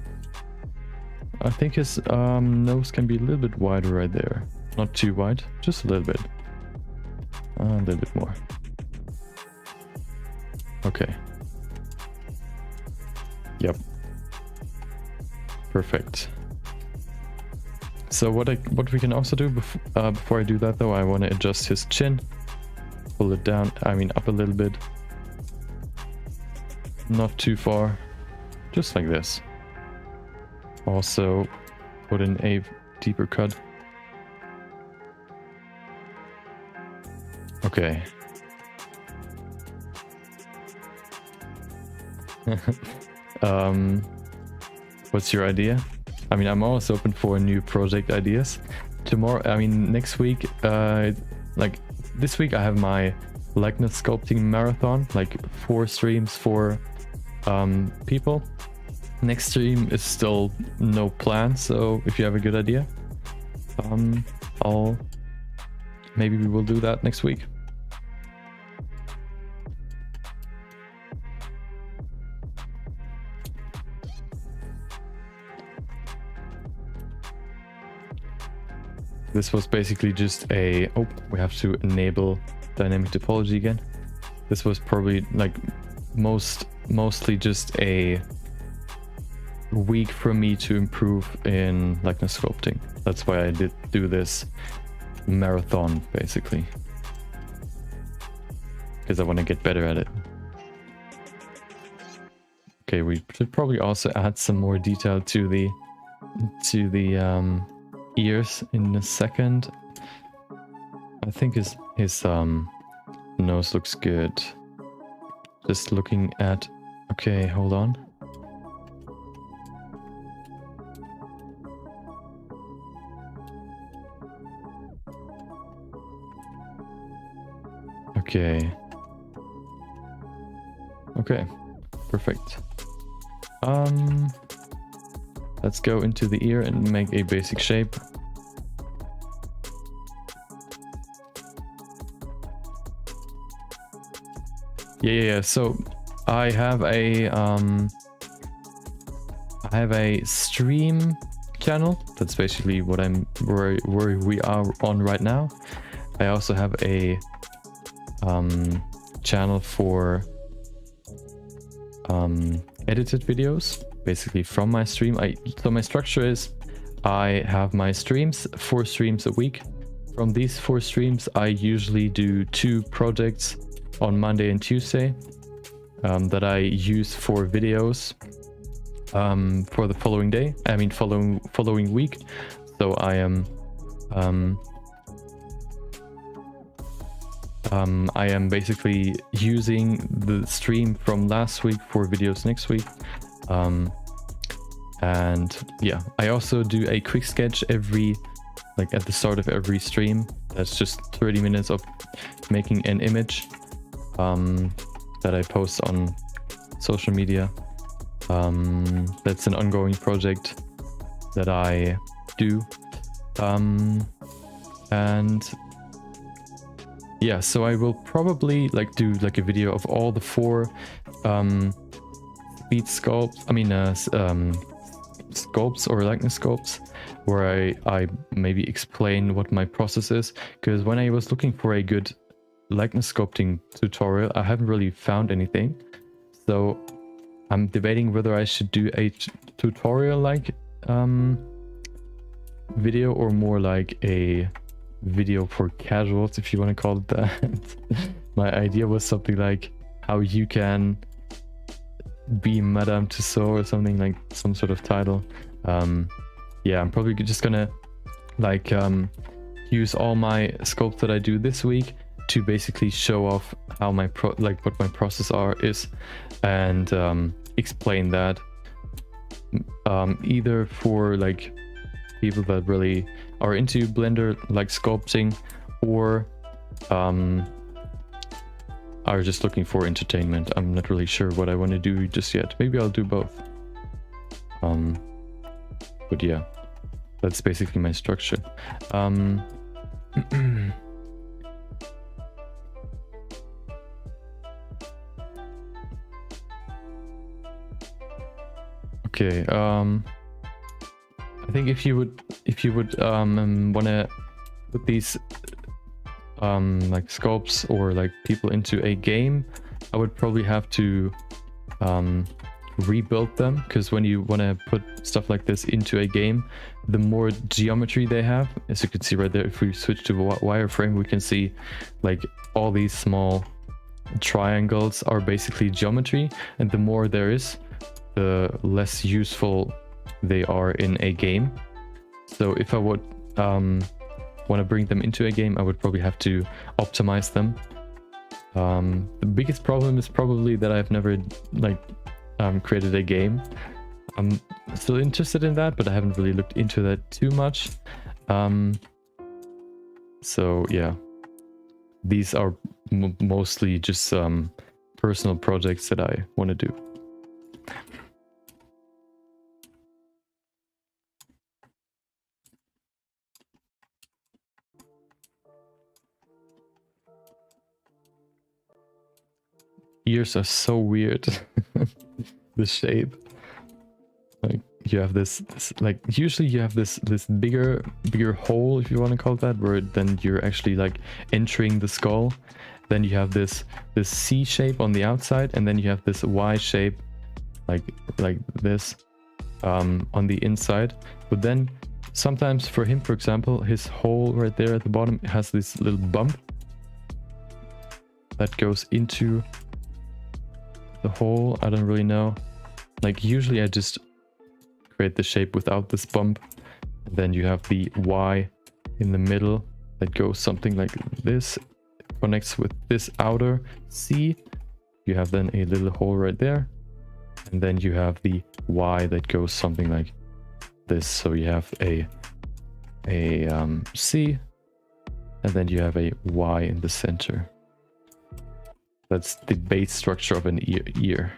I think his nose can be a little bit wider right there. Not too wide, just a little bit. A little bit more. Okay. Yep. Perfect. So what we can also do before I do that though, I want to adjust his chin. Pull it down, I mean up a little bit. Not too far. Just like this. Also put in a deeper cut. Okay. What's your idea? I mean, I'm always open for new project ideas. Tomorrow, I mean, next week, like this week, I have my likeness sculpting marathon, like 4 streams for people. Next stream is still no plan, so if you have a good idea, maybe we will do that next week. This was basically just a... Oh, we have to enable dynamic topology again. This was probably like mostly just a week for me to improve in likeness sculpting. That's why I did do this marathon, basically. Because I want to get better at it. Okay, we should probably also add some more detail to the ears in a second. I think his nose looks good. Just looking at... Okay, hold on. Okay. Okay, perfect. Let's go into the ear and make a basic shape. Yeah. So I have a stream channel. That's basically what where we are on right now. I also have a channel for edited videos, basically from my stream. So my structure is I have my streams, 4 streams a week. From these 4 streams, I usually do 2 projects on Monday and Tuesday that I use for videos for the following day. I mean following week. So I am basically using the stream from last week for videos next week. And yeah, I also do a quick sketch at the start of every stream. That's just 30 minutes of making an image that I post on social media. That's an ongoing project that I do. And yeah, so I will probably do a video of all the 4 speed sculpts, sculpts or likeness sculpts, where I maybe explain what my process is. Because when I was looking for a good likeness sculpting tutorial, I haven't really found anything. So I'm debating whether I should do a tutorial video, or more like a video for casuals, if you want to call it that. My idea was something like how you can be Madame Tussauds or something, like some sort of title. Yeah, I'm probably just gonna use all my sculpts that I do this week to basically show off how what my process is, and explain that either for people that really are into Blender sculpting, or are just looking for entertainment. I'm not really sure what I want to do just yet. Maybe I'll do both. But yeah, that's basically my structure. Okay, I think if you would want to put these sculpts or people into a game, I would probably have to rebuild them, because when you want to put stuff like this into a game, the more geometry they have, as you can see right there, if we switch to wireframe, we can see all these small triangles are basically geometry, and the more there is, the less useful they are in a game. So if I would want to bring them into a game, I would probably have to optimize them. The biggest problem is probably that I've never created a game. I'm still interested in that, but I haven't really looked into that too much. So yeah, these are mostly just personal projects that I want to do. Ears are so weird. The shape, you have this like, usually you have this bigger hole, if you want to call it that, where then you're actually like entering the skull. Then you have this C shape on the outside, and then you have this Y shape like this on the inside. But then sometimes for him, for example, his hole right there at the bottom has this little bump that goes into the hole. I don't really know. Like usually I just create the shape without this bump. And then you have the Y in the middle that goes something like this, connects with this outer C. You have then a little hole right there. And then you have the Y that goes something like this. So you have a C, and then you have a Y in the center. That's the base structure of an ear.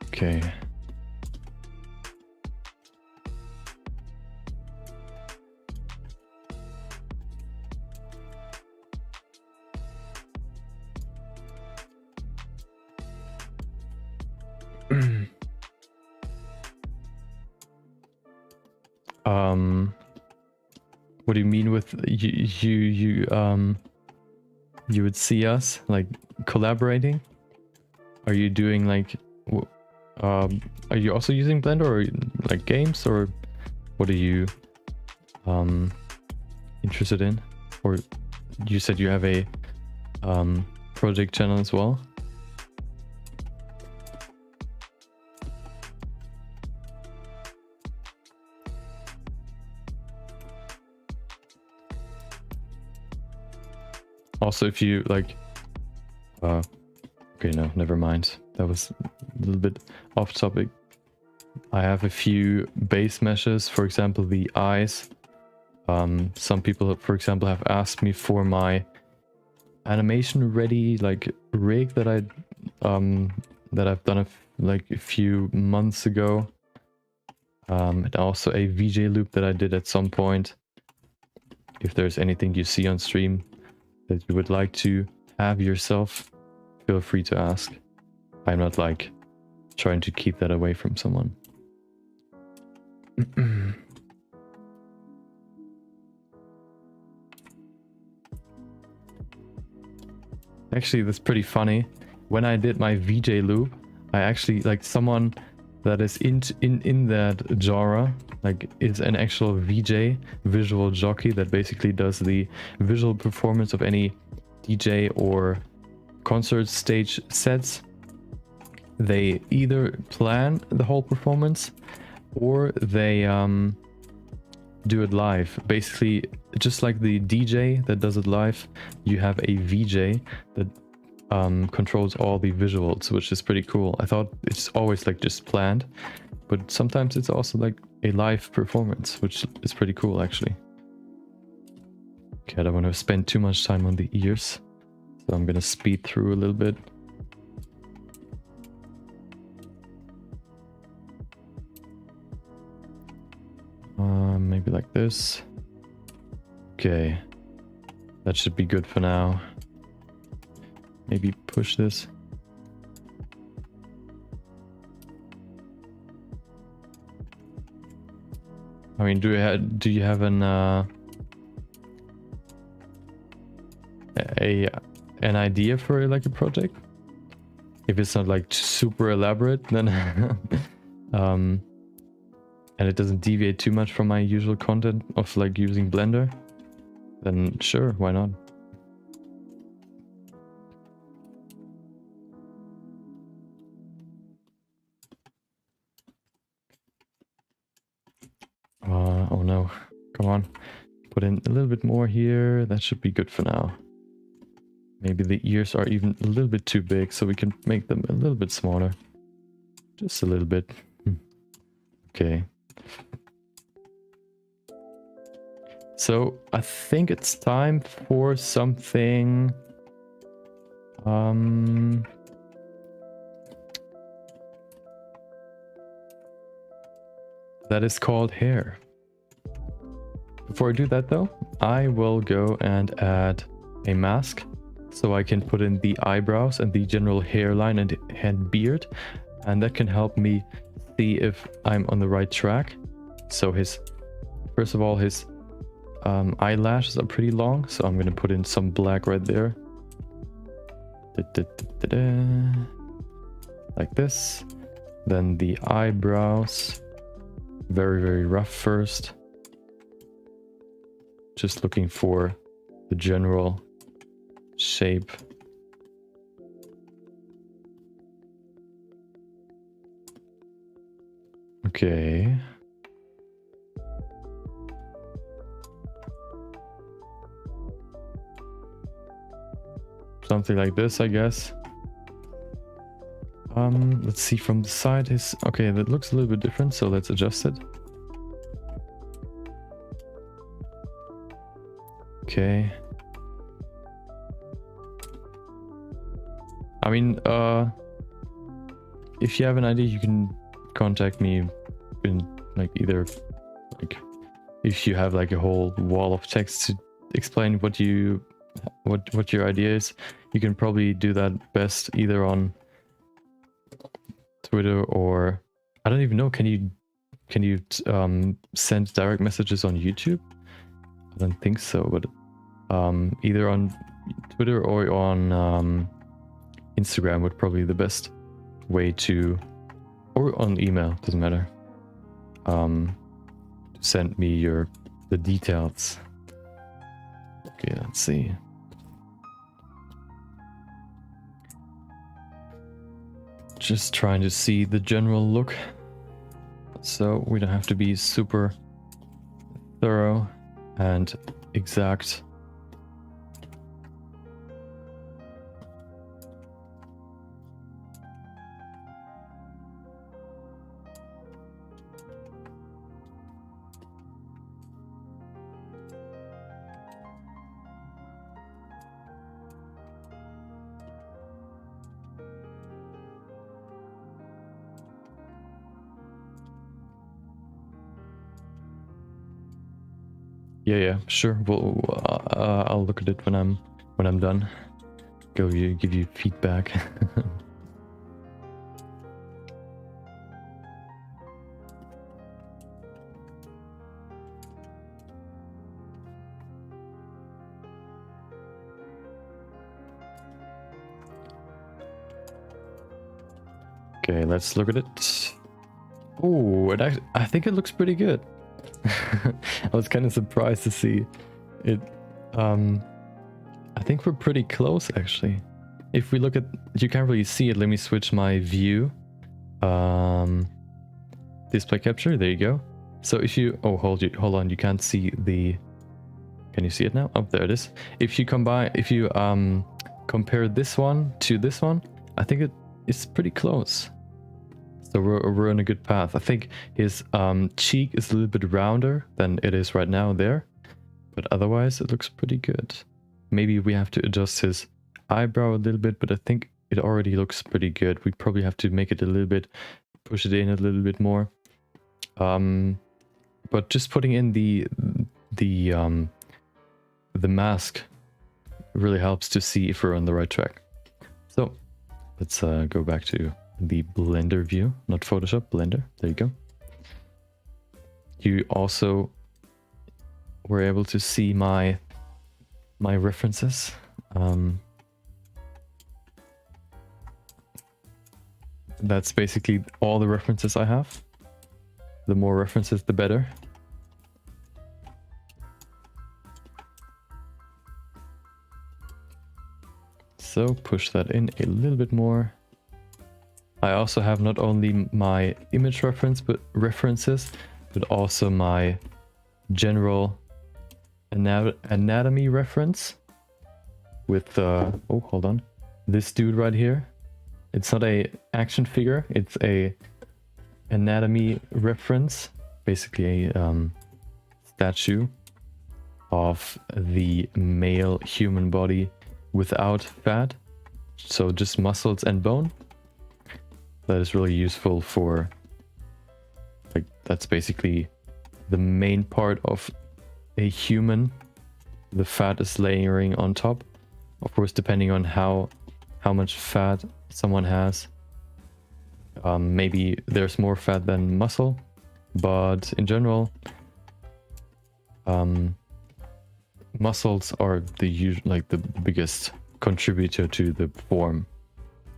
Okay. What do you mean with you would see us like collaborating? Are you doing like are you also using Blender or like games, or what are you interested in? Or you said you have a project channel as well? Also, if you like, okay, no, never mind. That was a little bit off topic. I have a few base meshes, for example, the eyes. Some people, for example, have asked me for my animation ready like rig that I've done like a few months ago. And also a VJ loop that I did at some point. If there's anything you see on stream that you would like to have yourself, feel free to ask. I'm not like trying to keep that away from someone. Actually, that's pretty funny. When I did my VJ loop, I actually like someone that is in that genre, like is an actual VJ, visual jockey, that basically does the visual performance of any DJ or concert stage sets. They either plan the whole performance or they do it live. Basically, just like the DJ that does it live, you have a VJ that controls all the visuals, which is pretty cool. I thought it's always like just planned, but sometimes it's also like a live performance, which is pretty cool actually. Okay, I don't want to spend too much time on the ears, so I'm gonna speed through a little bit. Maybe like this. Okay, that should be good for now. Maybe push this. I mean, do you have an idea for like a project? If it's not like super elaborate, then and it doesn't deviate too much from my usual content of like using Blender, then sure, why not? Oh no, come on. Put in a little bit more here. That should be good for now. Maybe the ears are even a little bit too big, so we can make them a little bit smaller. Just a little bit. Okay. So I think it's time for something that is called hair. Before I do that though, I will go and add a mask so I can put in the eyebrows and the general hairline and head beard, and that can help me see if I'm on the right track. So first of all, his eyelashes are pretty long, so I'm gonna put in some black right there. Like this. Then the eyebrows, very, very rough first. Just looking for the general shape. Okay. Something like this, I guess. Let's see from the side. Okay, that looks a little bit different, so let's adjust it. Okay. I mean, if you have an idea, you can contact me in like either like if you have like a whole wall of text to explain what your idea is. You can probably do that best either on Twitter, or I don't even know, can you send direct messages on YouTube? I don't think so, but either on Twitter or on Instagram would probably be the best way to, or on email, doesn't matter, to send me the details. Okay, let's see. Just trying to see the general look, so we don't have to be super thorough and exact. Yeah, sure. Well, I'll look at it when I'm done. Give you feedback. Okay, let's look at it. Oh, I think it looks pretty good. I was kind of surprised to see it. I think we're pretty close, actually. If we look at, you can't really see it. Let me switch my view. Display capture. There you go. So if you, oh, hold on. You can't see the. Can you see it now? Oh, there it is. If you compare this one to this one, I think it's pretty close. So we're on a good path. I think his cheek is a little bit rounder than it is right now there, but otherwise it looks pretty good. Maybe we have to adjust his eyebrow a little bit, but I think it already looks pretty good. We probably have to make it a little bit, push it in a little bit more. But just putting in the mask really helps to see if we're on the right track. So let's go back to the Blender view, not Photoshop, Blender. There you go. You also were able to see my references. That's basically all the references I have. The more references, the better. So push that in a little bit more. I also have not only my image references, but also my general anatomy reference with oh, hold on, this dude right here. It's not a action figure, it's a anatomy reference, basically a statue of the male human body without fat, so just muscles and bone. That is really useful for, like, that's basically the main part of a human. The fat is layering on top. Of course, depending on how much fat someone has. Maybe there's more fat than muscle, but in general, muscles are the biggest contributor to the form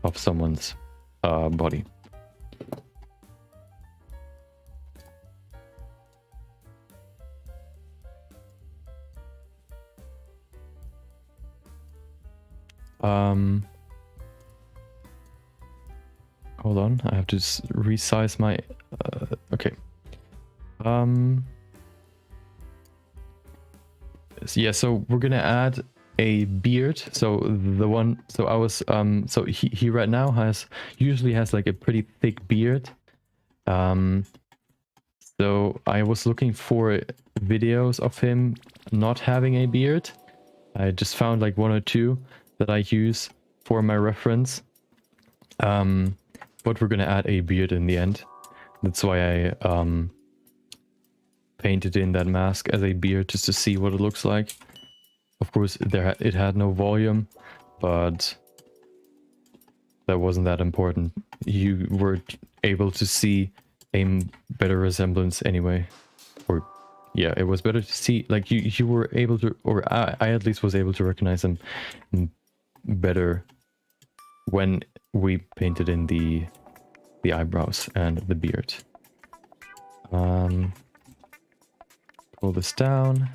of someone's body. Hold on, I have to resize my okay. Yeah, so we're gonna add a beard. So I was so he right now usually has like a pretty thick beard. So I was looking for videos of him not having a beard. I just found like 1 or 2 that I use for my reference. But we're gonna add a beard in the end. That's why I painted in that mask as a beard, just to see what it looks like. Of course, it had no volume, but that wasn't that important. You were able to see a better resemblance anyway. Or yeah, it was better to see, like you were able to, or I at least was able to recognize him better when we painted in the eyebrows and the beard. Pull this down.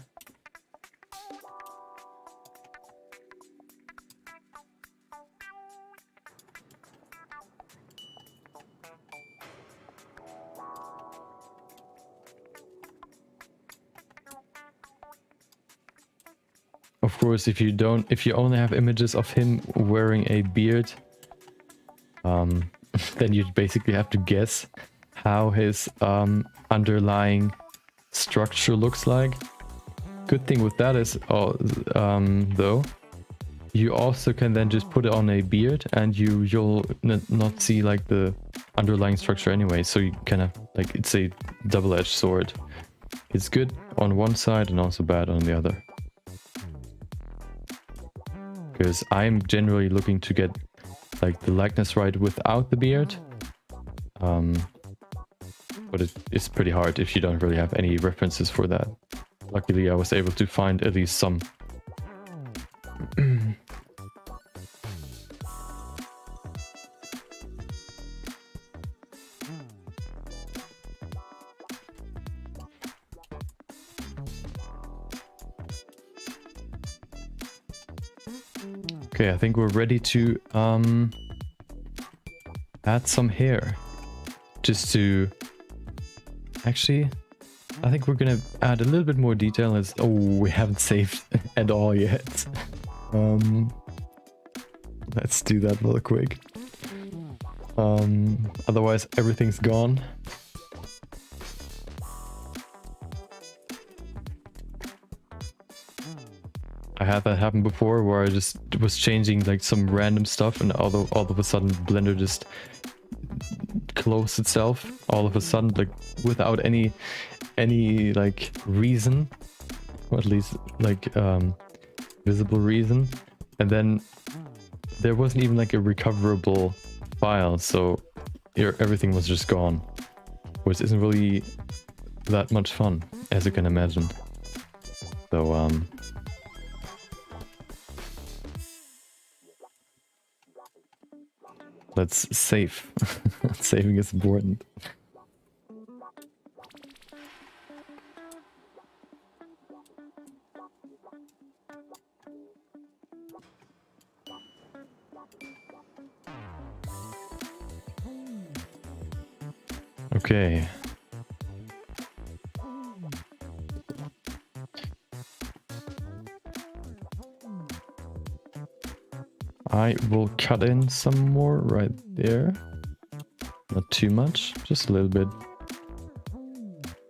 Of course, if you only have images of him wearing a beard, then you basically have to guess how his underlying structure looks like. Good thing with that is, though, you also can then just put it on a beard, and you'll not see like the underlying structure anyway. So you kind of like, it's a double-edged sword. It's good on one side and also bad on the other. Because I'm generally looking to get like the likeness right without the beard. But it's pretty hard if you don't really have any references for that. Luckily, I was able to find at least some. Okay, I think we're ready to add some hair. Just to... Actually, I think we're gonna add a little bit more detail as... Oh, we haven't saved at all yet. Let's do that real quick. Otherwise everything's gone. I had that happen before where I just was changing like some random stuff, and all of a sudden Blender just closed itself all of a sudden, like without any like reason, or at least like visible reason. And then there wasn't even like a recoverable file, so everything was just gone, which isn't really that much fun, as you can imagine. So let's save. Saving is important. Okay. I will cut in some more right there. Not too much, just a little bit.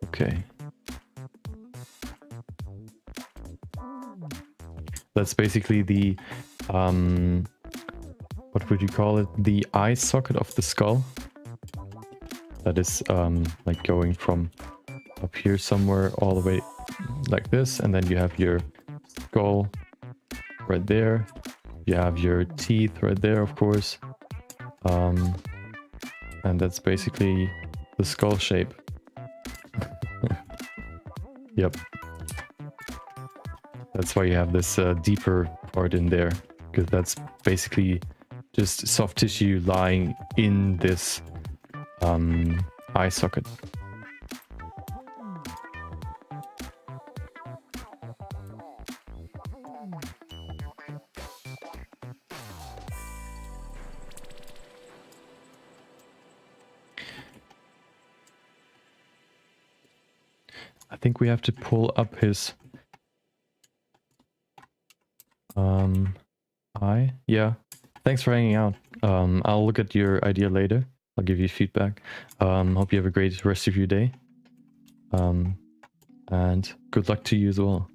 Okay. That's basically the, what would you call it? The eye socket of the skull. That is like going from up here somewhere all the way like this, and then you have your skull right there. you have your teeth right there, of course. And that's basically the skull shape. Yep. That's why you have this deeper part in there, because that's basically just soft tissue lying in this eye socket. I think we have to pull up his eye. Yeah. Thanks for hanging out. I'll look at your idea later. I'll give you feedback. Hope you have a great rest of your day. And good luck to you as well.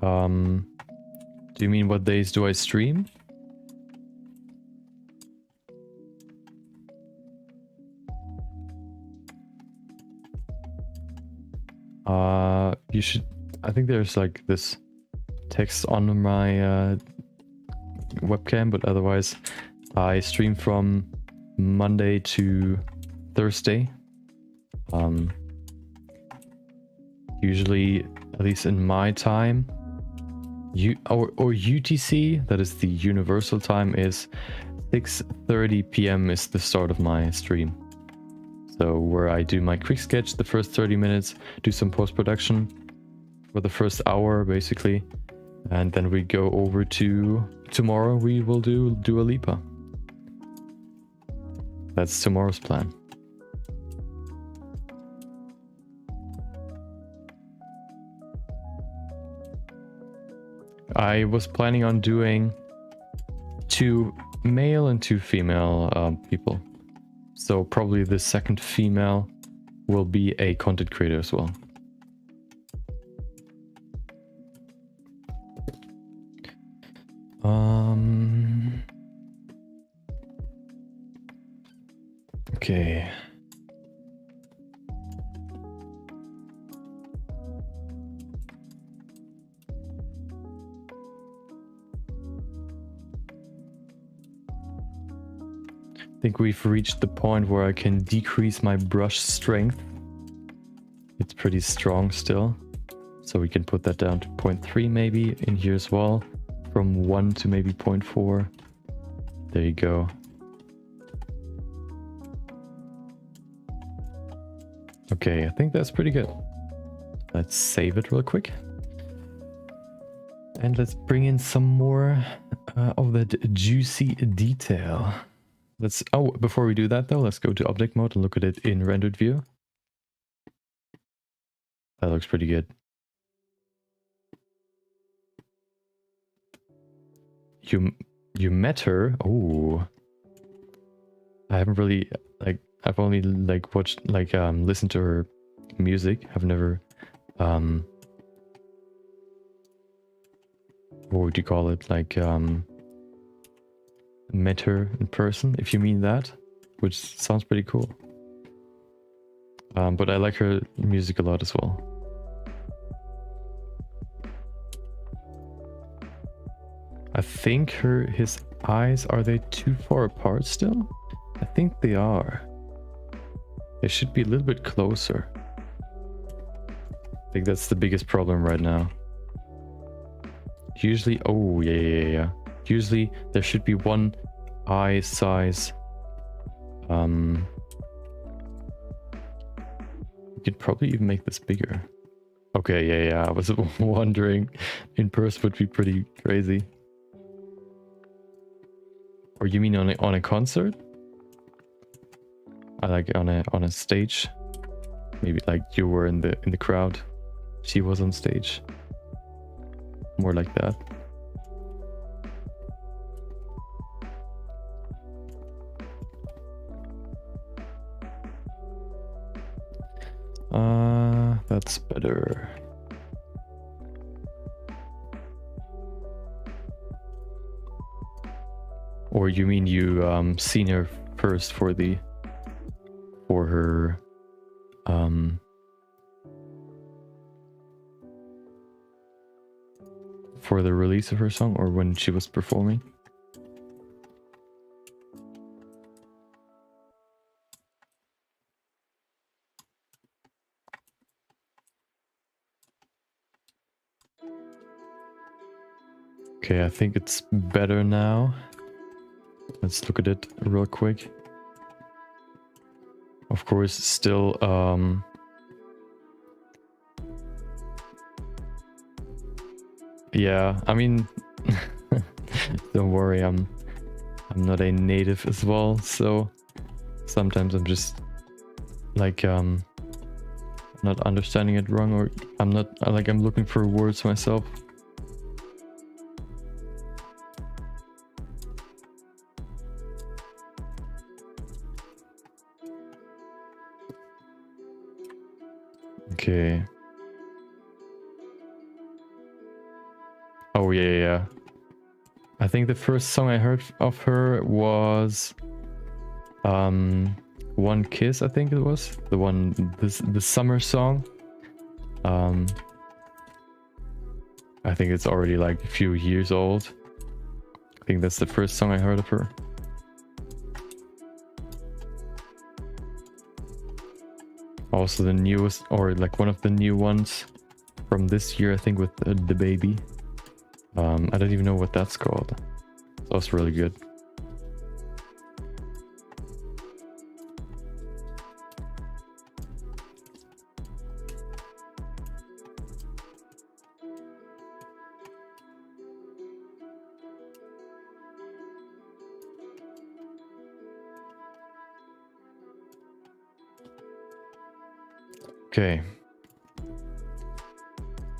Do you mean what days do I stream? You should, I think there's like this text on my webcam, but otherwise I stream from Monday to Thursday. Usually, at least in my time, or UTC, that is the universal time, is 6:30 p.m. is the start of my stream. So where I do my quick sketch the first 30 minutes, do some post-production for the first hour basically, and then we go over to tomorrow we will do Dua Lipa. That's tomorrow's plan. I was planning on doing 2 male and 2 female people. So probably the second female will be a content creator as well. Okay. I think we've reached the point where I can decrease my brush strength. It's pretty strong still. So we can put that down to 0.3 maybe in here as well. From 1 to maybe 0.4. There you go. Okay, I think that's pretty good. Let's save it real quick. And let's bring in some more of that juicy detail. Before we do that though, let's go to object mode and look at it in rendered view. That looks pretty good. You met her? Oh. I haven't really, I've only watched, listened to her music. I've never, what would you call it? Met her in person, if you mean that, which sounds pretty cool. But I like her music a lot as well. I think his eyes, are they too far apart still? I think they are. They should be a little bit closer. I think that's the biggest problem right now. Usually, oh yeah. Usually there should be one eye size. You could probably even make this bigger. Okay, yeah. I was wondering, in person would be pretty crazy. Or you mean on a concert? I like on a stage. Maybe like you were in the crowd. She was on stage. More like that. That's better. Or you mean you seen her first for her for the release of her song or when she was performing. Okay, I think it's better now. Let's look at it real quick. Of course, still yeah, I mean don't worry, I'm not a native as well, so sometimes I'm just like not understanding it wrong, or I'm looking for words myself. Okay. Oh yeah. I think the first song I heard of her was One Kiss, I think it was. The summer song. I think it's already like a few years old. I think that's the first song I heard of her. Also the newest, or like one of the new ones from this year, I think, with The Baby. I don't even know what that's called. That was really good. Okay.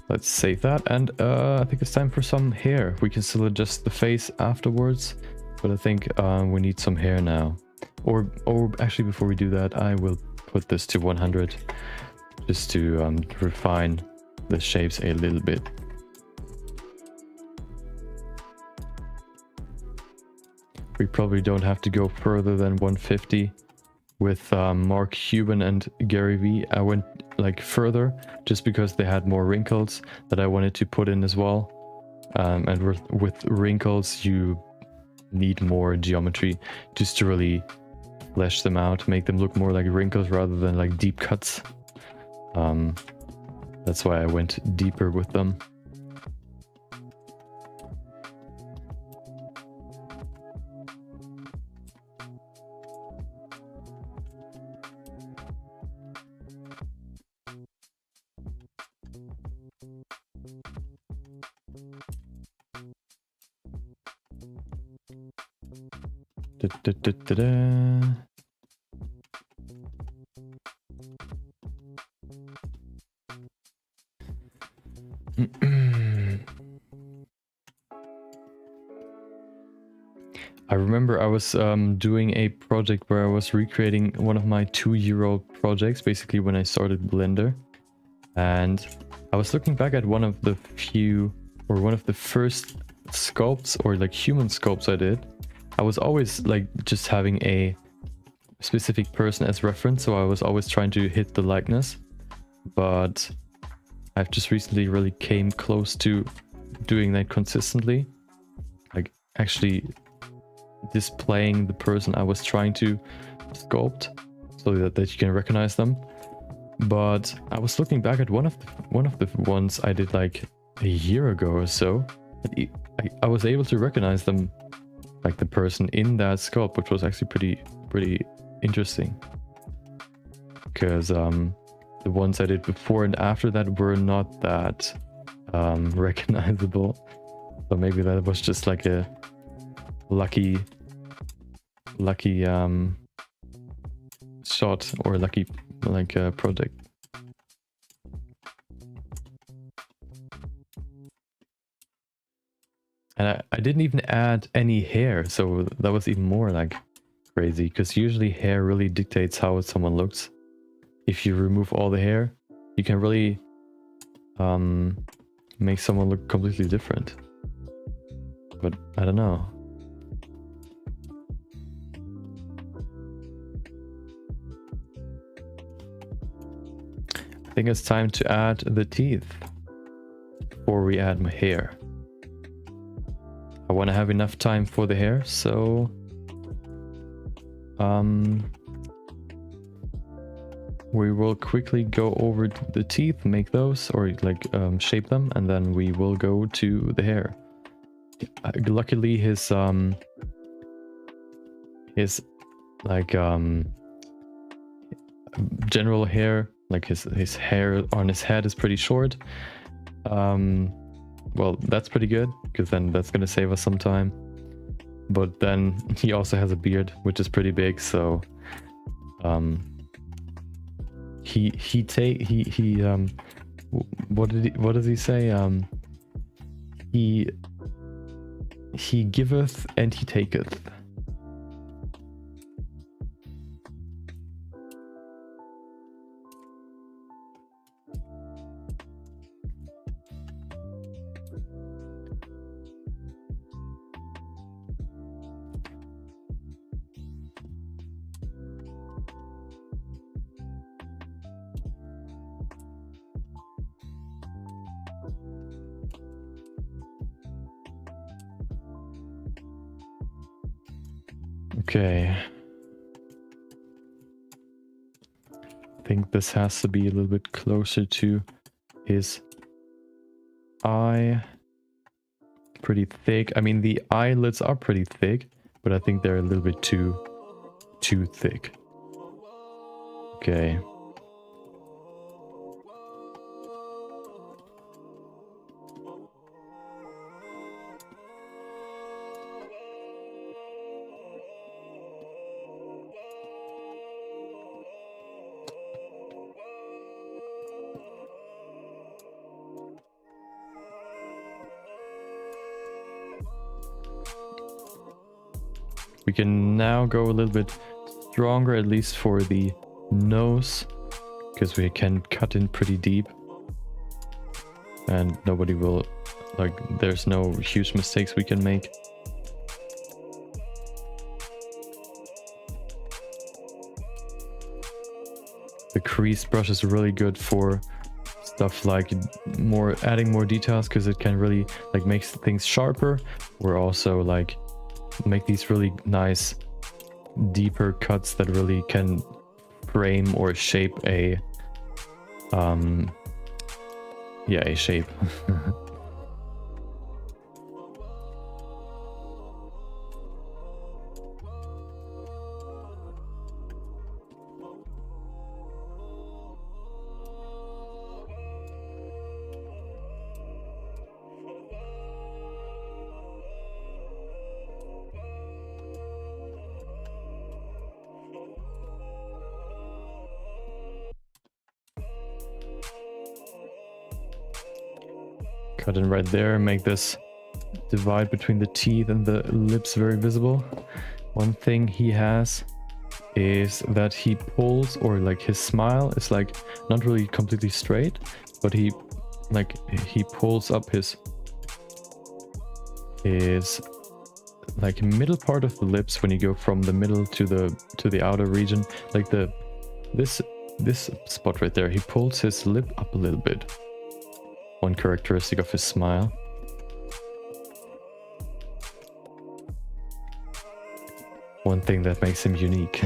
Let's save that, and I think it's time for some hair. We can still adjust the face afterwards, but I think we need some hair now. Or actually, before we do that, I will put this to 100 just to refine the shapes a little bit. We probably don't have to go further than 150. With Mark Cuban and Gary Vee, I went like further just because they had more wrinkles that I wanted to put in as well. And with wrinkles, you need more geometry just to really flesh them out, make them look more like wrinkles rather than like deep cuts. That's why I went deeper with them. I remember I was doing a project where I was recreating one of my 2-year-old projects, basically when I started Blender. And I was looking back at one of the first sculpts, or like human sculpts I did. I was always like just having a specific person as reference, so I was always trying to hit the likeness. But I've just recently really came close to doing that consistently, like actually displaying the person I was trying to sculpt so that you can recognize them. But I was looking back at one of the ones I did like a year ago or so. I was able to recognize them, like the person in that sculpt, which was actually pretty interesting. Because the ones I did before and after that were not that recognizable. So maybe that was just like a lucky shot, or lucky project. And I didn't even add any hair, so that was even more like crazy, because usually hair really dictates how someone looks. If you remove all the hair, you can really make someone look completely different. But I don't know. I think it's time to add the teeth before we add my hair. I want to have enough time for the hair, so we will quickly go over the teeth, make those, or like shape them, and then we will go to the hair. Luckily his like general hair, like his hair on his head is pretty short. Well, that's pretty good, because then that's gonna save us some time. But then he also has a beard, which is pretty big, so what does he say? He giveth and he taketh. Okay. I think this has to be a little bit closer to his eye. Pretty thick. I mean, the eyelids are pretty thick, but I think they're a little bit too thick. Okay. We can now go a little bit stronger, at least for the nose, because we can cut in pretty deep. And nobody will, like, there's no huge mistakes we can make. The crease brush is really good for stuff like adding more details, because it can really like make things sharper, or also like make these really nice deeper cuts that really can frame or shape a a shape. Cut in right there, make this divide between the teeth and the lips very visible. One thing he has is that he pulls, or like his smile is like not really completely straight, but he pulls up his like middle part of the lips when you go from the middle to the outer region, like this spot right there. He pulls his lip up a little bit. One characteristic of his smile. One thing that makes him unique.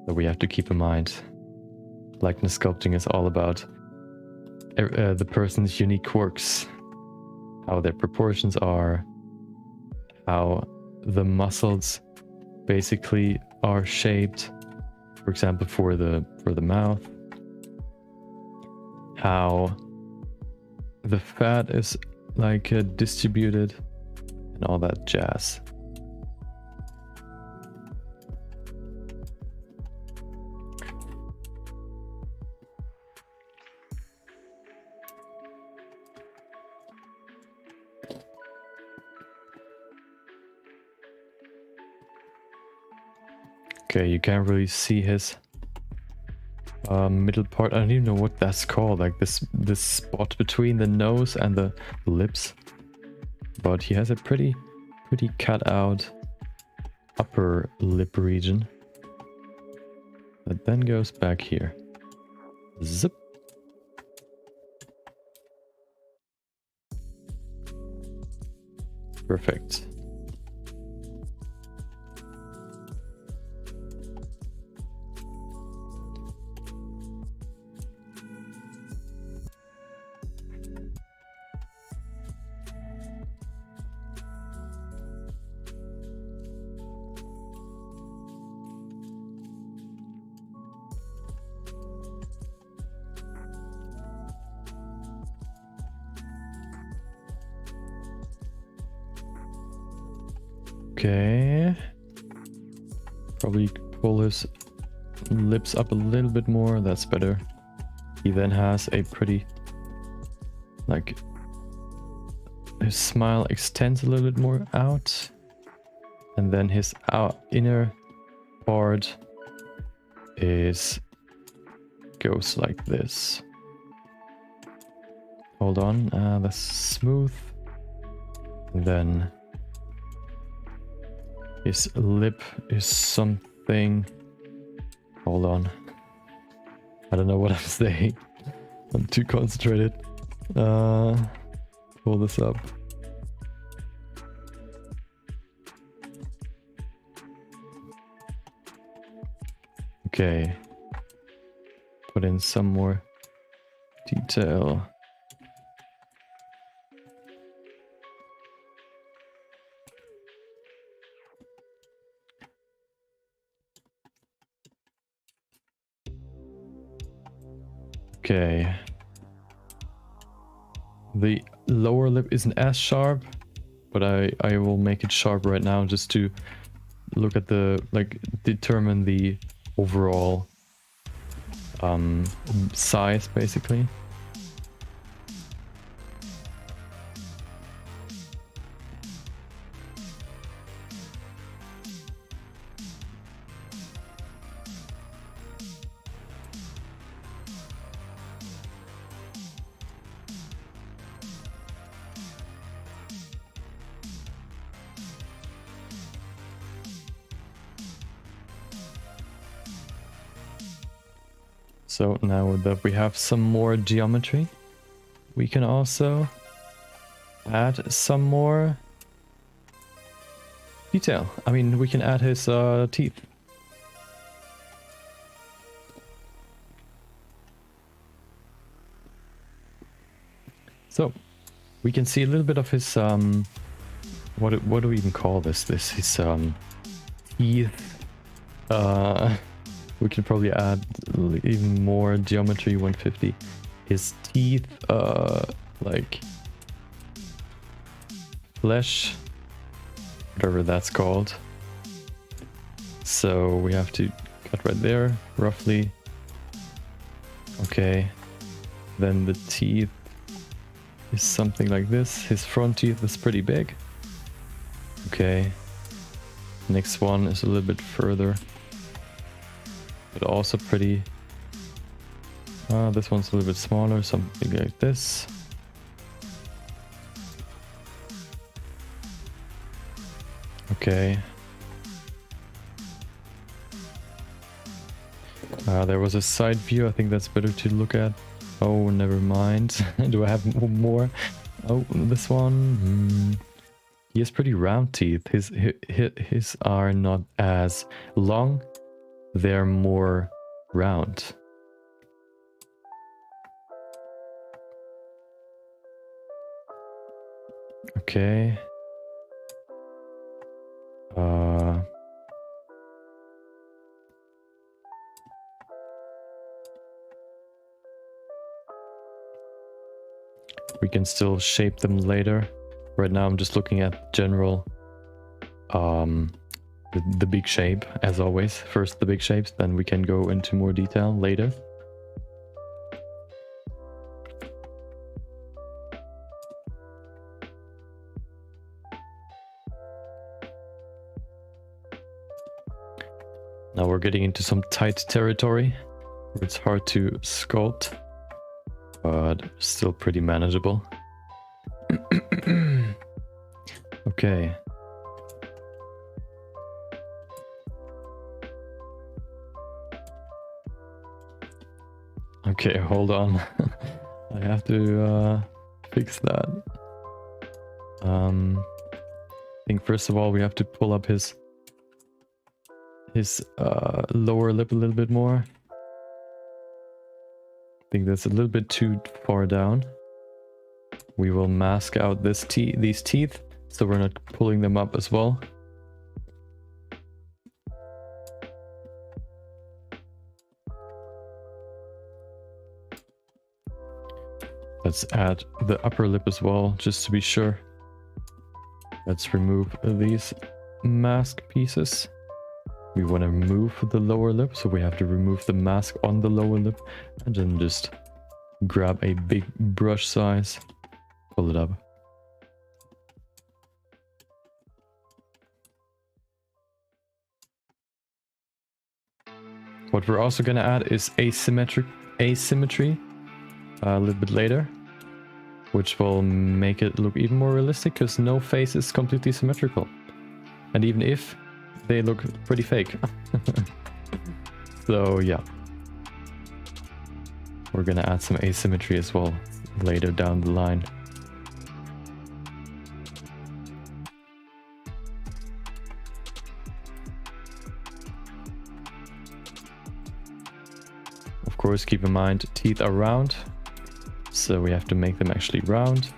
That we have to keep in mind. Likeness sculpting is all about the person's unique quirks. How their proportions are. How the muscles basically are shaped. For example, for the mouth. How the fat is like distributed and all that jazz. Okay, you can't really see his middle part. I don't even know what that's called, like this spot between the nose and the lips, but he has a pretty cut out upper lip region that then goes back here. Zip. Perfect. Okay. Probably pull his lips up a little bit more. That's better. He then has a pretty, like, his smile extends a little bit more out. And then his inner part goes like this. Hold on. That's smooth. And then his lip is something. Hold on. I don't know what I'm saying. I'm too concentrated. Pull this up. Okay. Put in some more detail. Okay. The lower lip isn't as sharp, but I will make it sharp right now just to look at the, like, determine the overall size, basically. So now that we have some more geometry, we can also add some more detail. I mean, we can add his teeth. So we can see a little bit of his what do we even call this? His teeth. We can probably add even more geometry. 150. His teeth, like flesh, whatever that's called. So we have to cut right there, roughly. Okay. Then the teeth is something like this. His front teeth is pretty big. Okay. Next one is a little bit further, but also pretty. This one's a little bit smaller, something like this. Okay. There was a side view. I think that's better to look at. Oh, never mind. Do I have more? Oh, this one. He has pretty round teeth. His are not as long. They're more round. Okay. We can still shape them later. Right now I'm just looking at general the big shape, as always. First the big shapes, then we can go into more detail later. Now we're getting into some tight territory where it's hard to sculpt, but still pretty manageable. Okay. Okay, hold on. I have to fix that. think first of all we have to pull up his lower lip a little bit more. I think that's a little bit too far down. We will mask out these teeth so we're not pulling them up as well. Let's add the upper lip as well, just to be sure. Let's remove these mask pieces. We want to remove the lower lip, so we have to remove the mask on the lower lip and then just grab a big brush size, pull it up. What we're also going to add is asymmetry a little bit later, which will make it look even more realistic because no face is completely symmetrical. And even if, they look pretty fake. So yeah. We're gonna add some asymmetry as well later down the line. Of course, keep in mind, teeth are round, so we have to make them actually round.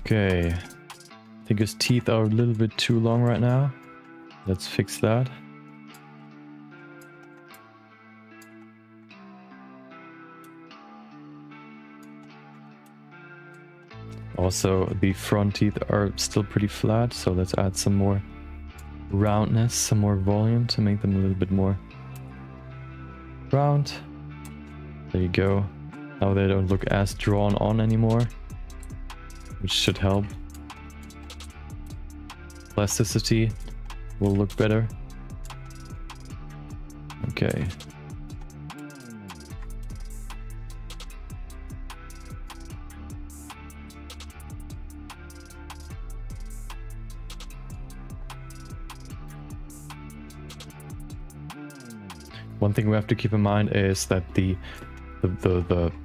Okay, I think his teeth are a little bit too long right now. Let's fix that. Also, the front teeth are still pretty flat, so let's add some more roundness, some more volume to make them a little bit more round. There you go. Now they don't look as drawn on anymore, which should help. Plasticity will look better. Okay. One thing we have to keep in mind is that the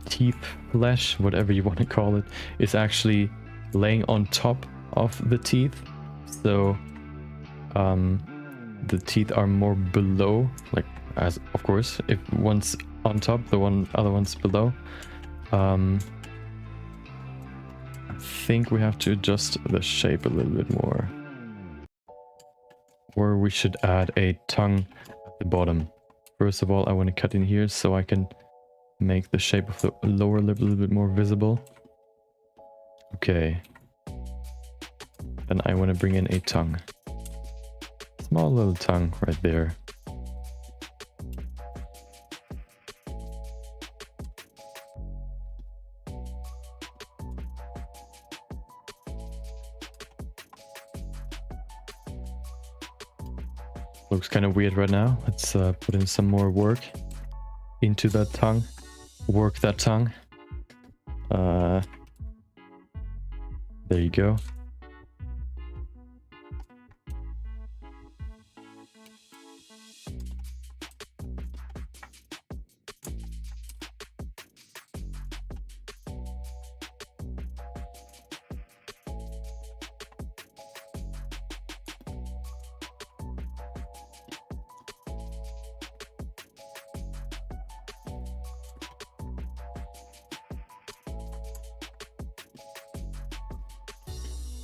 teeth flesh, whatever you want to call it, is actually laying on top of the teeth. So the teeth are more below, like, as of course, if one's on top, the other one's below. I think we have to adjust the shape a little bit more. Or we should add a tongue at the bottom. First of all, I want to cut in here so I can make the shape of the lower lip a little bit more visible. Okay. Then I want to bring in a tongue. Small little tongue right there. Looks kind of weird right now. Let's put in some more work into that tongue. Work that tongue. There you go.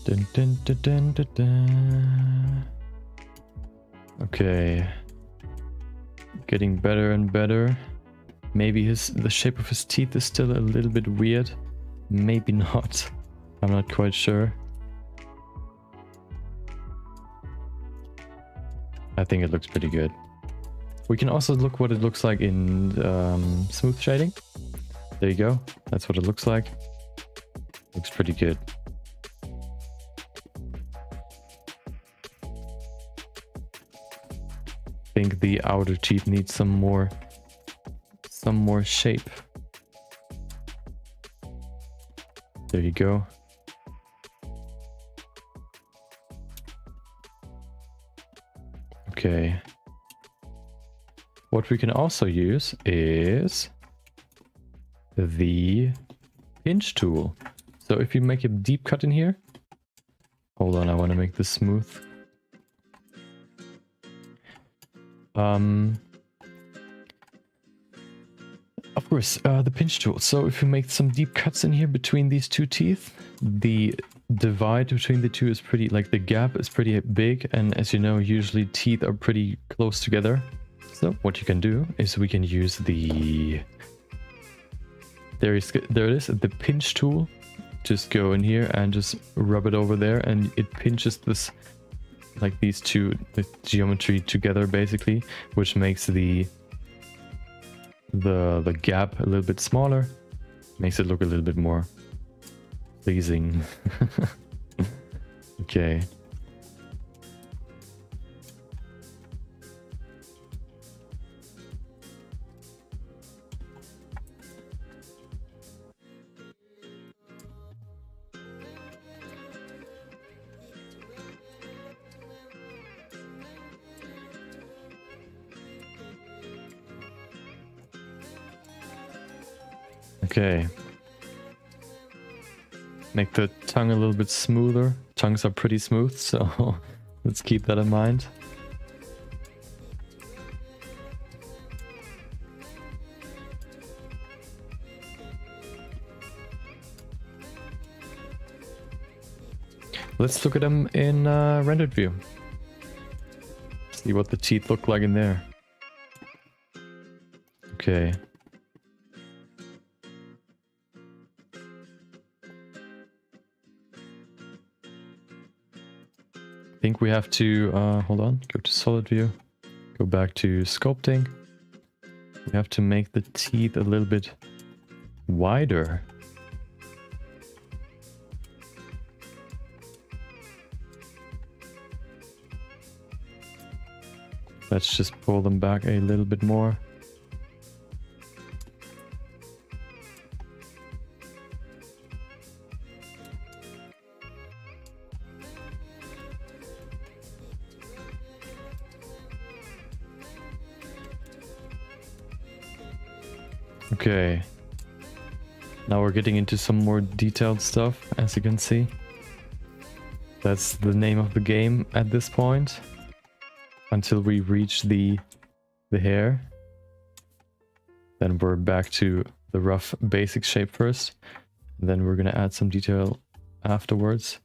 Dun, dun, dun, dun, dun, dun. Okay, getting better and better. Maybe the shape of his teeth is still a little bit weird. Maybe not. I'm not quite sure. I think it looks pretty good. We can also look what it looks like in smooth shading. There you go. That's what it looks like. Looks pretty good. I think the outer teeth needs some more shape. There you go. Okay. What we can also use is the pinch tool. So if you make a deep cut in here, hold on, I want to make this smooth. Of course, the pinch tool. So if you make some deep cuts in here between these two teeth, the divide between the two is pretty, like the gap is pretty big. And as you know, usually teeth are pretty close together. So what you can do is we can use the, there it is, the pinch tool. Just go in here and just rub it over there, and it pinches this, like these two, the geometry together basically, which makes the gap a little bit smaller, makes it look a little bit more pleasing. Okay. Okay. Make the tongue a little bit smoother. Tongues are pretty smooth, so let's keep that in mind. Let's look at them in rendered view. See what the teeth look like in there. Okay. I think we have to, hold on, go to solid view, go back to sculpting. We have to make the teeth a little bit wider. Let's just pull them back a little bit more. Okay, now we're getting into some more detailed stuff, as you can see. That's the name of the game at this point, until we reach the hair. Then we're back to the rough basic shape first, and then we're gonna add some detail afterwards.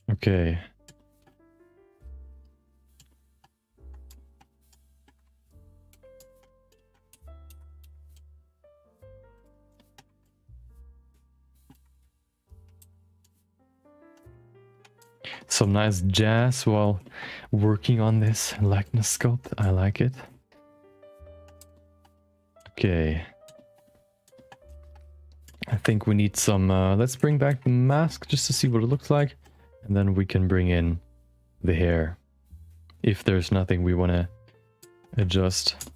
Okay. Some nice jazz while working on this likeness sculpt. I like it. Okay. I think we need some, let's bring back the mask just to see what it looks like. And then we can bring in the hair if there's nothing we want to adjust.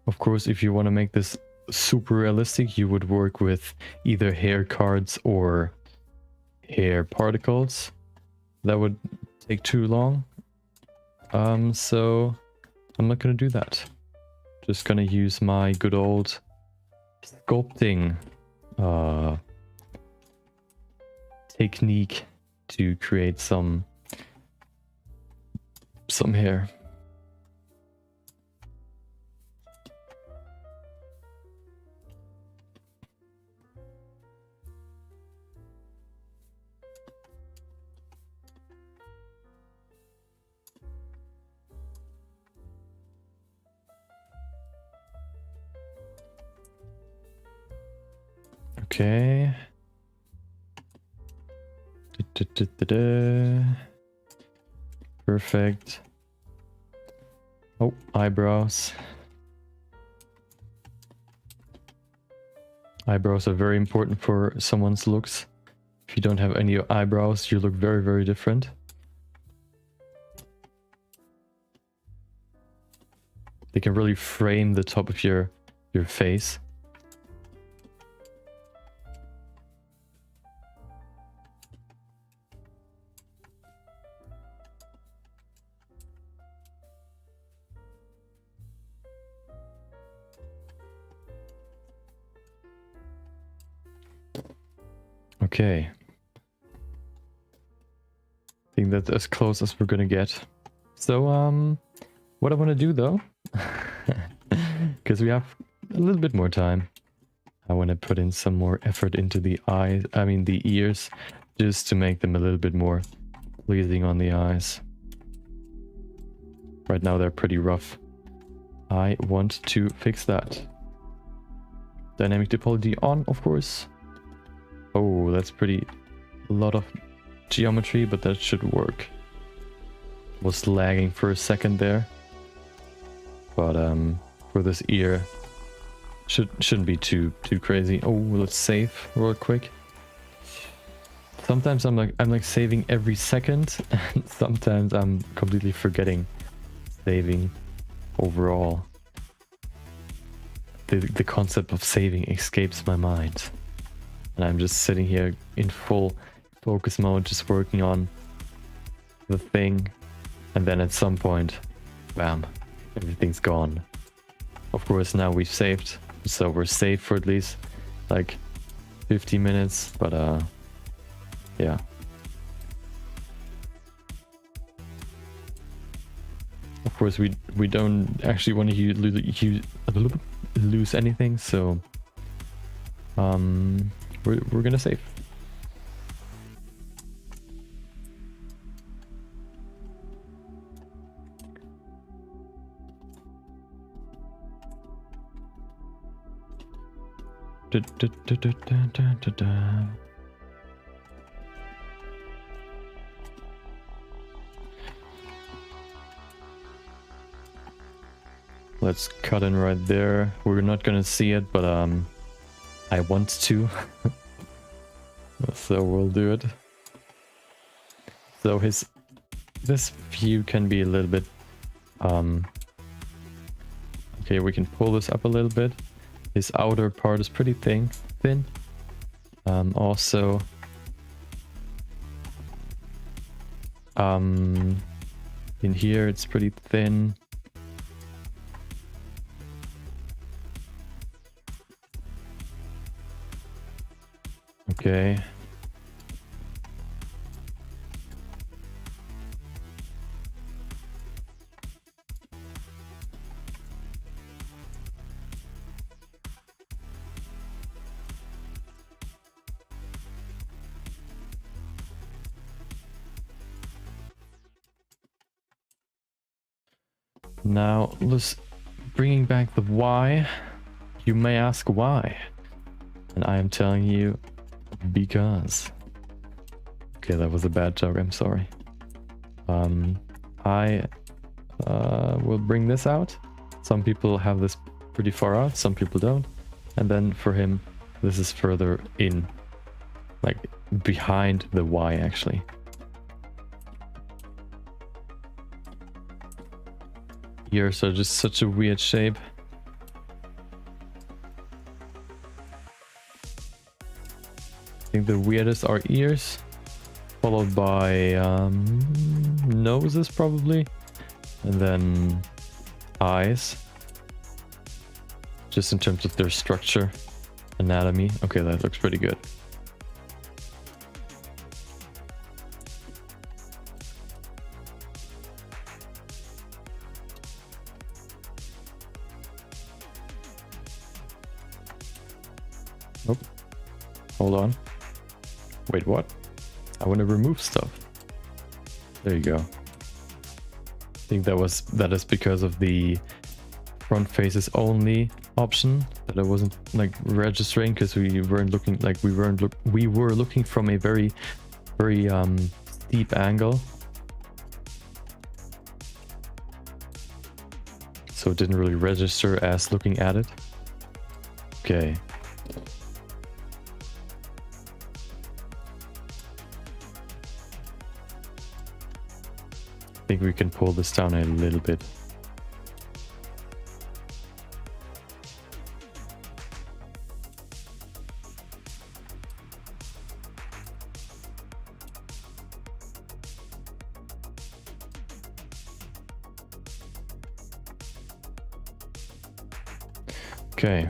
Of course, if you want to make this super realistic, you would work with either hair cards or hair particles. That would take too long. So I'm not going to do that. Just going to use my good old sculpting technique to create some hair. Okay. Perfect. Oh, eyebrows. Eyebrows are very important for someone's looks. If you don't have any eyebrows, you look very, very different. They can really frame the top of your face. Okay. I think that's as close as we're gonna get. So, what I want to do though, because we have a little bit more time, I want to put in some more effort into the eyes, the ears, just to make them a little bit more pleasing on the eyes. Right now they're pretty rough. I want to fix that. Dynamic topology on, of course. Oh, that's pretty, a lot of geometry, but that should work. Was lagging for a second there, but for this ear, shouldn't be too crazy. Oh, let's save real quick. Sometimes I'm like saving every second, and sometimes I'm completely forgetting saving overall. The concept of saving escapes my mind, and I'm just sitting here in full focus mode, just working on the thing. And then at some point, bam, everything's gone. Of course, now we've saved, so we're safe for at least like 50 minutes, but yeah. Of course, we don't actually want to lose anything, so we're gonna save. Let's cut in right there. We're not gonna see it, but I want to. So we'll do it. So this view can be a little bit okay, we can pull this up a little bit. His outer part is pretty thin. Also, in here it's pretty thin. Okay. Now, let's bringing back the why. You may ask why, and I am telling you because. Okay, that was a bad joke. I'm sorry. I will bring this out. Some people have this pretty far out, some people don't, and then for him, this is further in, like behind the Y actually. Ears are just such a weird shape. I think the weirdest are ears, followed by noses probably, and then eyes. Just in terms of their structure, anatomy. Okay, that looks pretty good. Nope. Hold on. Wait, what? I want to remove stuff. There you go. I think that is because of the front faces only option that I wasn't like registering, because we weren't looking like we were looking from a very steep angle. so it didn't really register as looking at it. Okay. I think we can pull this down a little bit. Okay.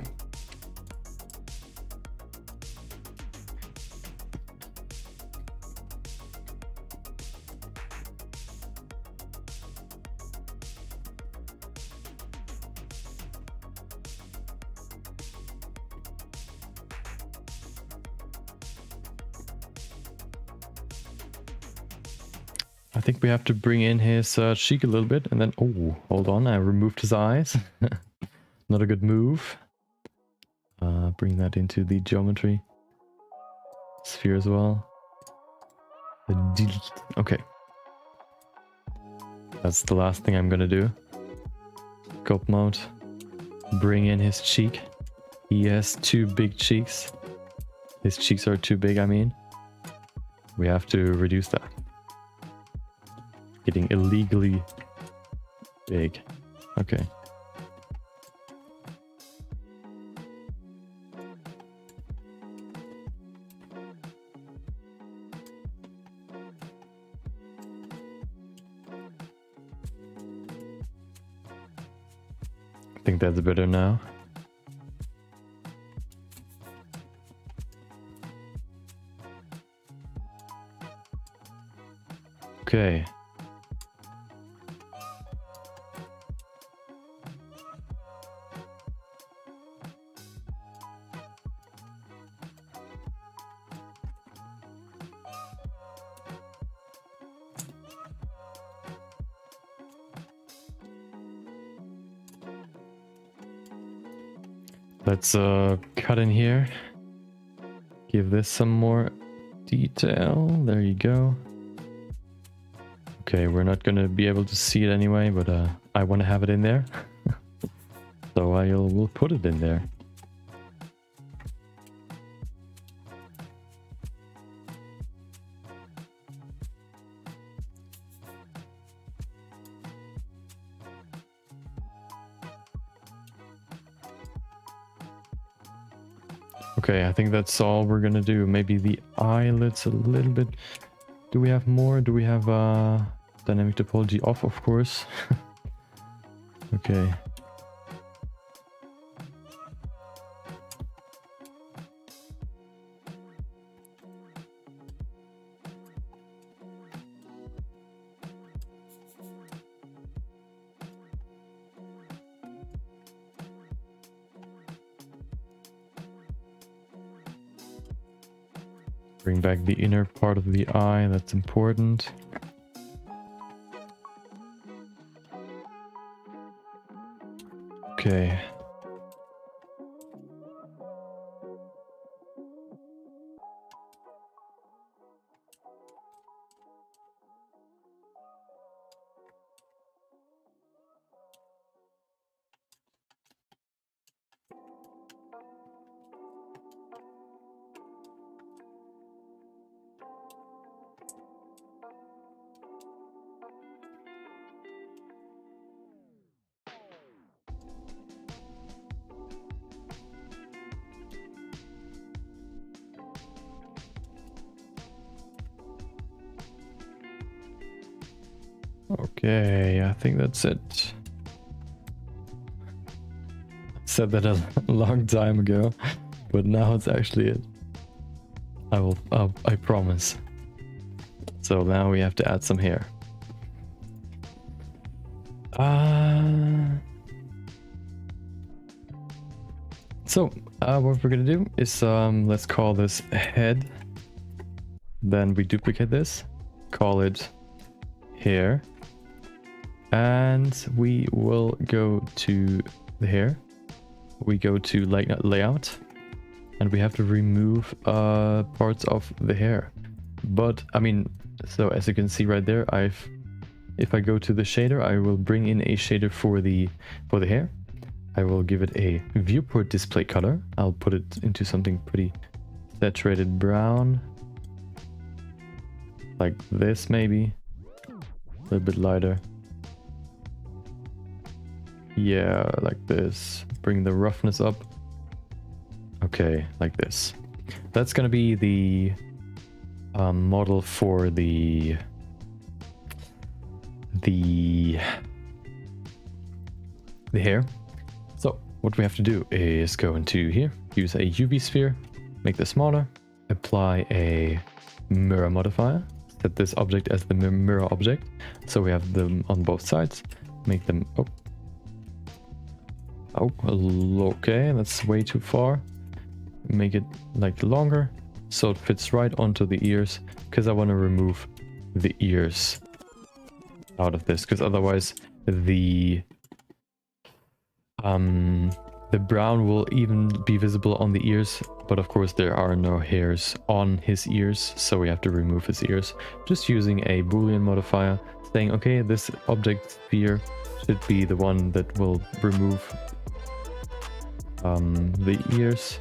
I think we have to bring in his cheek a little bit, and then, oh, hold on, I removed his eyes. Not a good move. Bring that into the geometry sphere as well. Okay. That's the last thing I'm gonna do. Sculpt mode. Bring in his cheek. He has two big cheeks. His cheeks are too big, I mean. We have to reduce that. Getting illegally big. Okay. I think that's better now. Okay. Let's cut in here. Give this some more detail. There you go. Okay, we're not gonna be able to see it anyway, but I want to have it in there. So we'll put it in there. Okay, I think that's all we're gonna do. Maybe the eyelids a little bit. Do we have more? Do we have dynamic topology off? Of course. Okay. Bring back the inner part of the eye, that's important. Okay. Okay, I think that's it. I said that a long time ago, but now it's actually it. I promise. So now we have to add some hair. So what we're gonna do is let's call this head. Then we duplicate this, call it hair. And we will go to the hair. We go to layout, and we have to remove parts of the hair. But I mean, so as you can see right there, I've if I go to the shader, I will bring in a shader for the hair. I will give it a viewport display color. I'll put it into something pretty saturated brown. Like this maybe. A little bit lighter. Yeah, like this. Bring the roughness up. Okay, like this. That's gonna be the model for the hair. So what we have to do is go into here, use a UV sphere, make this smaller, apply a mirror modifier, set this object as the mirror object, so we have them on both sides, make them okay, that's way too far. Make it like longer so it fits right onto the ears, because I want to remove the ears out of this, because otherwise the brown will even be visible on the ears, but of course there are no hairs on his ears, so we have to remove his ears just using a Boolean modifier, saying okay, this object sphere should be the one that will remove the ears.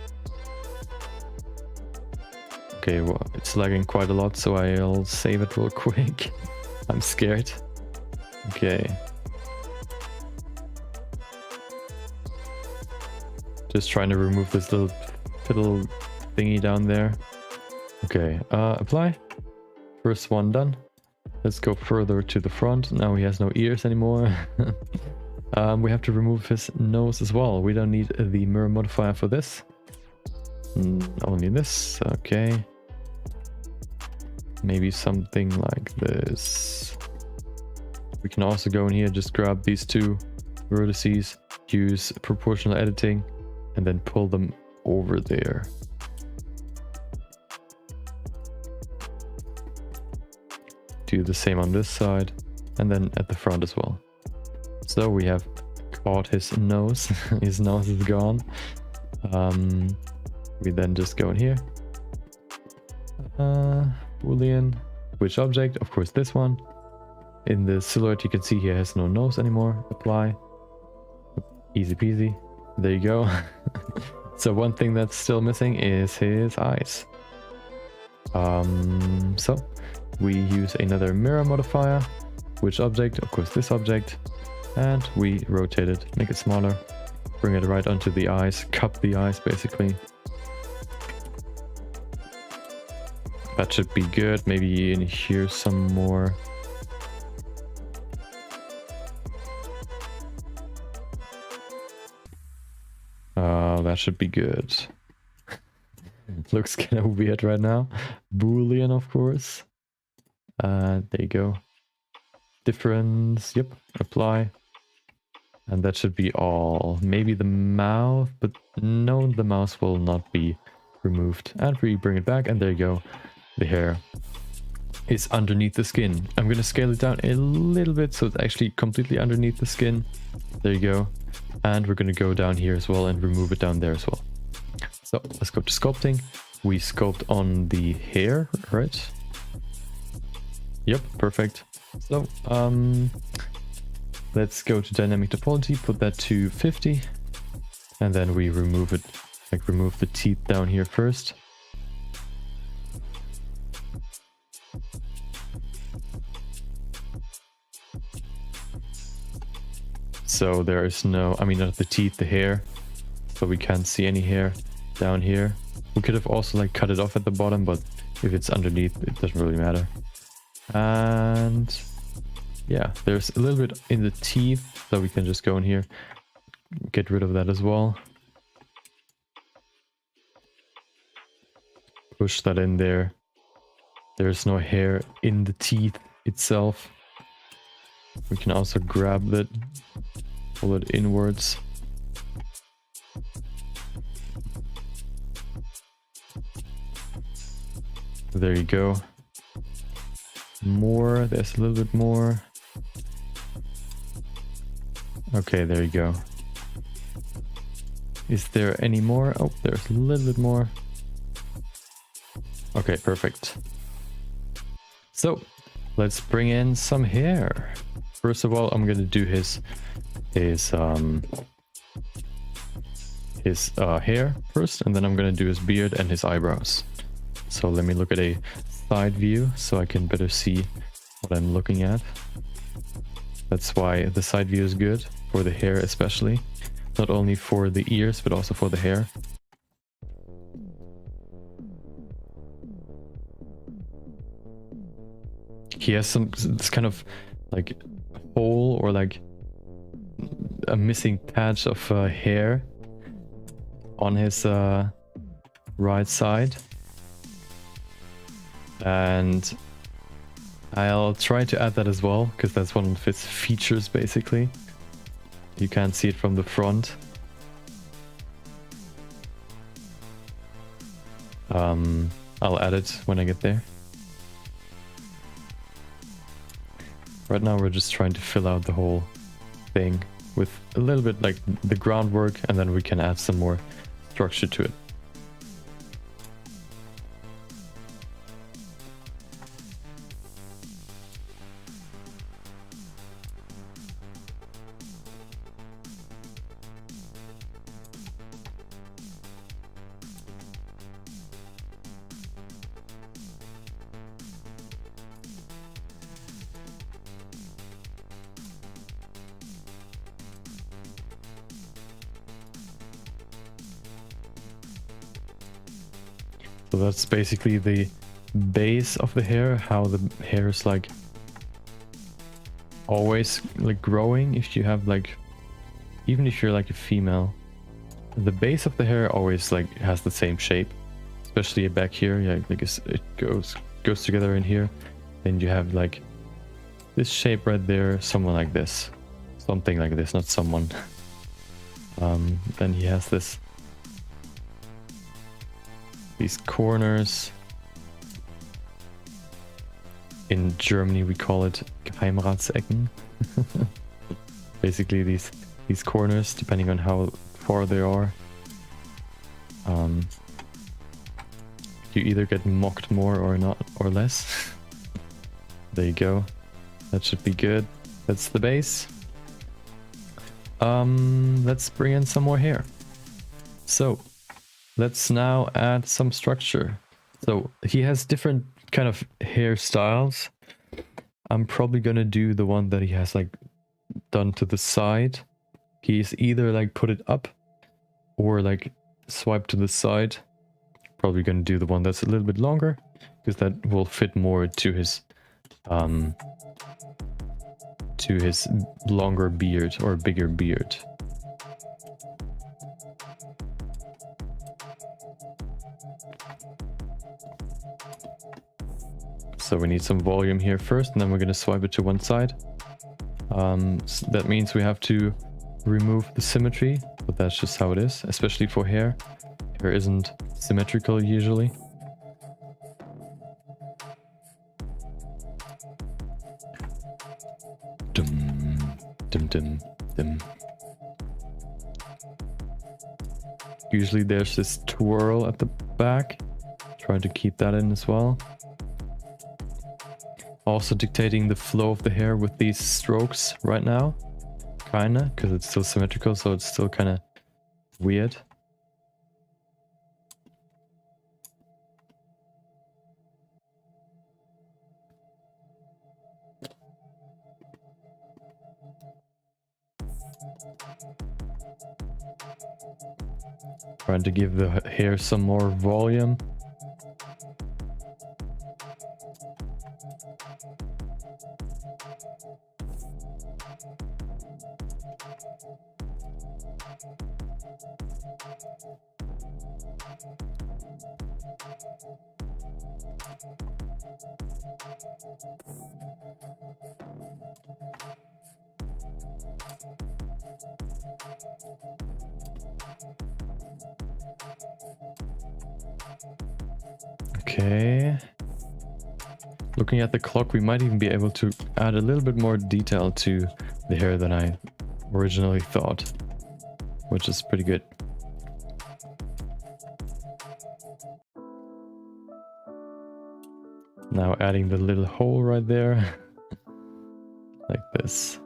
Okay, well, it's lagging quite a lot, so I'll save it real quick. I'm scared. Okay. Just trying to remove this little fiddle thingy down there. Okay, apply. First one done. Let's go further to the front. Now he has no ears anymore. We have to remove his nose as well. We don't need the mirror modifier for this. Only this. Okay. Maybe something like this. We can also go in here, just grab these two vertices, use proportional editing, and then pull them over there. Do the same on this side, and then at the front as well. So we have caught his nose. His nose is gone. We then just go in here. Boolean. Which object? Of course this one. In the silhouette you can see he has no nose anymore. Apply. Easy peasy. There you go. So one thing that's still missing is his eyes. So we use another mirror modifier. Which object? Of course this object. And we rotate it, make it smaller, bring it right onto the eyes, cup the eyes basically. That should be good. Maybe in here some more. That should be good. Looks kind of weird right now. Boolean, of course. There you go. Difference, yep, apply. And that should be all. Maybe the mouth, but no, the mouth will not be removed. And we bring it back, and there you go. The hair is underneath the skin. I'm going to scale it down a little bit so it's actually completely underneath the skin. There you go. And we're going to go down here as well and remove it down there as well. So let's go to sculpting. We sculpt on the hair, right? Yep, perfect. So let's go to dynamic topology, put that to 50, and then we remove it, like remove the teeth down here first. So there is no, I mean not the teeth, the hair, so we can't see any hair down here. We could have also like cut it off at the bottom, but if it's underneath it doesn't really matter. And yeah, there's a little bit in the teeth, so we can just go in here, get rid of that as well. Push that in there. There's no hair in the teeth itself. We can also grab that, pull it inwards. There you go. More, there's a little bit more. Okay, there you go. Is there any more? Oh, there's a little bit more. Okay, perfect. So let's bring in some hair. First of all, I'm gonna do his hair first, and then I'm gonna do his beard and his eyebrows. So let me look at a side view so I can better see what I'm looking at. That's why the side view is good, for the hair especially. Not only for the ears, but also for the hair. He has this kind of like hole or like a missing patch of hair on his right side. And I'll try to add that as well, because that's one of its features basically. You can't see it from the front. I'll add it when I get there. Right now we're just trying to fill out the whole thing with a little bit like the groundwork, and then we can add some more structure to it. So that's basically the base of the hair, how the hair is like always like growing. If you have like, even if you're like a female, the base of the hair always like has the same shape, especially back here. Yeah, like it goes together in here. Then you have like this shape right there, someone like this, something like this, not someone. Then he has these corners. In Germany we call it Geheimratsecken. Basically these corners, depending on how far they are. You either get mocked more or not, or less. There you go. That should be good. That's the base. Let's bring in some more hair. So let's now add some structure. So he has different kind of hairstyles. I'm probably gonna do the one that he has like done to the side. He's either like put it up or like swipe to the side. Probably gonna do the one that's a little bit longer, because that will fit more to his longer beard or bigger beard. So we need some volume here first, and then we're going to swipe it to one side. So that means we have to remove the symmetry, but that's just how it is, especially for hair. Hair isn't symmetrical usually. Dum, dum, dum, dum. Usually there's this twirl at the back. Try to keep that in as well. Also dictating the flow of the hair with these strokes right now. Kinda, because it's still symmetrical, so it's still kind of weird. Trying to give the hair some more volume. Okay. Looking at the clock, we might even be able to add a little bit more detail to the hair than I originally thought, which is pretty good. Now adding the little hole right there. Like this.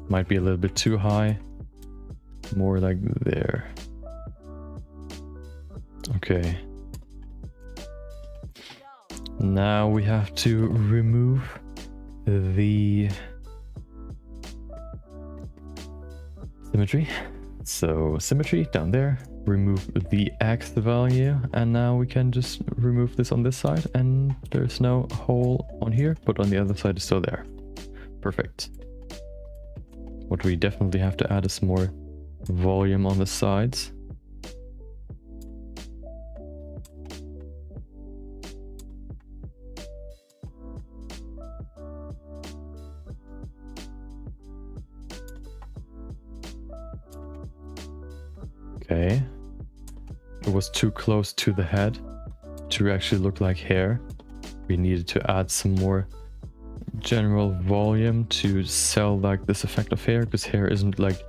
Might be a little bit too high. More like there. Okay. Now we have to remove the symmetry. So symmetry down there, remove the X value, and now we can just remove this on this side, and there's no hole on here, but on the other side is still there. Perfect. What we definitely have to add is more volume on the sides. Okay. It was too close to the head to actually look like hair. We needed to add some more general volume to sell like this effect of hair, because hair isn't like,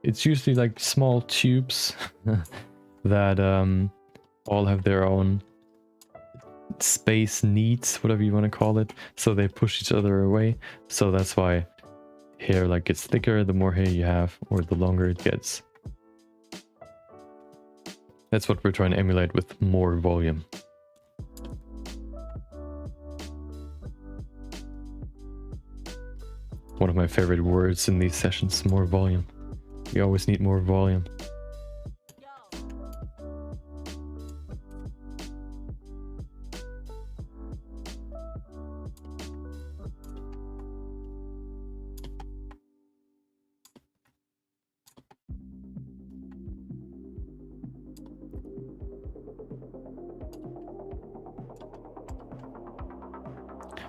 it's usually like small tubes that all have their own space needs, whatever you want to call it, so they push each other away. So that's why hair like gets thicker the more hair you have, or the longer it gets. That's what we're trying to emulate with more volume. One of my favorite words in these sessions, more volume. We always need more volume.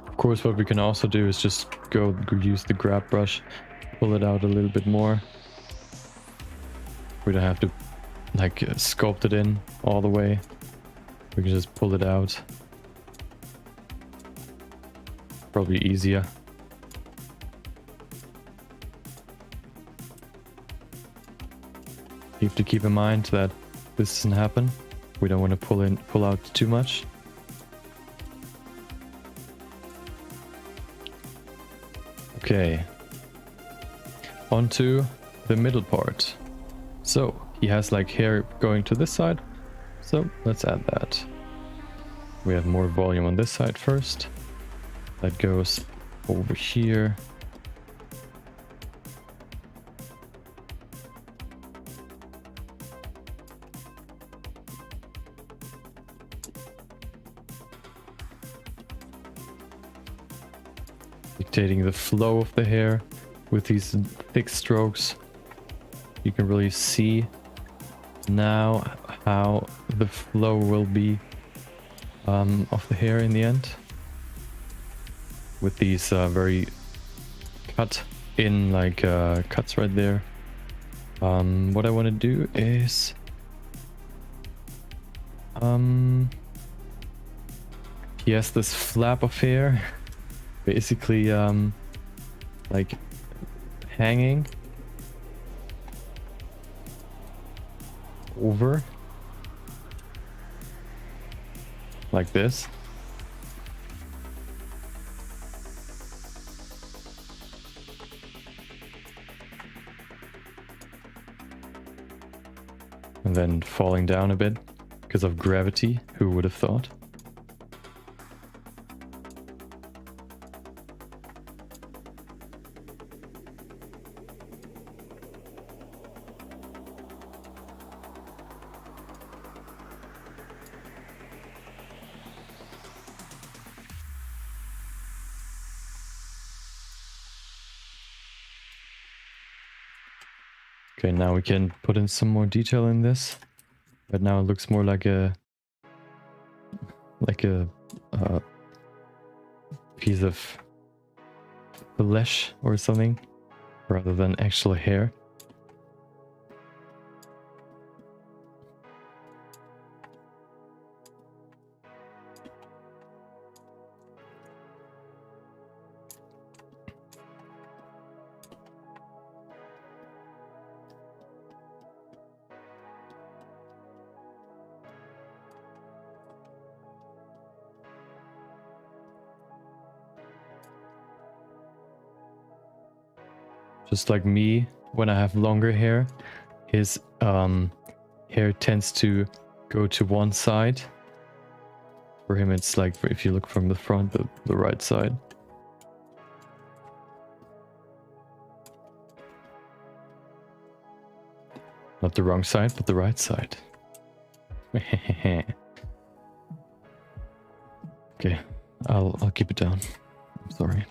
Of course, what we can also do is just go use the grab brush, pull it out a little bit more. We don't have to like sculpt it in all the way. We can just pull it out. Probably easier. You have to keep in mind that this doesn't happen. We don't want to pull out too much. Okay, onto the middle part. So he has like hair going to this side, so let's add that. We have more volume on this side first. That goes over here. Dictating the flow of the hair with these thick strokes. You can really see now how the flow will be of the hair in the end, with these very cut in like cuts right there. What I want to do is he has this flap of hair basically like hanging over like this. And then falling down a bit because of gravity, who would have thought? Okay, now we can put in some more detail in this, but now it looks more like a piece of flesh or something, rather than actual hair. Just like me, when I have longer hair, his hair tends to go to one side. For him, it's like, if you look from the front, the right side. Not the wrong side, but the right side. Okay, I'll keep it down. I'm sorry.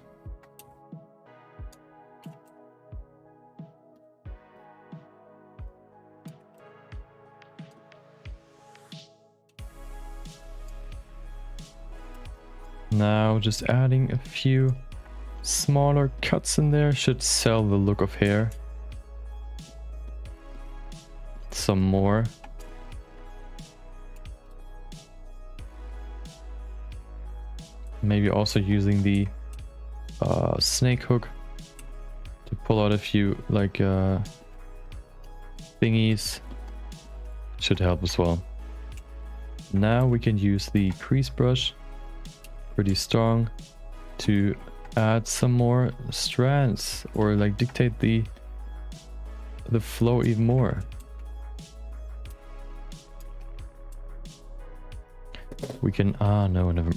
Now just adding a few smaller cuts in there should sell the look of hair. Some more. Maybe also using the snake hook to pull out a few like thingies should help as well. Now we can use the crease brush, pretty strong, to add some more strands or like dictate the flow even more. We can, no, never,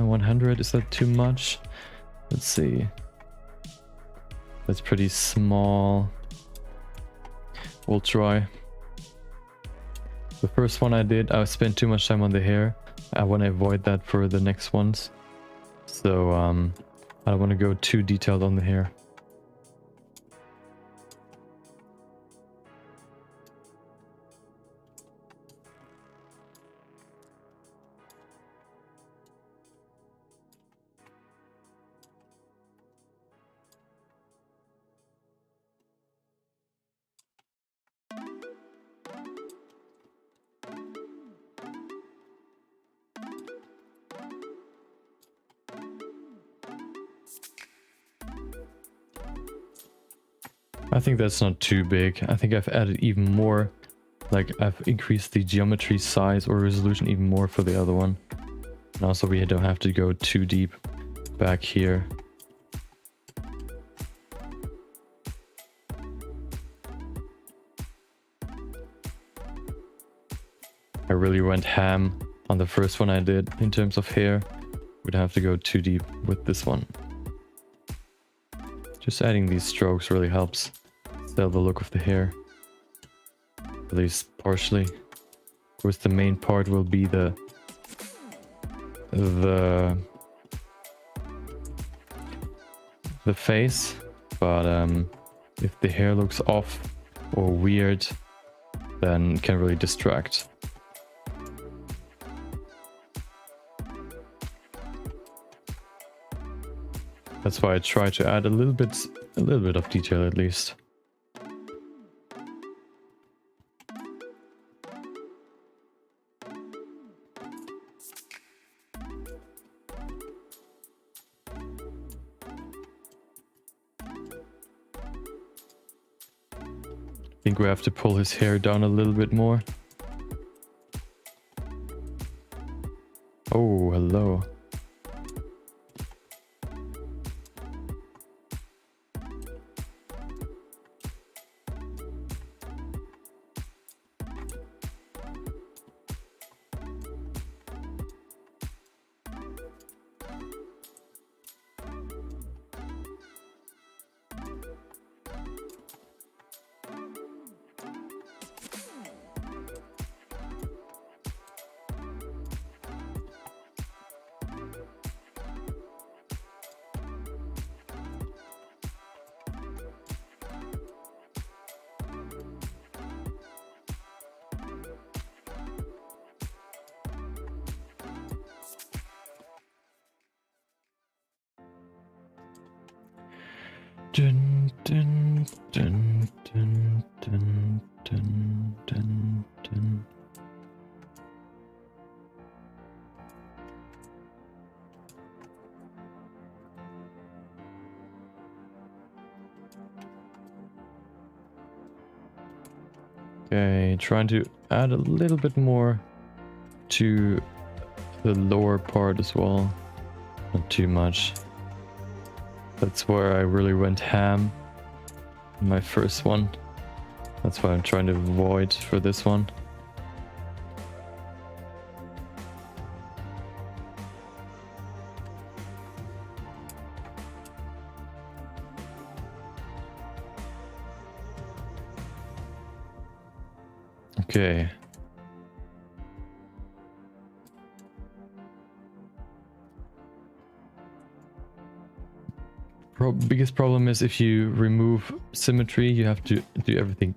100, is that too much? Let's see. That's pretty small. We'll try. The first one I did, I spent too much time on the hair. I want to avoid that for the next ones. So, I don't want to go too detailed on the hair. I think that's not too big. I think I've added even more. Like, I've increased the geometry size or resolution even more for the other one. And also we don't have to go too deep back here. I really went ham on the first one I did in terms of hair. We'd have to go too deep with this one. Just adding these strokes really helps sell the look of the hair. At least partially. Of course, the main part will be the face, but if the hair looks off or weird, then it can really distract. That's why I try to add a little bit of detail at least. I think we have to pull his hair down a little bit more. Oh, hello. Dun, dun, dun, dun, dun, dun, dun, dun. Okay, trying to add a little bit more to the lower part as well. Not too much. That's where I really went ham in my first one. That's what I'm trying to avoid for this one. Okay. Biggest problem is if you remove symmetry, you have to do everything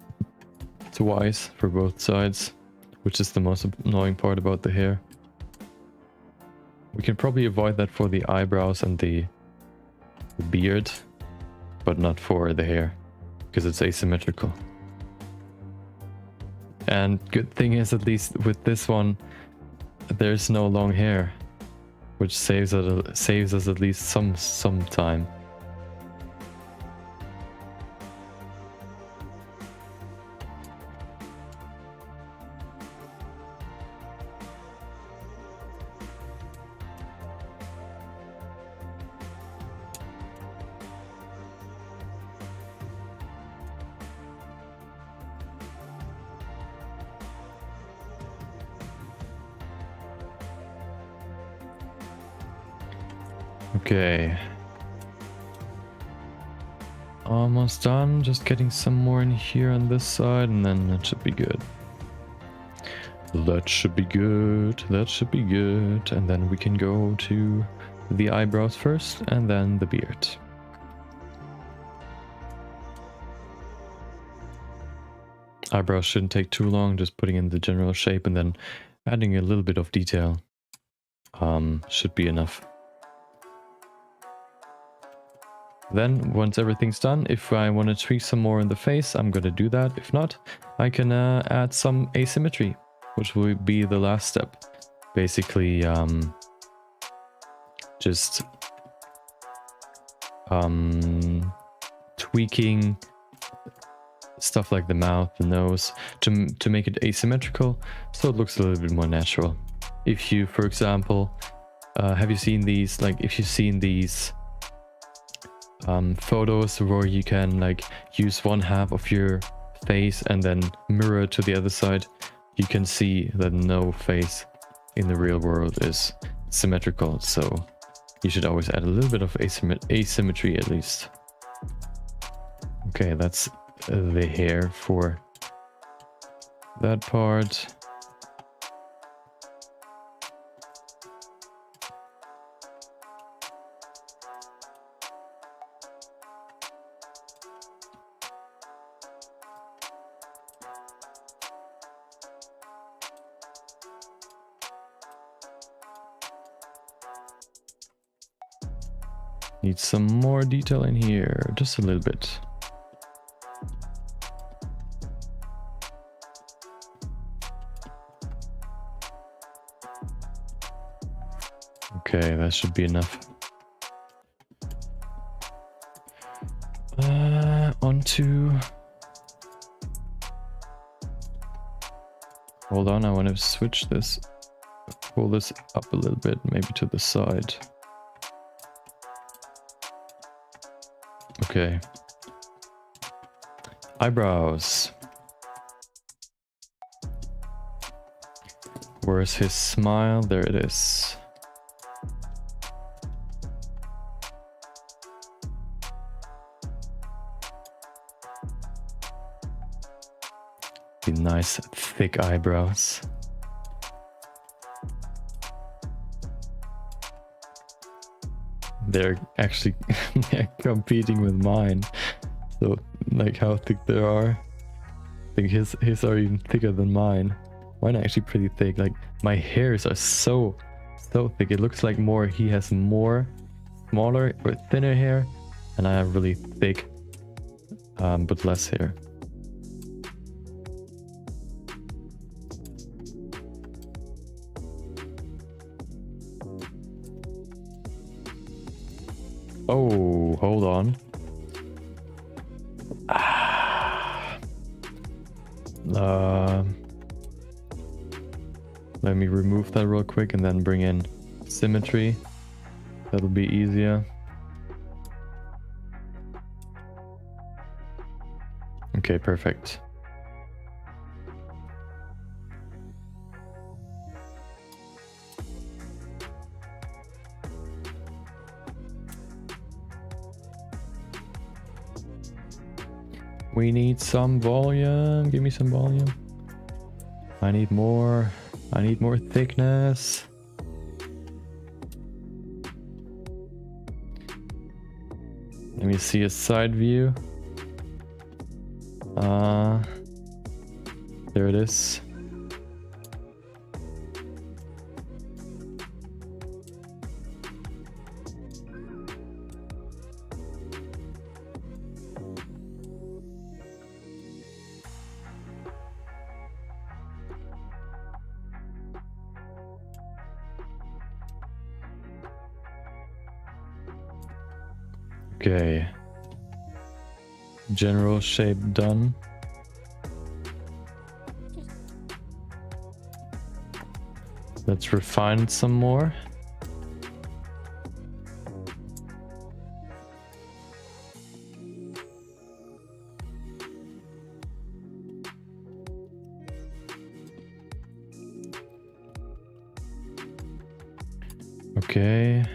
twice for both sides, which is the most annoying part about the hair. We can probably avoid that for the eyebrows and the beard, but not for the hair, because it's asymmetrical. And good thing is, at least with this one, there's no long hair, which saves us at least some time. Okay. Almost done. Just getting some more in here on this side, and then that should be good. That should be good. That should be good. And then we can go to the eyebrows first, and then the beard. Eyebrows shouldn't take too long, just putting in the general shape and then adding a little bit of detail should be enough. Then, once everything's done, if I want to tweak some more in the face, I'm going to do that. If not, I can add some asymmetry, which will be the last step. Basically, just tweaking stuff like the mouth, the nose, to make it asymmetrical, so it looks a little bit more natural. If you, for example, have you seen these, like, if you've seen these photos where you can like use one half of your face and then mirror to the other side, you can see that no face in the real world is symmetrical, so you should always add a little bit of asymmetry at least. Okay, that's the hair for that part. Need some more detail in here, just a little bit. Okay, that should be enough. Onto... Hold on, I want to switch this. Pull this up a little bit, maybe to the side. Okay. Eyebrows. Where's his smile? There it is. The nice thick eyebrows. They're actually competing with mine. So, like how thick they are. I think his are even thicker than mine. Mine are actually pretty thick. Like, my hairs are so thick. It looks like he has more smaller or thinner hair, and I have really thick, but less hair. Oh, hold on. Let me remove that real quick and then bring in symmetry. That'll be easier. Okay, perfect. We need some volume. Give me some volume. I need more. I need more thickness. Let me see a side view. There it is. Okay. General shape done. Let's refine it some more. Okay.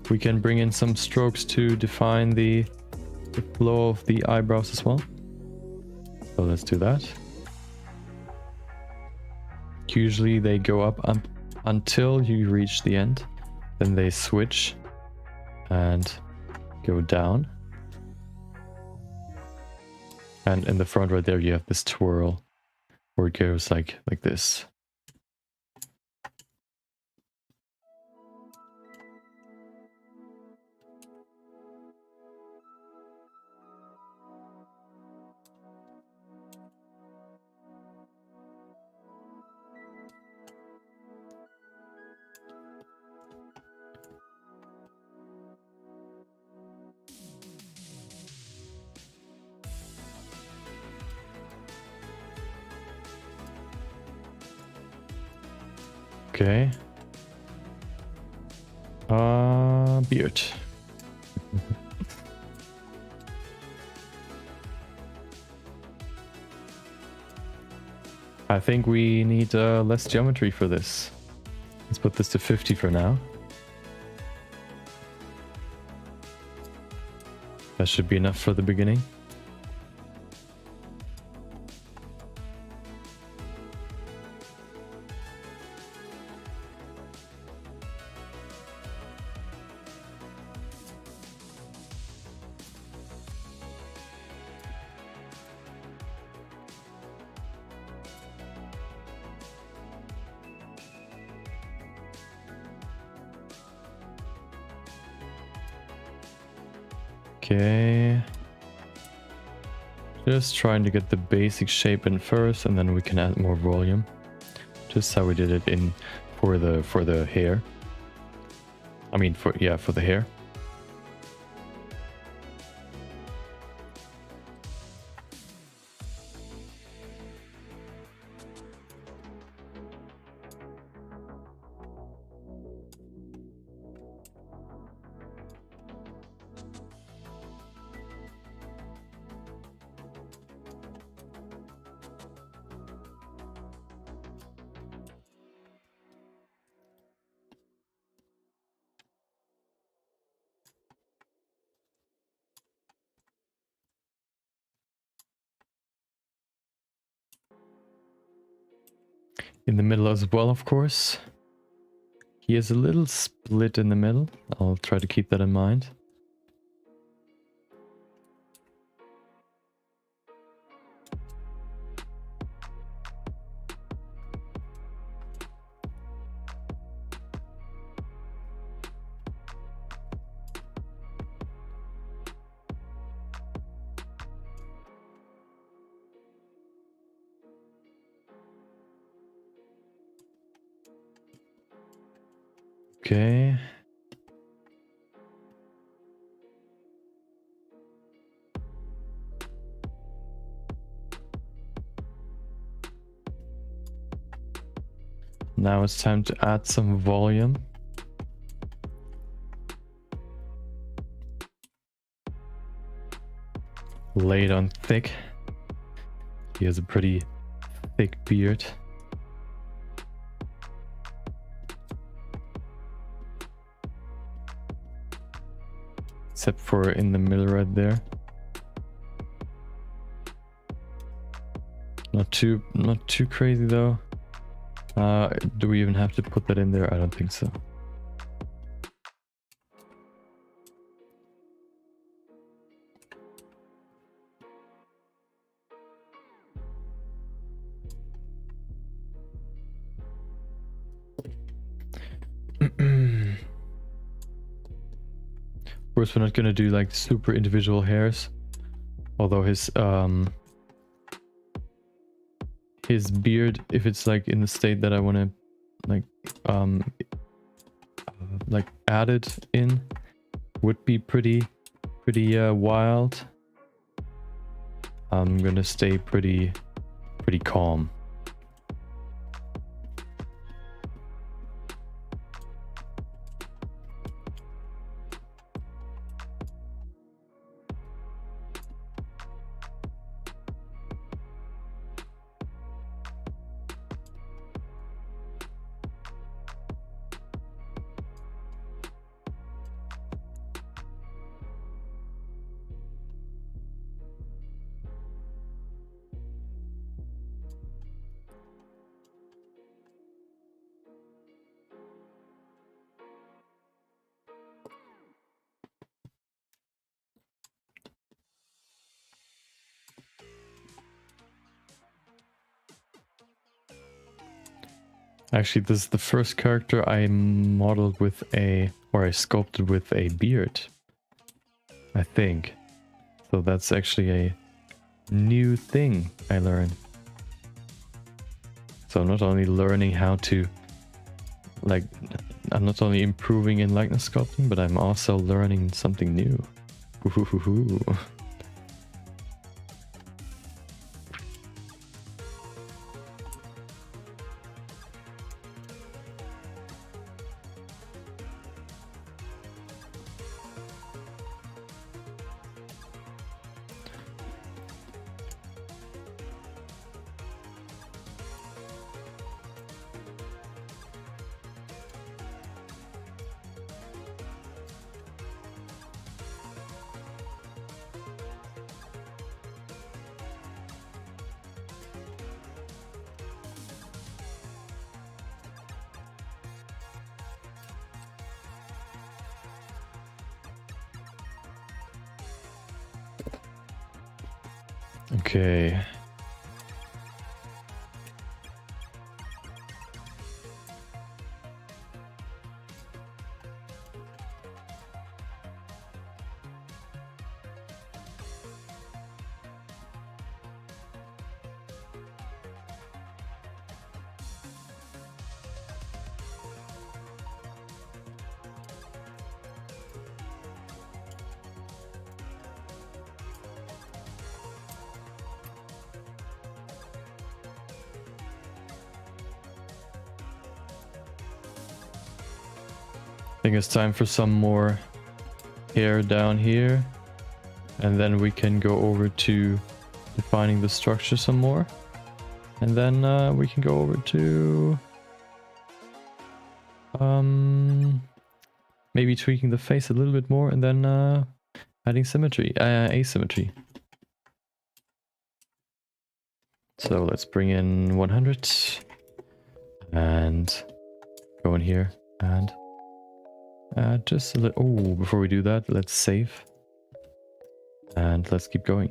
We can bring in some strokes to define the flow of the eyebrows as well. So let's do that. Usually they go up until you reach the end. Then they switch and go down. And in the front right there you have this twirl where it goes like this. Okay. Beard. I think we need less geometry for this. Let's put this to 50 for now. That should be enough for the beginning. Okay. Just trying to get the basic shape in first, and then we can add more volume. Just how we did it in for the hair. I mean for the hair. In the middle as well, of course. He is a little split in the middle. I'll try to keep that in mind. Okay. Now it's time to add some volume. laid on thick. He has a pretty thick beard. Except for in the middle right there. Not too crazy though. Do we even have to put that in there? I don't think so. Of course, we're not gonna do like super individual hairs, although his beard, if it's like in the state that I want to like add it in, would be pretty wild. I'm gonna stay pretty calm. Actually, this is the first character I modeled with I sculpted with a beard, I think. So that's actually a new thing I learned. So I'm not only learning how to, like, I'm not only improving in likeness sculpting, but I'm also learning something new. Ooh. Okay. I think it's time for some more hair down here, and then we can go over to defining the structure some more, and then we can go over to maybe tweaking the face a little bit more, and then adding asymmetry. So let's bring in 100 and go in here and just a little. Oh, before we do that, let's save and let's keep going.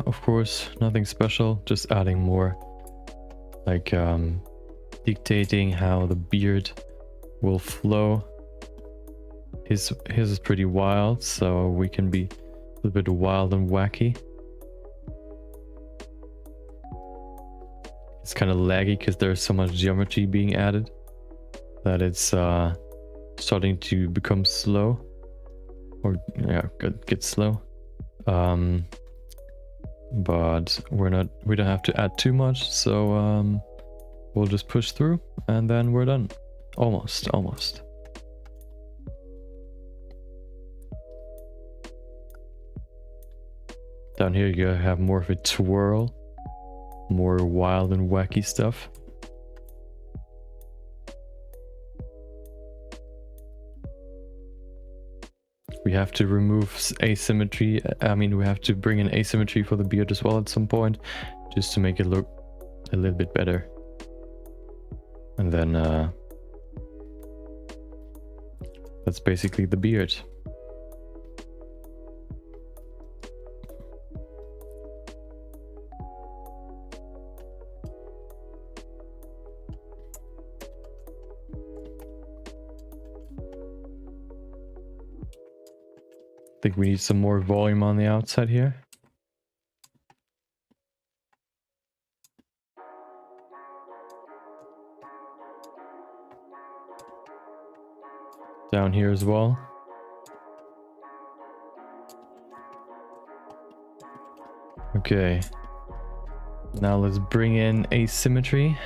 Of course, nothing special, just adding more, like dictating how the beard will flow. His is pretty wild, so we can be a little bit wild and wacky. It's kind of laggy because there's so much geometry being added that it's starting to become slow, or yeah, get slow. But we don't have to add too much, so we'll just push through and then we're done. Almost. Down here you have more of a twirl, more wild and wacky stuff. We have to remove asymmetry. I mean, we have to bring in asymmetry for the beard as well at some point, just to make it look a little bit better. And then that's basically the beard. I think we need some more volume on the outside here. Down here as well. Okay. Now let's bring in asymmetry.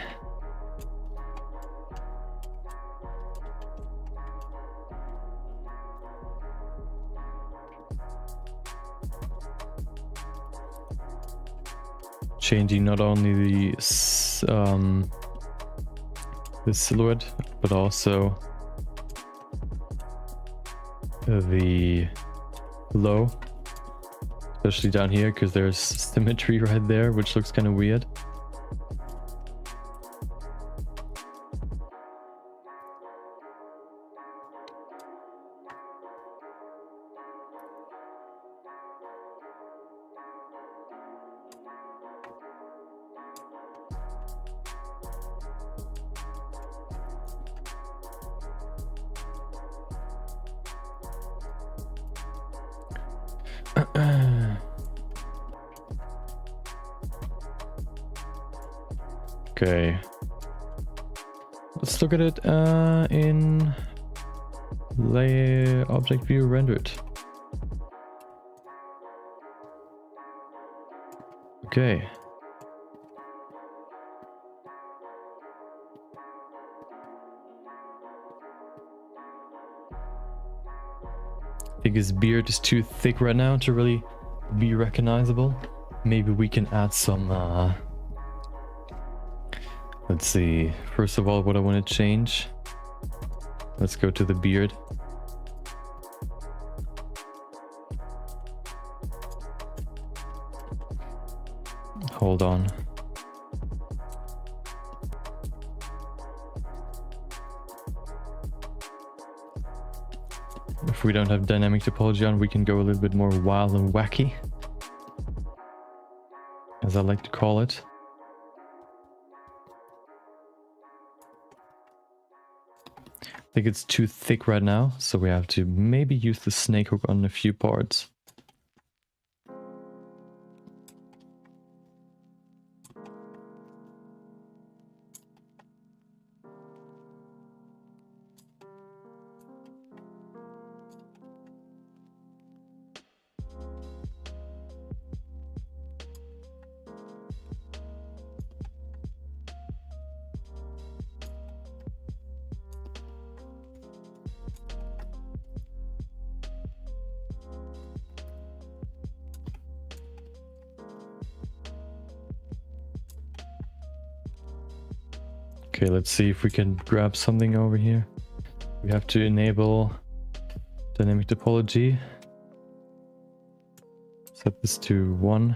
Changing not only the silhouette, but also the low, especially down here, because there's symmetry right there, which looks kind of weird. Okay, let's look at it in layer object view rendered. Okay. I think his beard is too thick right now to really be recognizable. Maybe we can add some let's see, first of all, what I want to change. Let's go to the beard. Hold on. If we don't have dynamic topology on, we can go a little bit more wild and wacky, as I like to call it. I think it's too thick right now, so we have to maybe use the snake hook on a few parts. Okay, let's see if we can grab something over here. We have to enable dynamic topology. Set this to 1.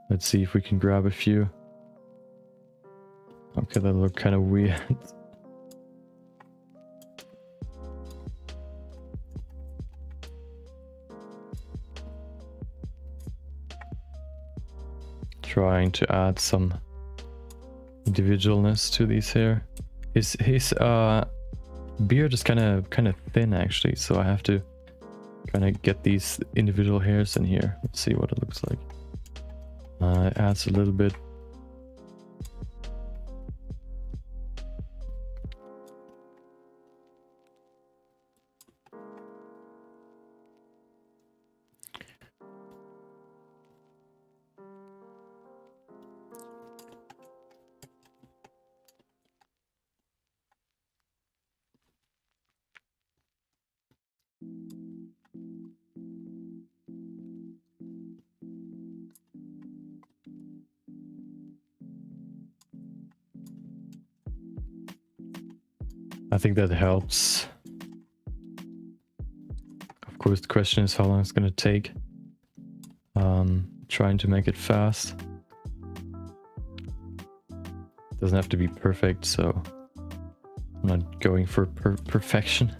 Let's see if we can grab a few. Okay, that looked kind of weird. Trying to add some individualness to these here. His Beard is kind of thin actually, so I have to kind of get these individual hairs in here. Let's see what it looks like. It adds a little bit. I think that helps. Of course, the question is how long it's going to take. Trying to make it fast. Doesn't have to be perfect, so I'm not going for perfection.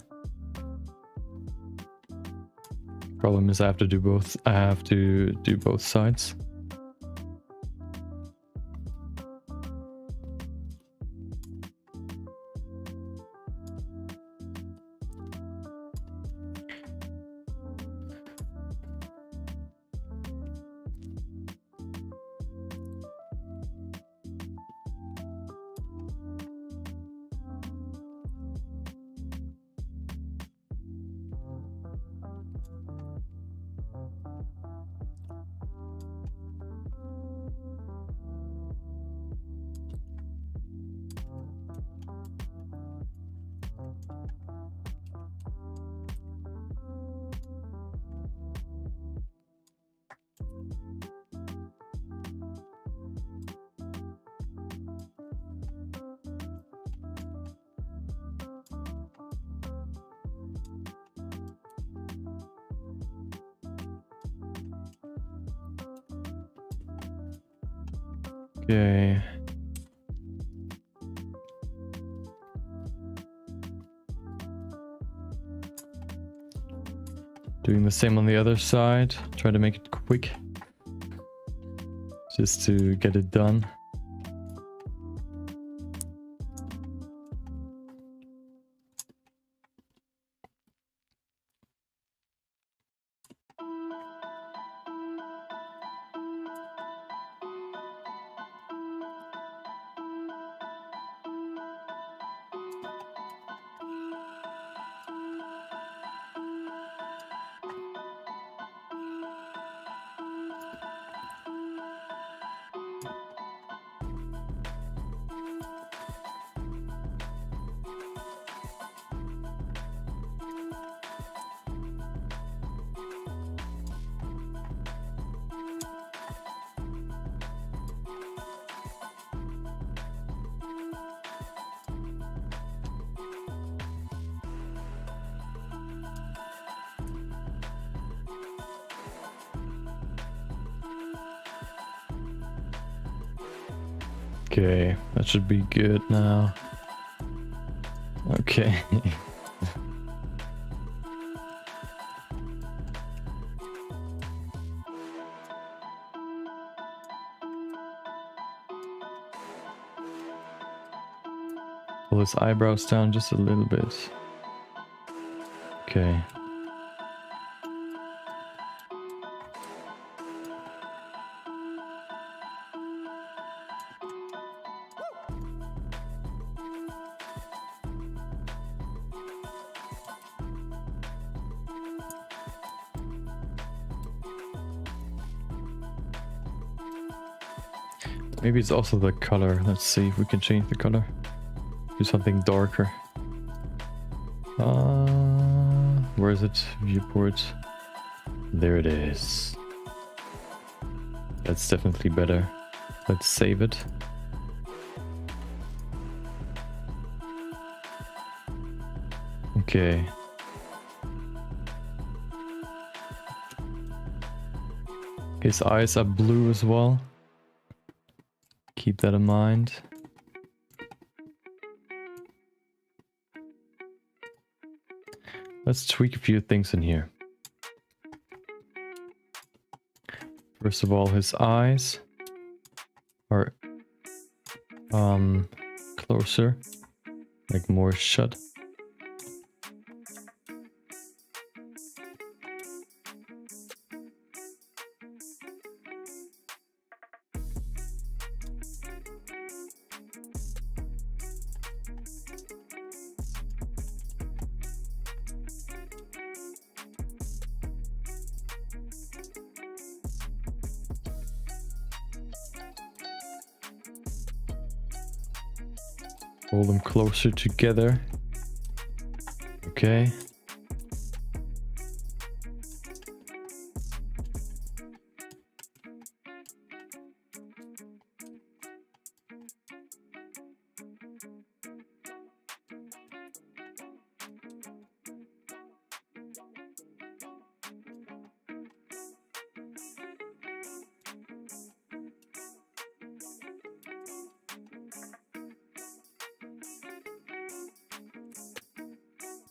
Problem is I have to do both. I have to do both sides. Okay. Doing the same on the other side. Try to make it quick. Just to get it done. Okay, that should be good now. Okay. Pull his eyebrows down just a little bit. Okay. Maybe it's also the color. Let's see if we can change the color. Do something darker. Where is it? Viewport. There it is. That's definitely better. Let's save it. Okay. His eyes are blue as well. Keep that in mind. Let's tweak a few things in here. First of all, his eyes are closer, like more shut. Pull them closer together. Okay.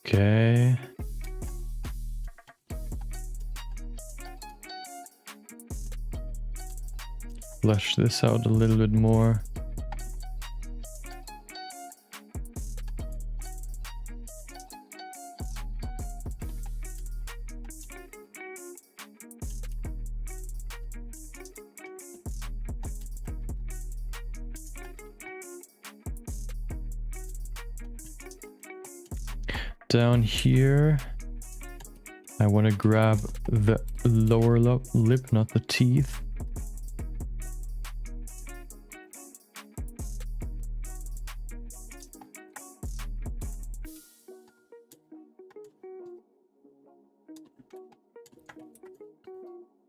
Okay. Flush this out a little bit more. Down here, I want to grab the lower lip, not the teeth.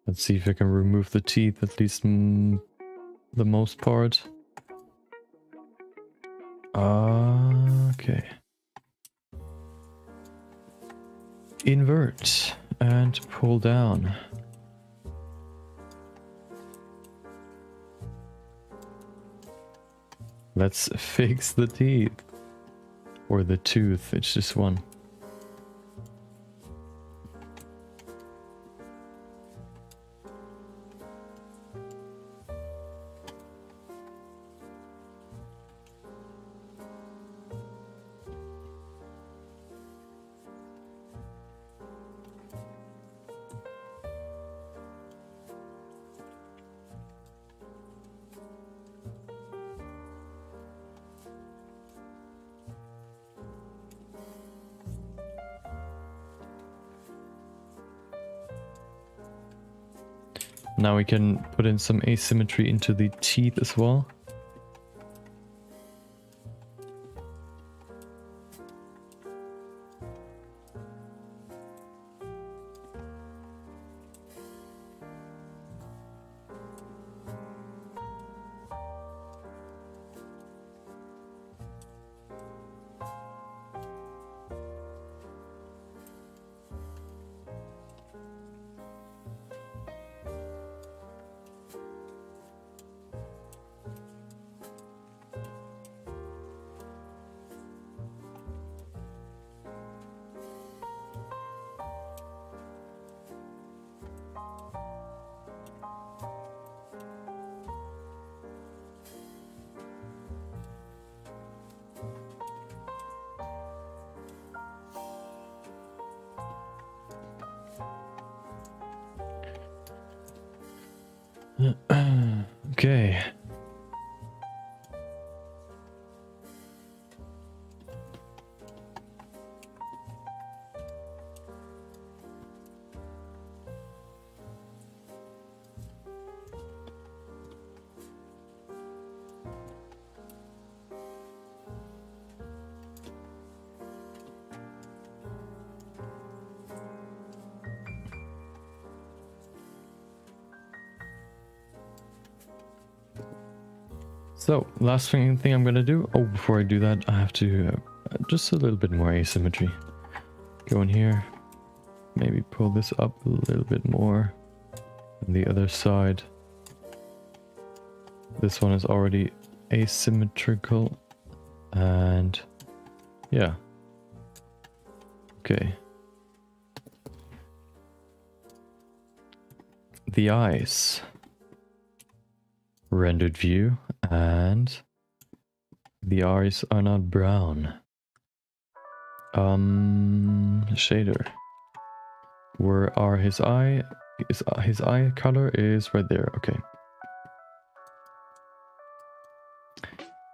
Let's see if I can remove the teeth, at least the most part. Okay. Invert and pull down. Let's fix the teeth. Or the tooth, it's just one. Now we can put in some asymmetry into the teeth as well. Okay. So, last thing I'm gonna do. Oh, before I do that, I have to just a little bit more asymmetry. Go in here, maybe pull this up a little bit more. On the other side, this one is already asymmetrical, and yeah. Okay. The eyes. Rendered view, and the eyes are not brown. Shader. Where are his eye? His eye color is right there. Okay.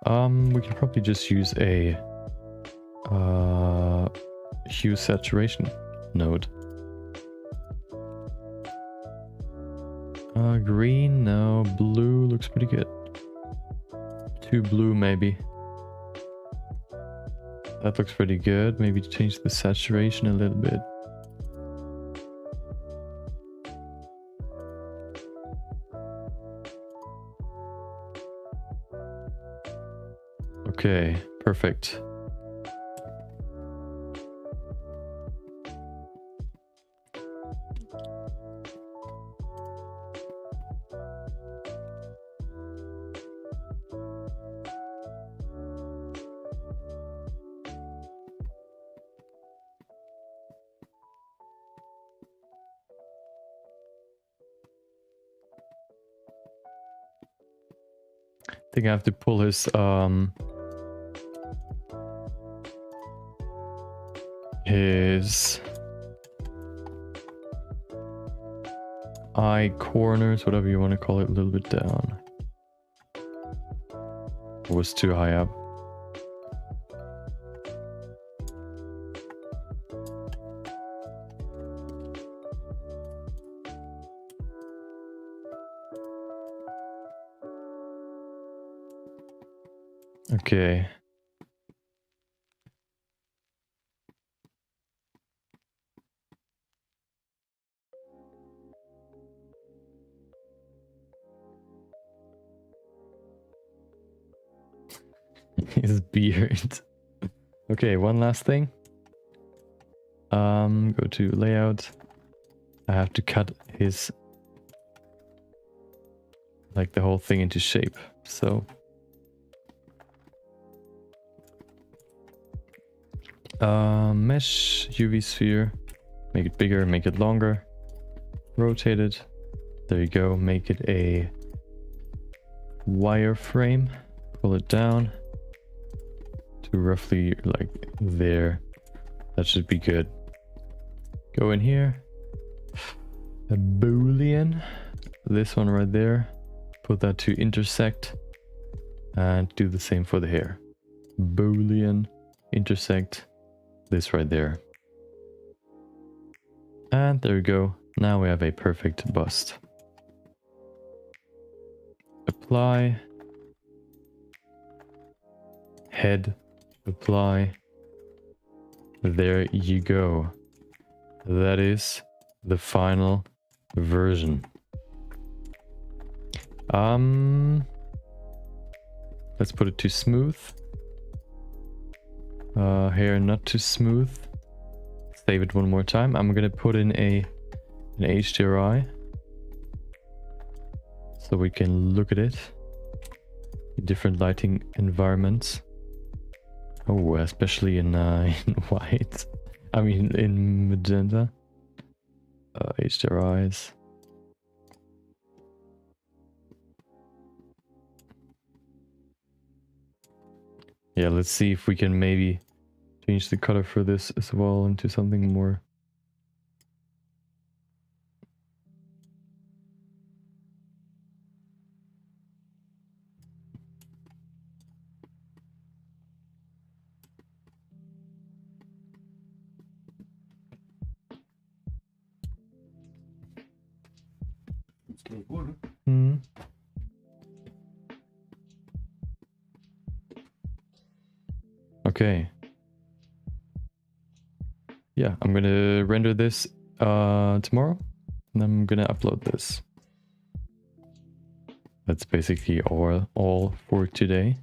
We can probably just use a hue saturation node. Green, no. Blue looks pretty good. Too blue, maybe. That looks pretty good. Maybe change the saturation a little bit. Okay, perfect. I think I have to pull his eye corners, whatever you want to call it, a little bit down. It was too high up. Okay. His beard. Okay, one last thing. Go to layout. I have to cut his, like, the whole thing into shape. So mesh UV sphere, make it bigger, make it longer, rotate it. There you go. Make it a wireframe. Pull it down to roughly like there. That should be good. Go in here. A boolean. This one right there. Put that to intersect. And do the same for the hair. Boolean intersect. This right there. And there we go. Now we have a perfect bust. Apply. Head. Apply. There you go. That is the final version. Let's put it to smooth. Hair not too smooth. Save it one more time. I'm gonna put in an HDRI so we can look at it in different lighting environments. Oh, especially in white. I mean in magenta. HDRIs. Yeah, let's see if we can maybe change the color for this as well into something more. Okay. Yeah, I'm gonna render this tomorrow, and I'm gonna upload this. That's basically all for today.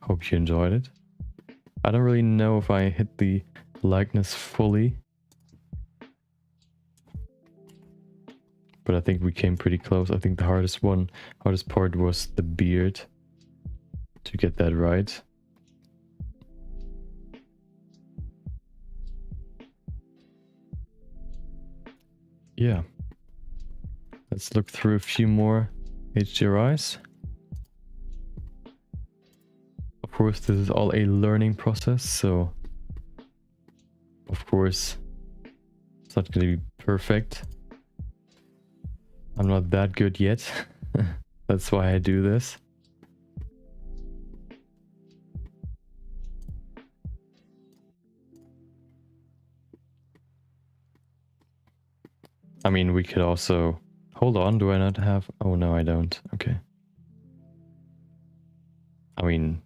Hope you enjoyed it. I don't really know if I hit the likeness fully, but I think we came pretty close. I think the hardest part was the beard to get that right. Yeah. Let's look through a few more HDRIs. Of course, this is all a learning process, so of course it's not going to be perfect. I'm not that good yet. That's why I do this. I mean, we could also... Hold on, do I not have... Oh, no, I don't. Okay. I mean...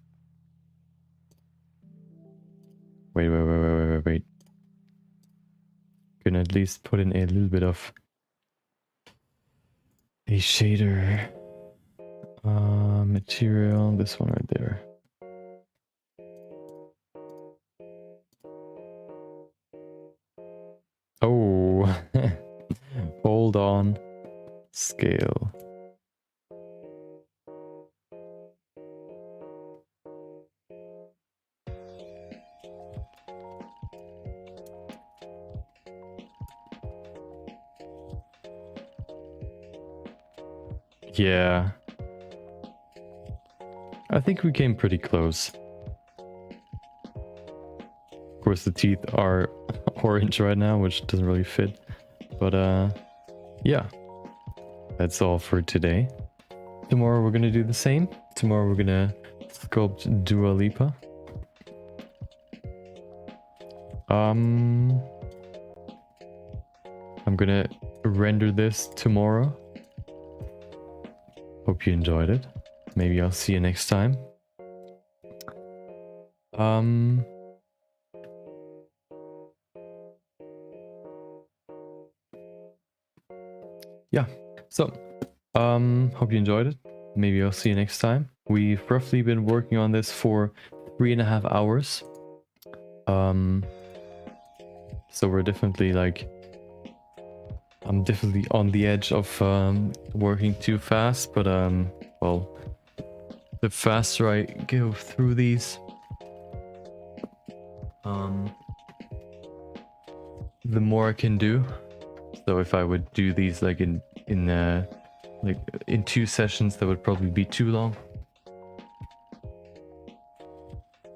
Wait. Gonna at least put in a little bit of a shader material. This one right there. Oh, hold on. Scale. Yeah. I think we came pretty close. Of course, the teeth are orange right now, which doesn't really fit. But yeah. That's all for today. Tomorrow we're gonna do the same. Tomorrow we're gonna sculpt Dua Lipa. I'm gonna render this tomorrow. Hope you enjoyed it. Maybe I'll see you next time. Yeah. So, hope you enjoyed it. Maybe I'll see you next time. We've roughly been working on this for 3.5 hours. So we're definitely like, I'm definitely on the edge of working too fast, but well, the faster I go through these, the more I can do. So if I would do these like in 2 sessions, that would probably be too long.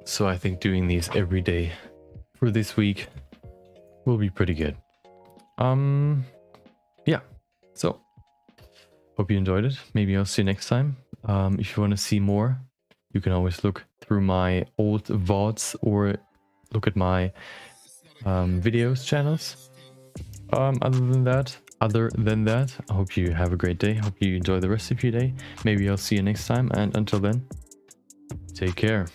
So I think doing these every day for this week will be pretty good. Yeah, so hope you enjoyed it. Maybe I'll see you next time. If you want to see more, you can always look through my old VODs or look at my videos channels. Other than that, I hope you have a great day. Hope you enjoy the rest of your day. Maybe I'll see you next time, and until then, take care.